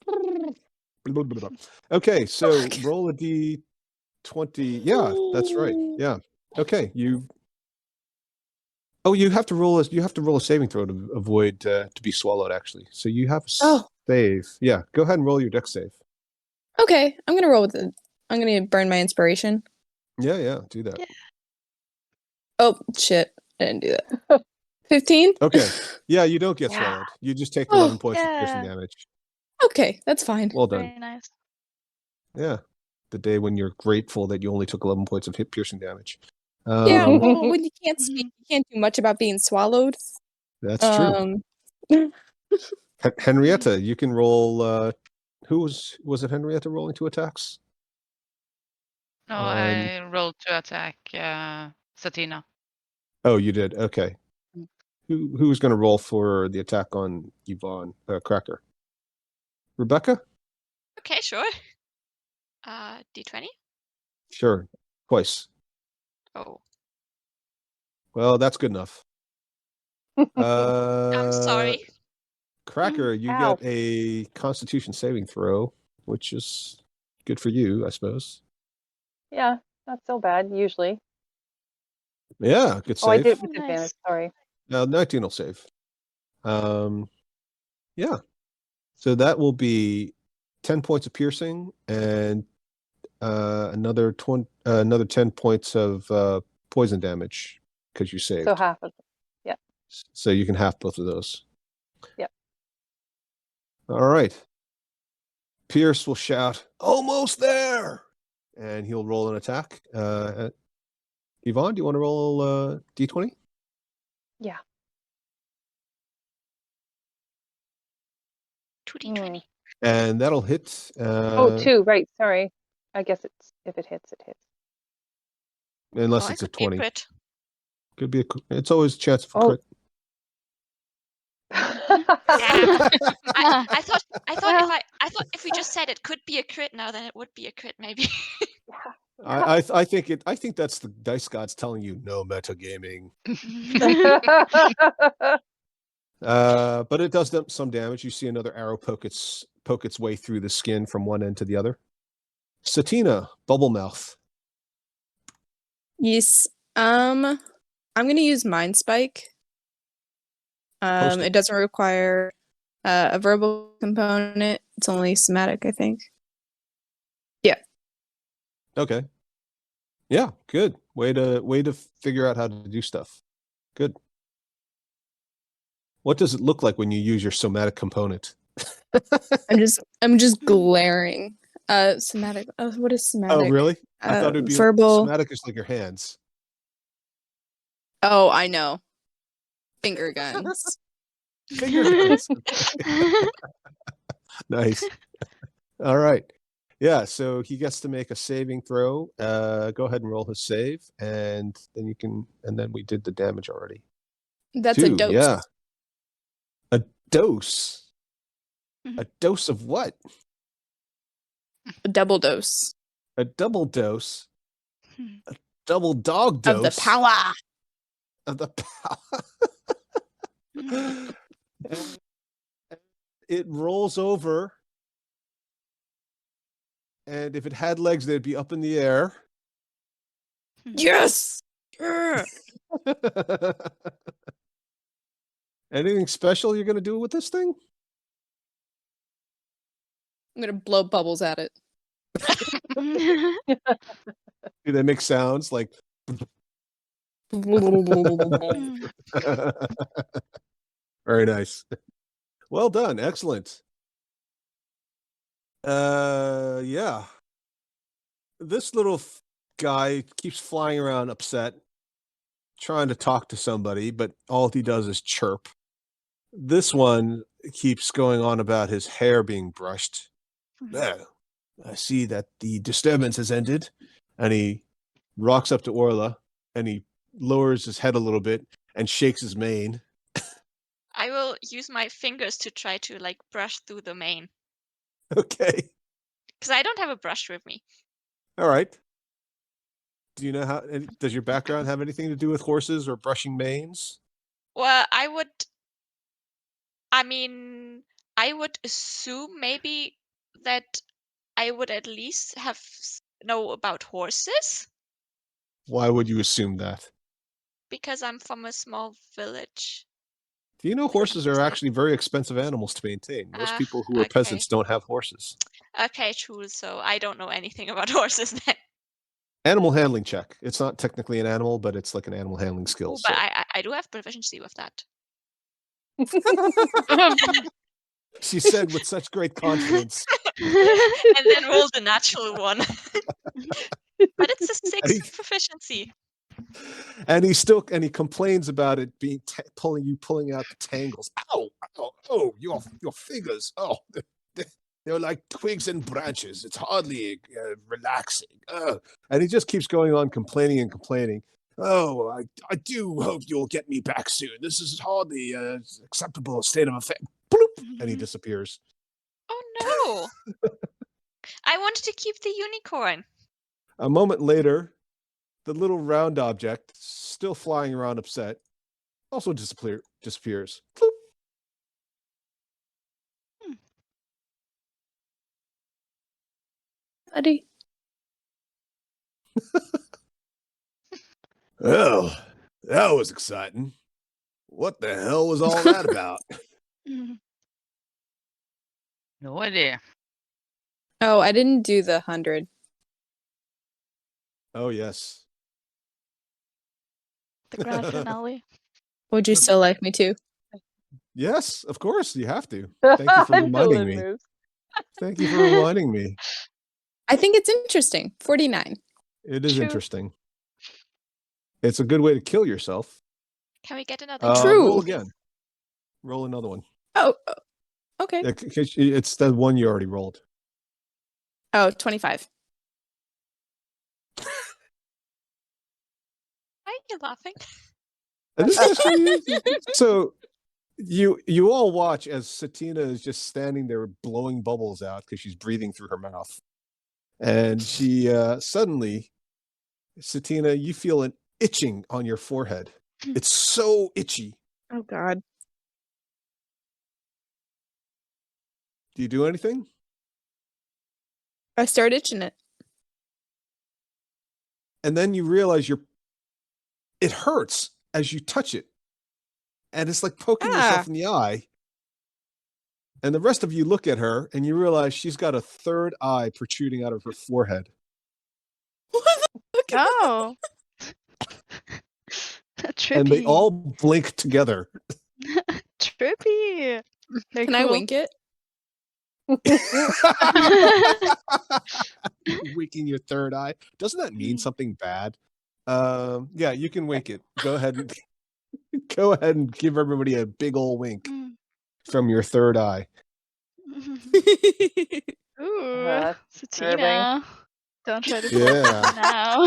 Okay, so roll a d20. Yeah, that's right. Yeah. Okay, you have to roll a saving throw to avoid to be swallowed actually. So you have a Oh. save. Yeah, go ahead and roll your dex save. Okay, I'm gonna roll with it. I'm gonna burn my inspiration. Yeah, do that. Yeah. Oh shit! I didn't do that. 15. Okay. Yeah, you don't get Yeah. swallowed. You just take Oh, 11 points of piercing yeah. damage. Okay, that's fine. Well done. Very nice. Yeah. The day when you're grateful that you only took 11 points of hit piercing damage. Yeah, well, when you can't speak, you can't do much about being swallowed. That's true. Henrietta, you can roll. Who was it? Henrietta rolling 2 attacks? No, I rolled to attack Satina. Oh, you did. Okay. Mm. Who's going to roll for the attack on Yvonne Cracker? Rebecca? Okay, sure. D20. Sure. Twice. Oh, Well, that's good enough. I'm sorry. Cracker, you Ow. get a Constitution saving throw, which is good for you, I suppose. Yeah, not so bad usually. Yeah, good Oh, I save. did it Oh, with nice. advantage. Sorry. 19 will save. Yeah. So that will be 10 points of piercing and another 10 points of poison damage because you saved. So half of it. So you can half both of those. Yep. All right. Pierce will shout, "Almost there!" And he'll roll an attack. Yvonne, do you want to roll D20? Yeah. 2d20. And that'll hit. Oh, 2, right. Sorry. I guess it's if it hits, it hits. Unless Oh, it's a it could be a 20. crit. Could be it's always a chance for Oh. crit. I thought Well. if we just said it could be a crit now, then it would be a crit maybe. I think that's the dice gods telling you no metagaming. But it does some damage. You see another arrow poke its way through the skin from one end to the other. Satina, bubble mouth. Yes. I'm gonna use Mind Spike. Post it. It doesn't require a verbal component. It's only somatic, I think. Okay. Yeah, good. Way to figure out how to do stuff. Good. What does it look like when you use your somatic component? I'm just glaring. Somatic. What is somatic? Oh, really? I thought it'd be verbal. somatic is like your hands. Oh, I know. Finger guns. Finger guns. Nice. All right. Yeah, so he gets to make a saving throw. Go ahead and roll his save, and then we did the damage already. That's 2, a dose. yeah. A dose. Mhm. A dose of what? A double dose A double dose. Hmm. A double dog dose of the power. Of the power. It rolls over. And if it had legs, they'd be up in the air. Yes. Anything special you're going to do with this thing? I'm gonna blow bubbles at it. Do they make sounds like? Very nice. Well done. Excellent. Yeah. This little guy keeps flying around upset, trying to talk to somebody, but all he does is chirp. This one keeps going on about his hair being brushed. There, I see that the disturbance has ended. And he rocks up to Orla and he lowers his head a little bit and shakes his mane. I will use my fingers to try to like brush through the mane Okay. because I don't have a brush with me. All right. Do you know how? Does your background have anything to do with horses or brushing manes? Well, I would assume maybe that I would at least know about horses Why would you assume that? because I'm from a small village. Do you know horses are actually very expensive animals to maintain? Most people who are Okay. peasants don't have horses. Okay, true. So I don't know anything about horses then. Animal handling check. It's not technically an animal, but it's like an animal handling skill. Ooh, but I do have proficiency with that. She said with such great confidence. And then rolled a natural one. But it's a 6 proficiency. And he complains about it being pulling out the tangles. Ow, ow, oh, your fingers. Oh, they're like twigs and branches. It's hardly relaxing. And he just keeps going on complaining and complaining. Oh, I do hope you'll get me back soon. This is hardly an acceptable state of affairs. Bloop, and he disappears. Oh no! I wanted to keep the unicorn. A moment later, the little round object, still flying around upset, also disappears. Floop. Buddy. Well, that was exciting. What the hell was all that about? No idea. Oh, I didn't do the 100. Oh, yes. The grand finale. Would you still like me to? Yes, of course, you have to. Thank you for reminding Dylan me. moves. Thank you for reminding me. I think it's interesting. 49. It is True. interesting. It's a good way to kill yourself. Can we get another? True. Roll again. Roll another one. Oh, okay. It's the one you already rolled. Oh, 25. Why are you laughing? And this is so you all watch as Satina is just standing there blowing bubbles out because she's breathing through her mouth. And she suddenly, Satina, you feel an itching on your forehead. It's so itchy. Oh, God. Do you do anything? I start itching it. And then you realize it hurts as you touch it. And it's like poking yourself in the eye. And the rest of you look at her and you realize she's got a third eye protruding out of her forehead. Oh. Trippy. And they all blink together. Trippy. Very Can I cool. wink it? Winking your third eye. Doesn't that mean something bad? Yeah, you can wink it. Go ahead and give everybody a big old wink from your third eye. Ooh, Satina. Don't try to Yeah. now.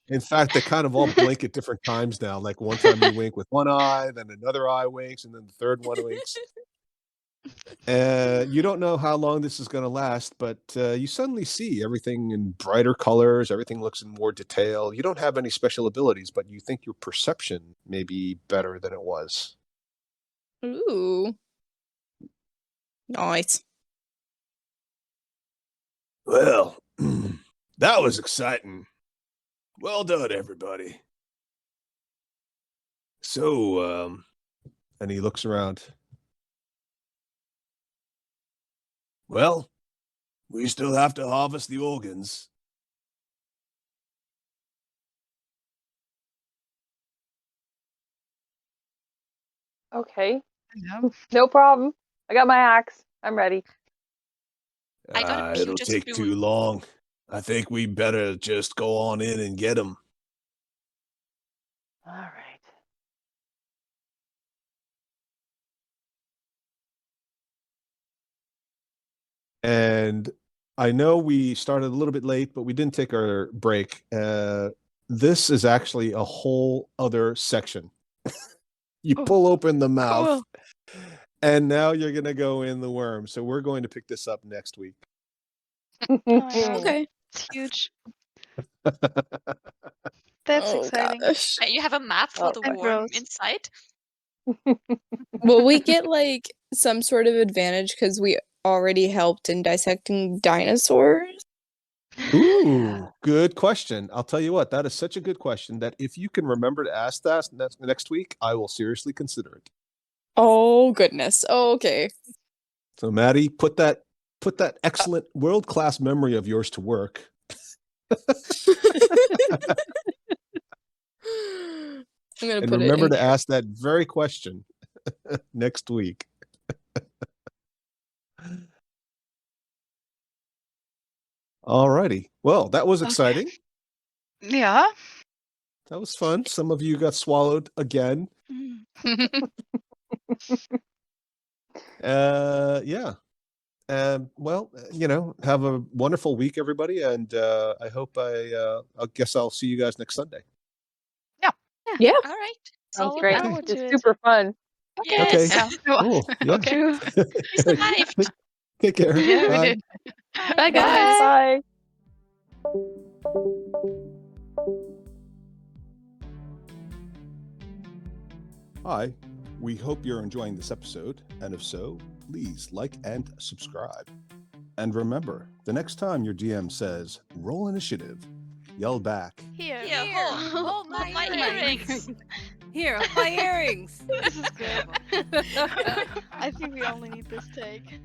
In fact, they kind of all blink at different times now. Like one time you wink with one eye, then another eye winks, and then the third one winks. You don't know how long this is going to last, but you suddenly see everything in brighter colors. Everything looks in more detail. You don't have any special abilities, but you think your perception may be better than it was. Ooh. Nice. Well, that was exciting. Well done, everybody. So, and he looks around. Well, we still have to harvest the organs. Okay, Yeah. no problem. I got my axe. I'm ready. I got a It'll cutest take blue too long. I think we better just go on in and get them. All right. And I know we started a little bit late, but we didn't take our break. This is actually a whole other section. You Oh, pull open the mouth, cool. and now you're going to go in the worm. So we're going to pick this up next week. Oh my God. Okay. It's huge. That's Oh, exciting. gosh. And you have a map for Oh, the and worm gross. inside. Will we get like some sort of advantage because we already helped in dissecting dinosaurs? Ooh, good question. I'll tell you what, that is such a good question that if you can remember to ask that next week, I will seriously consider it. Oh goodness. Oh, okay. So Maddie, put that excellent world-class memory of yours to work. I'm gonna And put remember it in to ask that very question next week. Alrighty. Well, that was Okay. exciting. Yeah. That was fun. Some of you got swallowed again. Yeah. Well, have a wonderful week, everybody, and I hope I guess I'll see you guys next Sunday. Yeah. All right. Sounds So, great. forward to It's it. super fun. Yes. Okay. Yeah. Cool. Yeah. Okay. True. We survived. Take care. Yeah, we Bye. did. Bye, guys. Bye. Hi, we hope you're enjoying this episode, and if so, please like and subscribe. And remember, the next time your DM says, roll initiative, yell back, Here. Here, hold my earrings. Here, hold my earrings. This is good. I think we only need this take.